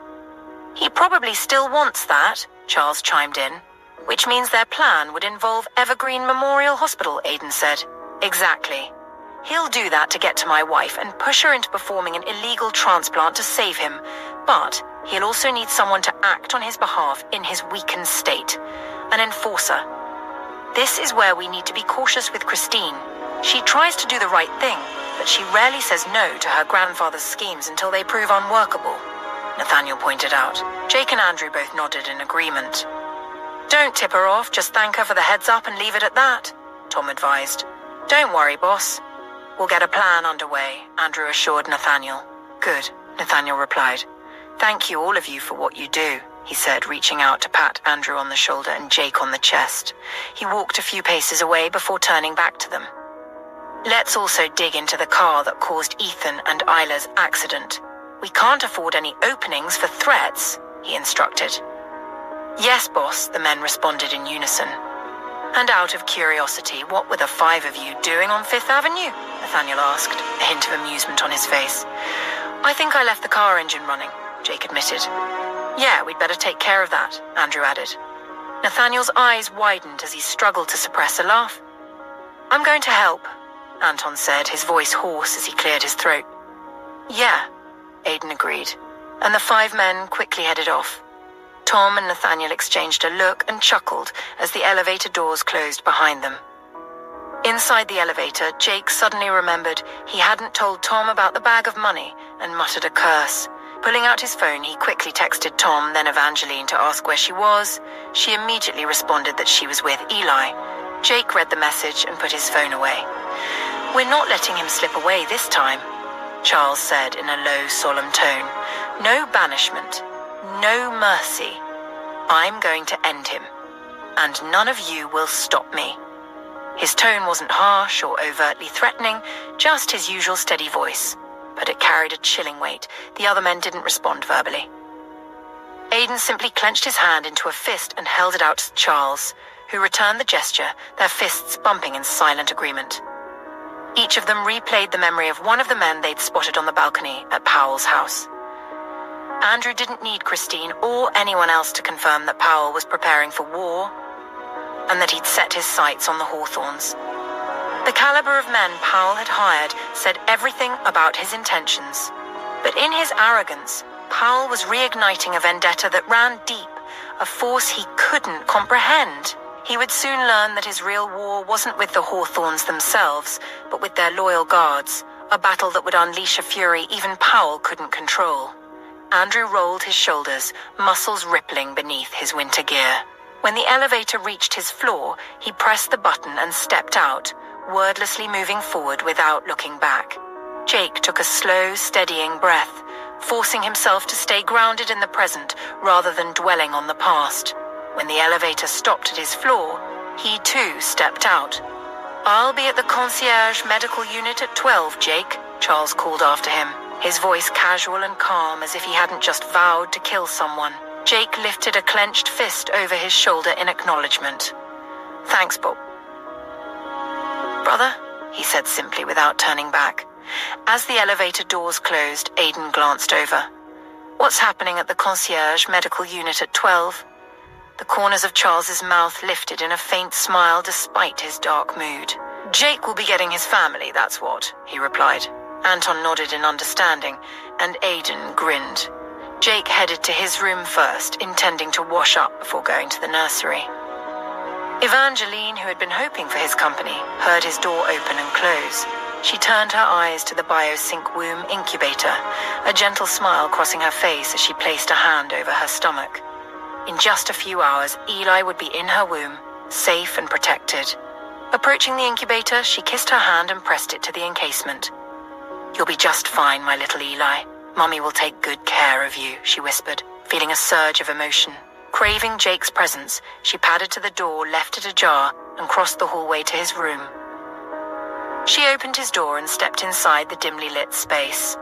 "He probably still wants that," Charles chimed in. "Which means their plan would involve Evergreen Memorial Hospital," Aiden said. "Exactly. He'll do that to get to my wife and push her into performing an illegal transplant to save him, but he'll also need someone to act on his behalf in his weakened state. An enforcer. This is where we need to be cautious with Christine. She tries to do the right thing, but she rarely says no to her grandfather's schemes until they prove unworkable," Nathaniel pointed out. Jake and Andrew both nodded in agreement. "Don't tip her off, just thank her for the heads up and leave it at that," Tom advised. "Don't worry, boss. We'll get a plan underway," Andrew assured Nathaniel. "Good," Nathaniel replied. "Thank you, all of you, for what you do," he said, reaching out to pat Andrew on the shoulder and Jake on the chest. He walked a few paces away before turning back to them. "Let's also dig into the car that caused Ethan and Isla's accident. We can't afford any openings for threats," he instructed. "Yes, boss," the men responded in unison. "And out of curiosity, what were the 5 of you doing on 5th Avenue?" Nathaniel asked, a hint of amusement on his face. "I think I left the car engine running," Jake admitted. "Yeah, we'd better take care of that," Andrew added. Nathaniel's eyes widened as he struggled to suppress a laugh. "I'm going to help," Anton said, his voice hoarse as he cleared his throat. "Yeah," Aiden agreed, and the 5 men quickly headed off. Tom and Nathaniel exchanged a look and chuckled as the elevator doors closed behind them. Inside the elevator, Jake suddenly remembered he hadn't told Tom about the bag of money and muttered a curse. Pulling out his phone, he quickly texted Tom, then Evangeline, to ask where she was. She immediately responded that she was with Eli. Jake read the message and put his phone away. "We're not letting him slip away this time," Charles said in a low, solemn tone. "No banishment, no mercy. I'm going to end him, and none of you will stop me." His tone wasn't harsh or overtly threatening, just his usual steady voice, but it carried a chilling weight. The other men didn't respond verbally. Aidan simply clenched his hand into a fist and held it out to Charles, who returned the gesture, their fists bumping in silent agreement. Each of them replayed the memory of one of the men they'd spotted on the balcony at Powell's house. Andrew didn't need Christine or anyone else to confirm that Powell was preparing for war, and that he'd set his sights on the Hawthornes. The caliber of men Powell had hired said everything about his intentions. But in his arrogance, Powell was reigniting a vendetta that ran deep, a force he couldn't comprehend. He would soon learn that his real war wasn't with the Hawthornes themselves, but with their loyal guards, a battle that would unleash a fury even Powell couldn't control. Andrew rolled his shoulders, muscles rippling beneath his winter gear. When the elevator reached his floor, he pressed the button and stepped out, wordlessly moving forward without looking back. Jake took a slow, steadying breath, forcing himself to stay grounded in the present rather than dwelling on the past. When the elevator stopped at his floor, he too stepped out. "I'll be at the concierge medical unit at 12, Jake," Charles called after him, his voice casual and calm as if he hadn't just vowed to kill someone. Jake lifted a clenched fist over his shoulder in acknowledgement. "Thanks, Bob." "Brother," he said simply without turning back. As the elevator doors closed, Aidan glanced over. "What's happening at the concierge medical unit at 12? The corners of Charles's mouth lifted in a faint smile despite his dark mood. "Jake will be getting his family, that's what," he replied. Anton nodded in understanding, and Aidan grinned. Jake headed to his room first, intending to wash up before going to the nursery. Evangeline, who had been hoping for his company, heard his door open and close. She turned her eyes to the biosync womb incubator, a gentle smile crossing her face as she placed a hand over her stomach. In just a few hours, Eli would be in her womb, safe and protected. Approaching the incubator, she kissed her hand and pressed it to the encasement. "You'll be just fine, my little Eli. Mummy will take good care of you," she whispered, feeling a surge of emotion. Craving Jake's presence, she padded to the door, left it ajar, and crossed the hallway to his room. She opened his door and stepped inside the dimly lit space.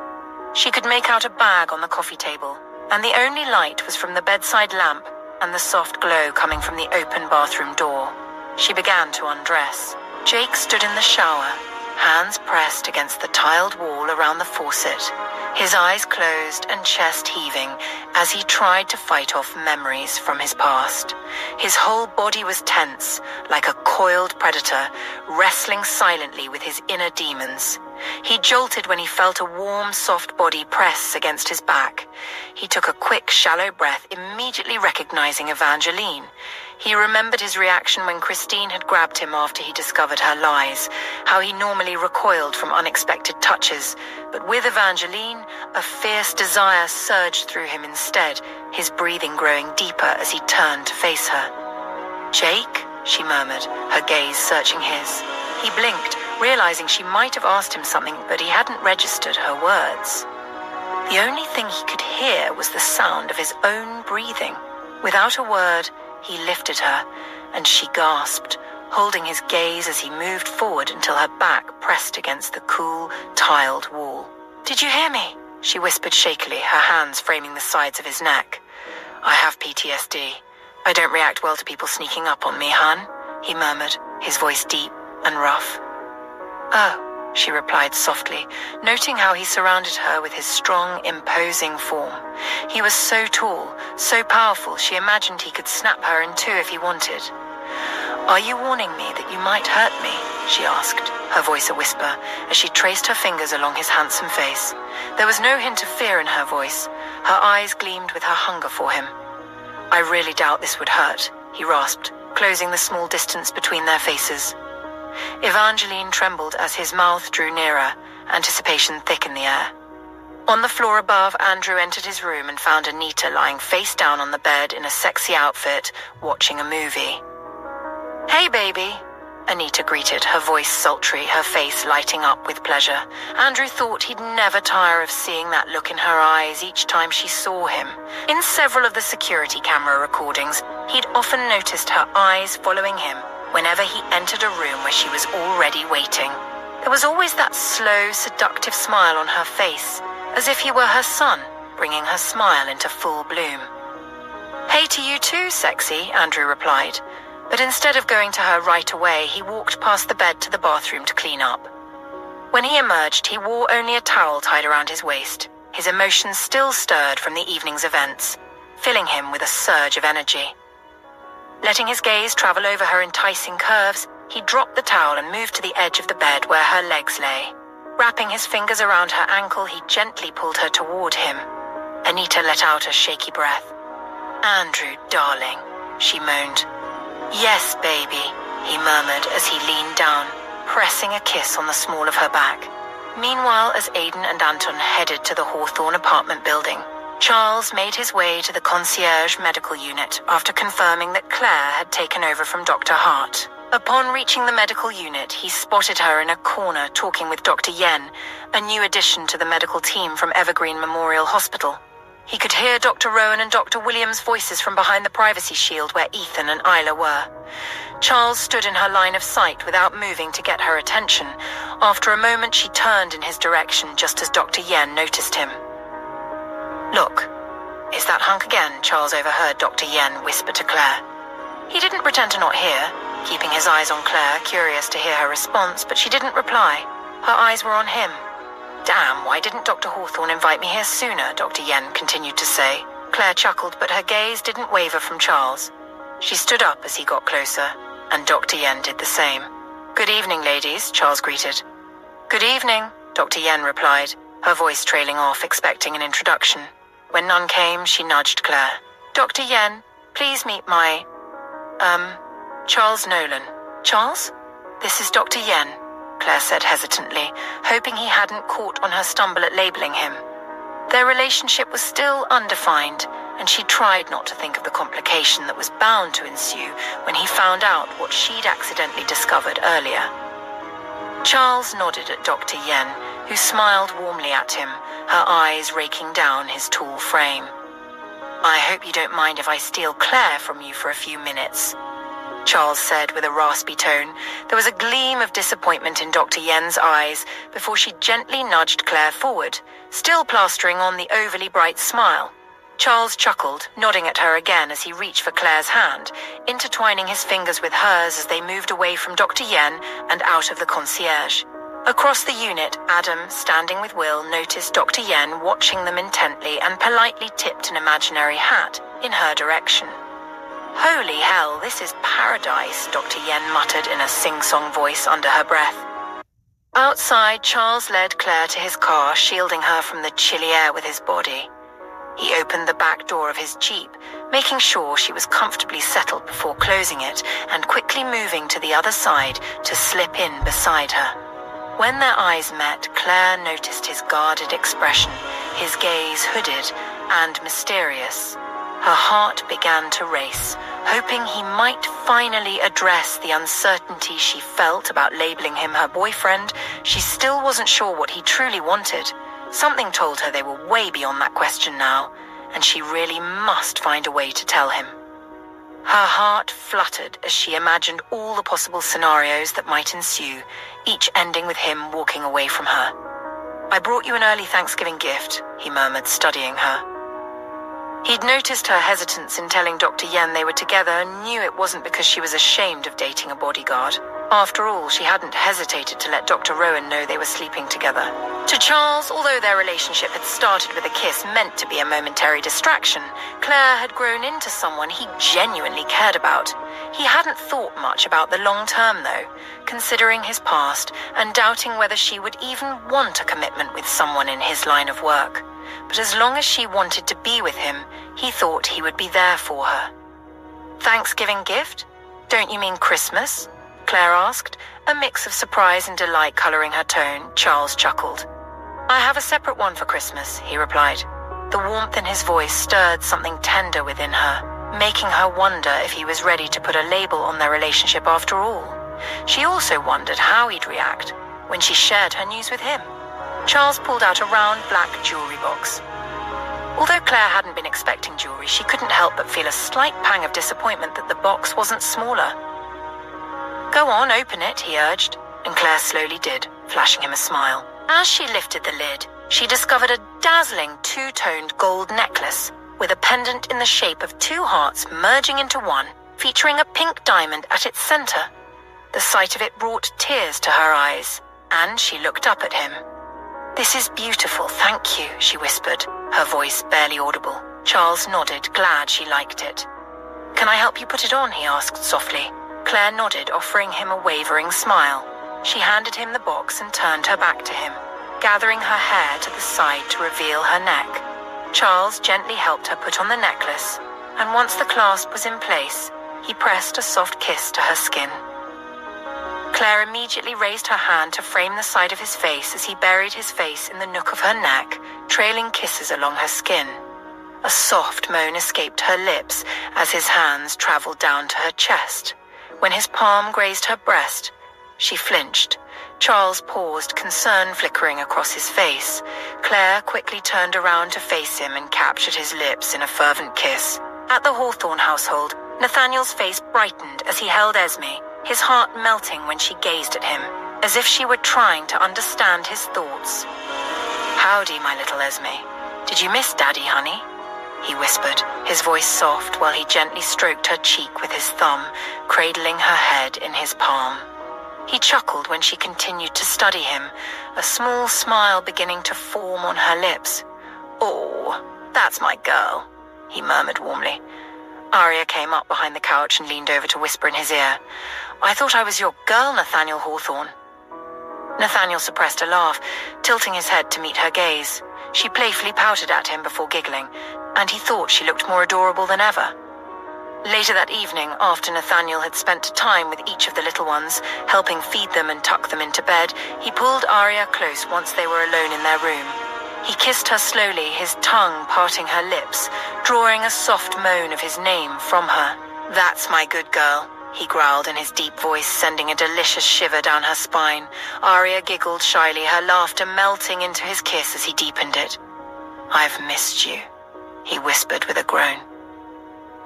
She could make out a bag on the coffee table, and the only light was from the bedside lamp and the soft glow coming from the open bathroom door. She began to undress. Jake stood in the shower, hands pressed against the tiled wall around the faucet, his eyes closed and chest heaving as he tried to fight off memories from his past. His whole body was tense, like a coiled predator, wrestling silently with his inner demons. He jolted when he felt a warm, soft body press against his back. He took a quick, shallow breath, immediately recognizing Evangeline. He remembered his reaction when Christine had grabbed him after he discovered her lies, how he normally recoiled from unexpected touches. But with Evangeline, a fierce desire surged through him instead, his breathing growing deeper as he turned to face her. "Jake?" she murmured, her gaze searching his. He blinked, realizing she might have asked him something, but he hadn't registered her words. The only thing he could hear was the sound of his own breathing. Without a word, he lifted her, and she gasped, holding his gaze as he moved forward until her back pressed against the cool, tiled wall. "Did you hear me?" she whispered shakily, her hands framing the sides of his neck. "I have PTSD. I don't react well to people sneaking up on me, hon," he murmured, his voice deep and rough. "Oh," she replied softly, noting how he surrounded her with his strong, imposing form. He was so tall, so powerful, she imagined he could snap her in two if he wanted. "Are you warning me that you might hurt me?" she asked, her voice a whisper, as she traced her fingers along his handsome face. There was no hint of fear in her voice. Her eyes gleamed with her hunger for him. I really doubt this would hurt, he rasped, closing the small distance between their faces. Evangeline trembled as his mouth drew nearer, anticipation thick in the air. On the floor above, Andrew entered his room and found Anita lying face down on the bed in a sexy outfit, watching a movie. "Hey, baby," Anita greeted, her voice sultry, her face lighting up with pleasure. Andrew thought he'd never tire of seeing that look in her eyes each time she saw him. In several of the security camera recordings, he'd often noticed her eyes following him whenever he entered a room where she was already waiting. There was always that slow, seductive smile on her face, as if he were her son, bringing her smile into full bloom. "Hey to you too, sexy," Andrew replied. But instead of going to her right away, he walked past the bed to the bathroom to clean up. When he emerged, he wore only a towel tied around his waist, his emotions still stirred from the evening's events, filling him with a surge of energy. Letting his gaze travel over her enticing curves, he dropped the towel and moved to the edge of the bed where her legs lay. Wrapping his fingers around her ankle, he gently pulled her toward him. Anita let out a shaky breath. "Andrew, darling," she moaned. "Yes, baby," he murmured as he leaned down, pressing a kiss on the small of her back. Meanwhile, as Aidan and Anton headed to the Hawthorne apartment building, Charles made his way to the concierge medical unit after confirming that Claire had taken over from Dr. Hart. Upon reaching the medical unit, he spotted her in a corner talking with Dr. Yen, a new addition to the medical team from Evergreen Memorial Hospital. He could hear Dr. Rowan and Dr. Williams' voices from behind the privacy shield where Ethan and Isla were. Charles stood in her line of sight without moving to get her attention. After a moment, she turned in his direction just as Dr. Yen noticed him. "Look, is that hunk again?" Charles overheard Dr. Yen whisper to Claire. He didn't pretend to not hear, keeping his eyes on Claire, curious to hear her response, but she didn't reply. Her eyes were on him. "Damn, why didn't Dr. Hawthorne invite me here sooner?" Dr. Yen continued to say. Claire chuckled, but her gaze didn't waver from Charles. She stood up as he got closer, and Dr. Yen did the same. "Good evening, ladies," Charles greeted. "Good evening," Dr. Yen replied, her voice trailing off, expecting an introduction. When none came, she nudged Claire. "Dr. Yen, please meet my, Charles Nolan." "Charles? This is Dr. Yen," Claire said hesitantly, hoping he hadn't caught on her stumble at labeling him. Their relationship was still undefined, and she tried not to think of the complication that was bound to ensue when he found out what she'd accidentally discovered earlier. Charles nodded at Dr. Yen, who smiled warmly at him, her eyes raking down his tall frame. "I hope you don't mind if I steal Claire from you for a few minutes," Charles said with a raspy tone. There was a gleam of disappointment in Dr. Yen's eyes before she gently nudged Claire forward, still plastering on the overly bright smile. Charles chuckled, nodding at her again as he reached for Claire's hand, intertwining his fingers with hers as they moved away from Dr. Yen and out of the concierge. Across the unit, Adam, standing with Will, noticed Dr. Yen watching them intently and politely tipped an imaginary hat in her direction. "Holy hell, this is paradise," Dr. Yen muttered in a sing-song voice under her breath. Outside, Charles led Claire to his car, shielding her from the chilly air with his body. He opened the back door of his Jeep, making sure she was comfortably settled before closing it and quickly moving to the other side to slip in beside her. When their eyes met, Claire noticed his guarded expression, his gaze hooded and mysterious. Her heart began to race, hoping he might finally address the uncertainty she felt about labeling him her boyfriend. She still wasn't sure what he truly wanted. Something told her they were way beyond that question now, and she really must find a way to tell him. Her heart fluttered as she imagined all the possible scenarios that might ensue, each ending with him walking away from her. "I brought you an early Thanksgiving gift," he murmured, studying her. He'd noticed her hesitance in telling Dr. Yen they were together and knew it wasn't because she was ashamed of dating a bodyguard. After all, she hadn't hesitated to let Dr. Rowan know they were sleeping together. To Charles, although their relationship had started with a kiss meant to be a momentary distraction, Claire had grown into someone he genuinely cared about. He hadn't thought much about the long term, though, considering his past and doubting whether she would even want a commitment with someone in his line of work. But as long as she wanted to be with him, he thought he would be there for her. "Thanksgiving gift? Don't you mean Christmas?" Claire asked, a mix of surprise and delight coloring her tone. Charles chuckled. "I have a separate one for Christmas," he replied. The warmth in his voice stirred something tender within her, making her wonder if he was ready to put a label on their relationship after all. She also wondered how he'd react when she shared her news with him. Charles pulled out a round black jewelry box. Although Claire hadn't been expecting jewelry, she couldn't help but feel a slight pang of disappointment that the box wasn't smaller. "Go on, open it," he urged, and Claire slowly did, flashing him a smile. As she lifted the lid, she discovered a dazzling two-toned gold necklace with a pendant in the shape of two hearts merging into one, featuring a pink diamond at its center. The sight of it brought tears to her eyes, and she looked up at him. "This is beautiful, thank you," she whispered, her voice barely audible. Charles nodded, glad she liked it. "Can I help you put it on?" he asked softly. Claire nodded, offering him a wavering smile. She handed him the box and turned her back to him, gathering her hair to the side to reveal her neck. Charles gently helped her put on the necklace, and once the clasp was in place, he pressed a soft kiss to her skin. Claire immediately raised her hand to frame the side of his face as he buried his face in the nook of her neck, trailing kisses along her skin. A soft moan escaped her lips as his hands traveled down to her chest. When his palm grazed her breast, she flinched. Charles paused, concern flickering across his face. Claire quickly turned around to face him and captured his lips in a fervent kiss. At the Hawthorne household, Nathaniel's face brightened as he held Esme, his heart melting when she gazed at him, as if she were trying to understand his thoughts. "Howdy, my little Esme. Did you miss Daddy, honey?" he whispered, his voice soft while he gently stroked her cheek with his thumb, cradling her head in his palm. He chuckled when she continued to study him, a small smile beginning to form on her lips. "Oh, that's my girl," he murmured warmly. Arya came up behind the couch and leaned over to whisper in his ear, "I thought I was your girl, Nathaniel Hawthorne." Nathaniel suppressed a laugh, tilting his head to meet her gaze. She playfully pouted at him before giggling, and he thought she looked more adorable than ever. Later that evening, after Nathaniel had spent time with each of the little ones, helping feed them and tuck them into bed, he pulled Arya close once they were alone in their room. He kissed her slowly, his tongue parting her lips, drawing a soft moan of his name from her. "That's my good girl," he growled in his deep voice, sending a delicious shiver down her spine. Arya giggled shyly, her laughter melting into his kiss as he deepened it. "I've missed you," he whispered with a groan.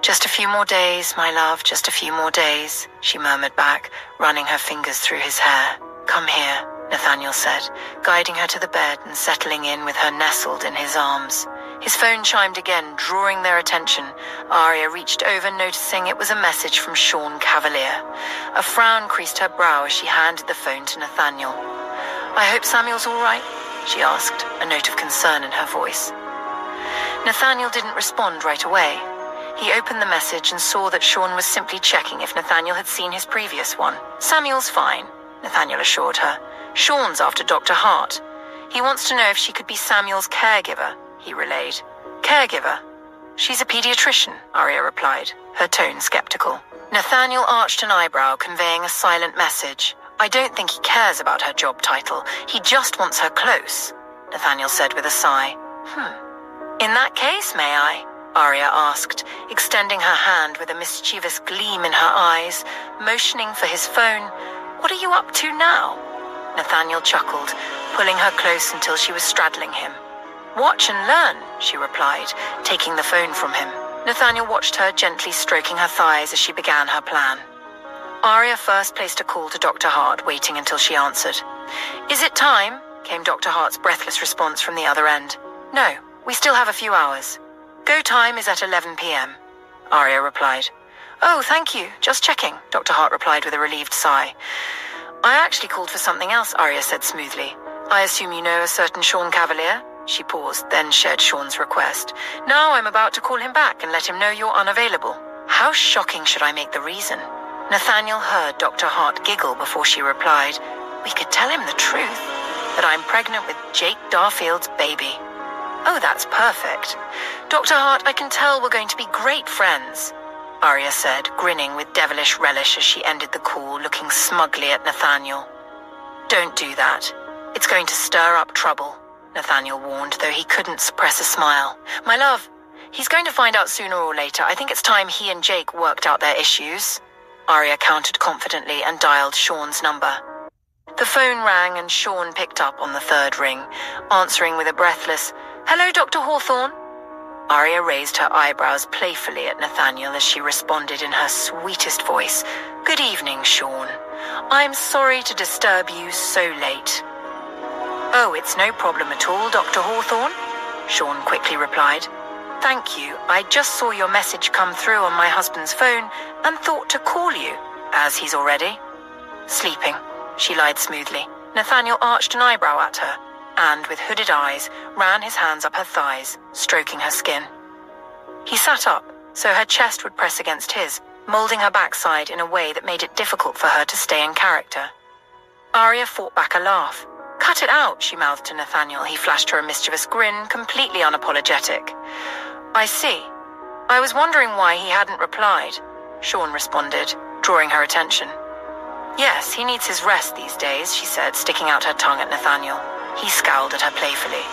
"Just a few more days, my love, just a few more days," she murmured back, running her fingers through his hair. "Come here," Nathaniel said, guiding her to the bed and settling in with her nestled in his arms. His phone chimed again, drawing their attention. Arya reached over, noticing it was a message from Sean Cavalier. A frown creased her brow as she handed the phone to Nathaniel. "I hope Samuel's all right?" she asked, a note of concern in her voice. Nathaniel didn't respond right away. He opened the message and saw that Sean was simply checking if Nathaniel had seen his previous one. "Samuel's fine," Nathaniel assured her. "Sean's after Dr. Hart. He wants to know if she could be Samuel's caregiver," he relayed. "Caregiver? She's a pediatrician," Arya replied, her tone skeptical. Nathaniel arched an eyebrow, conveying a silent message. "I don't think he cares about her job title. He just wants her close," Nathaniel said with a sigh. "In that case, may I?" Arya asked, extending her hand with a mischievous gleam in her eyes, motioning for his phone. "What are you up to now?" Nathaniel chuckled, pulling her close until she was straddling him. "Watch and learn," she replied, taking the phone from him. Nathaniel watched her, gently stroking her thighs as she began her plan. Arya first placed a call to Dr. Hart, waiting until she answered. "Is it time?" came Dr. Hart's breathless response from the other end. "No, we still have a few hours. Go time is at 11 p.m., Arya replied. "Oh, thank you. Just checking," Dr. Hart replied with a relieved sigh. "I actually called for something else," Arya said smoothly. "I assume you know a certain Sean Cavalier?" She paused, then shared Sean's request. "Now I'm about to call him back and let him know you're unavailable." How shocking should I make the reason? Nathaniel heard Dr. Hart giggle before she replied, "We could tell him the truth, that I'm pregnant with Jake Darfield's baby." "Oh, that's perfect. Dr. Hart, I can tell we're going to be great friends," Arya said, grinning with devilish relish as she ended the call, looking smugly at Nathaniel. "Don't do that. It's going to stir up trouble," Nathaniel warned, though he couldn't suppress a smile. "My love, he's going to find out sooner or later. I think it's time he and Jake worked out their issues." Arya countered confidently and dialed Sean's number. The phone rang and Sean picked up on the third ring, answering with a breathless, "Hello, Dr. Hawthorne." Arya raised her eyebrows playfully at Nathaniel as she responded in her sweetest voice, "Good evening, Sean. I'm sorry to disturb you so late." "Oh, it's no problem at all, Dr. Hawthorne," Sean quickly replied. "Thank you. I just saw your message come through on my husband's phone and thought to call you, as he's already sleeping," she lied smoothly. Nathaniel arched an eyebrow at her and, with hooded eyes, ran his hands up her thighs, stroking her skin. He sat up, so her chest would press against his, molding her backside in a way that made it difficult for her to stay in character. Arya fought back a laugh. "Cut it out," she mouthed to Nathaniel. He flashed her a mischievous grin, completely unapologetic. "I see. I was wondering why he hadn't replied," Sean responded, drawing her attention. "Yes, he needs his rest these days," she said, sticking out her tongue at Nathaniel. He scowled at her playfully.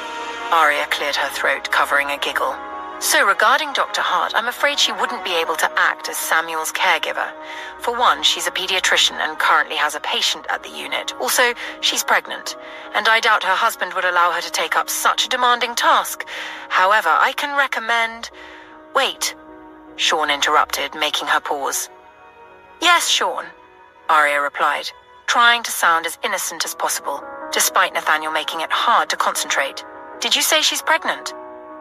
Arya cleared her throat, covering a giggle. "So regarding Dr. Hart, I'm afraid she wouldn't be able to act as Samuel's caregiver. For one, she's a pediatrician and currently has a patient at the unit. Also, she's pregnant, and I doubt her husband would allow her to take up such a demanding task. However, I can recommend—" "Wait," Sean interrupted, making her pause. "Yes, Sean," Arya replied, trying to sound as innocent as possible, despite Nathaniel making it hard to concentrate. "Did you say she's pregnant?"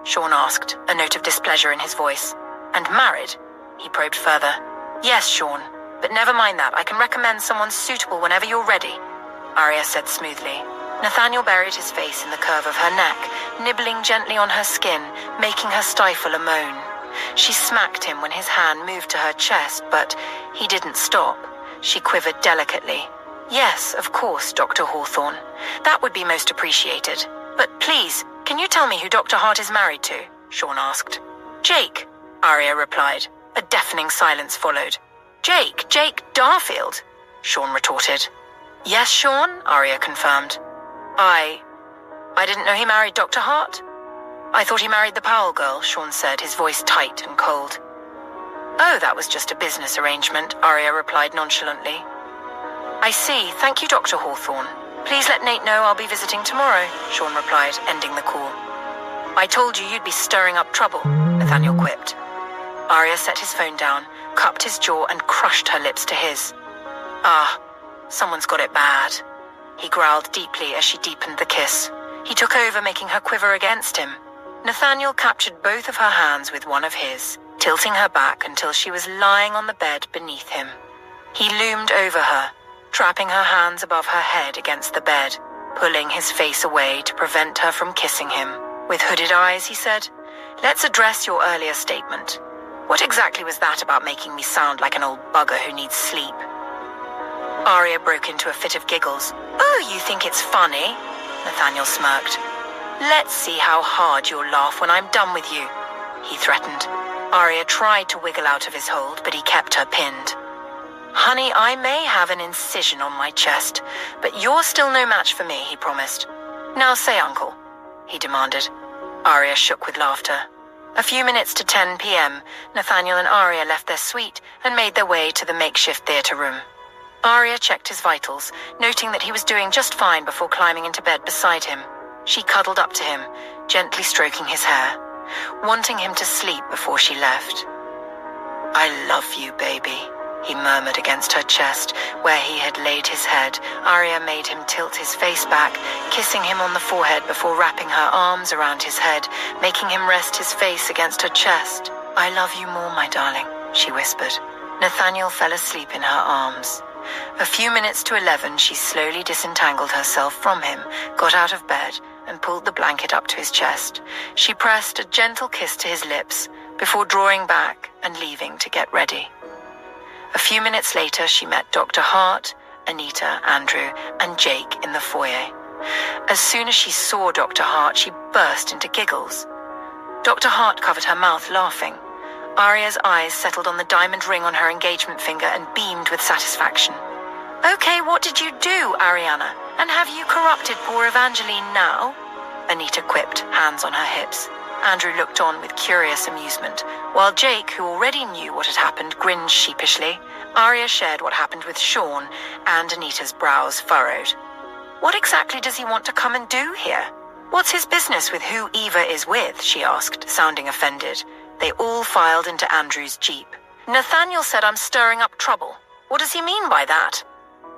Sean asked, a note of displeasure in his voice. "And married?" he probed further. "Yes, Sean, but never mind that. I can recommend someone suitable whenever you're ready," Arya said smoothly. Nathaniel buried his face in the curve of her neck, nibbling gently on her skin, making her stifle a moan. She smacked him when his hand moved to her chest, but he didn't stop. She quivered delicately. "Yes, of course, Dr. Hawthorne. That would be most appreciated. But please, can you tell me who Dr. Hart is married to?" Sean asked. "Jake," Arya replied. A deafening silence followed. Jake Darfield," Sean retorted. "Yes, Sean," Arya confirmed. I didn't know he married Dr. Hart." "I thought he married the Powell girl," Sean said, his voice tight and cold. "Oh, that was just a business arrangement," Arya replied nonchalantly. "I see. Thank you, Dr. Hawthorne. Please let Nate know I'll be visiting tomorrow," Sean replied, ending the call. "I told you you'd be stirring up trouble," Nathaniel quipped. Arya set his phone down, cupped his jaw, and crushed her lips to his. "Ah, someone's got it bad," he growled deeply as she deepened the kiss. He took over, making her quiver against him. Nathaniel captured both of her hands with one of his, tilting her back until she was lying on the bed beneath him. He loomed over her, trapping her hands above her head against the bed, pulling his face away to prevent her from kissing him. With hooded eyes, he said, "Let's address your earlier statement. What exactly was that about making me sound like an old bugger who needs sleep?" Arya broke into a fit of giggles. "Oh, you think it's funny?" Nathaniel smirked. "Let's see how hard you'll laugh when I'm done with you," he threatened. Arya tried to wiggle out of his hold, but he kept her pinned. "Honey, I may have an incision on my chest, but you're still no match for me," he promised. "Now say, Uncle," he demanded. Arya shook with laughter. A few minutes to 10 p.m., Nathaniel and Arya left their suite and made their way to the makeshift theater room. Arya checked his vitals, noting that he was doing just fine before climbing into bed beside him. She cuddled up to him, gently stroking his hair, wanting him to sleep before she left. "I love you, baby," he murmured against her chest, where he had laid his head. Arya made him tilt his face back, kissing him on the forehead before wrapping her arms around his head, making him rest his face against her chest. "I love you more, my darling," she whispered. Nathaniel fell asleep in her arms. A few minutes to 11, she slowly disentangled herself from him, got out of bed, and pulled the blanket up to his chest. She pressed a gentle kiss to his lips before drawing back and leaving to get ready. A few minutes later, she met Dr. Hart, Anita, Andrew, and Jake in the foyer. As soon as she saw Dr. Hart, she burst into giggles. Dr. Hart covered her mouth, laughing. Aria's eyes settled on the diamond ring on her engagement finger and beamed with satisfaction. "Okay, what did you do, Ariana? And have you corrupted poor Evangeline now?" Anita quipped, hands on her hips. Andrew looked on with curious amusement, while Jake, who already knew what had happened, grinned sheepishly. Aria shared what happened with Sean, and Anita's brows furrowed. "What exactly does he want to come and do here? What's his business with who Eva is with?" she asked, sounding offended. They all filed into Andrew's jeep. "Nathaniel said I'm stirring up trouble. What does he mean by that?"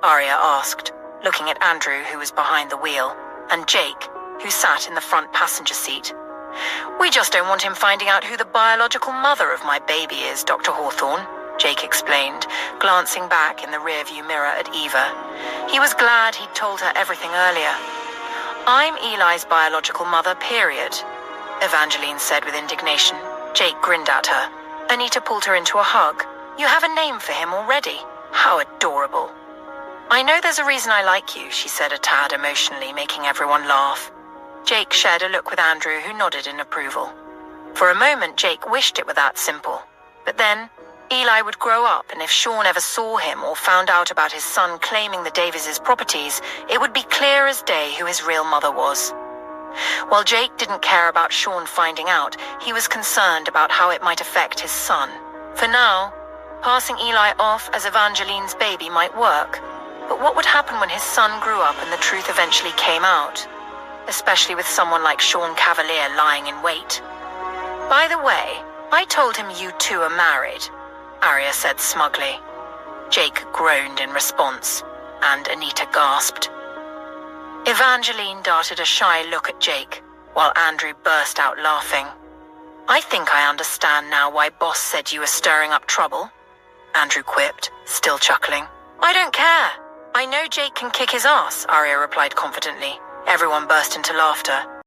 Aria asked, looking at Andrew, who was behind the wheel, and Jake, who sat in the front passenger seat. "We just don't want him finding out who the biological mother of my baby is, Dr. Hawthorne," Jake explained, glancing back in the rearview mirror at Eva. He was glad he'd told her everything earlier. "I'm Eli's biological mother, period," Evangeline said with indignation. Jake grinned at her. Anita pulled her into a hug. "You have a name for him already? How adorable." "I know there's a reason I like you," she said a tad emotionally, making everyone laugh. Jake shared a look with Andrew, who nodded in approval. For a moment, Jake wished it were that simple. But then, Eli would grow up, and if Sean ever saw him or found out about his son claiming the Davises' properties, it would be clear as day who his real mother was. While Jake didn't care about Sean finding out, he was concerned about how it might affect his son. For now, passing Eli off as Evangeline's baby might work. But what would happen when his son grew up and the truth eventually came out? Especially with someone like Sean Cavalier lying in wait. "By the way, I told him you two are married," Aria said smugly. Jake groaned in response, and Anita gasped. Evangeline darted a shy look at Jake, while Andrew burst out laughing. "I think I understand now why Boss said you were stirring up trouble," Andrew quipped, still chuckling. "I don't care. I know Jake can kick his ass," Aria replied confidently. Everyone burst into laughter.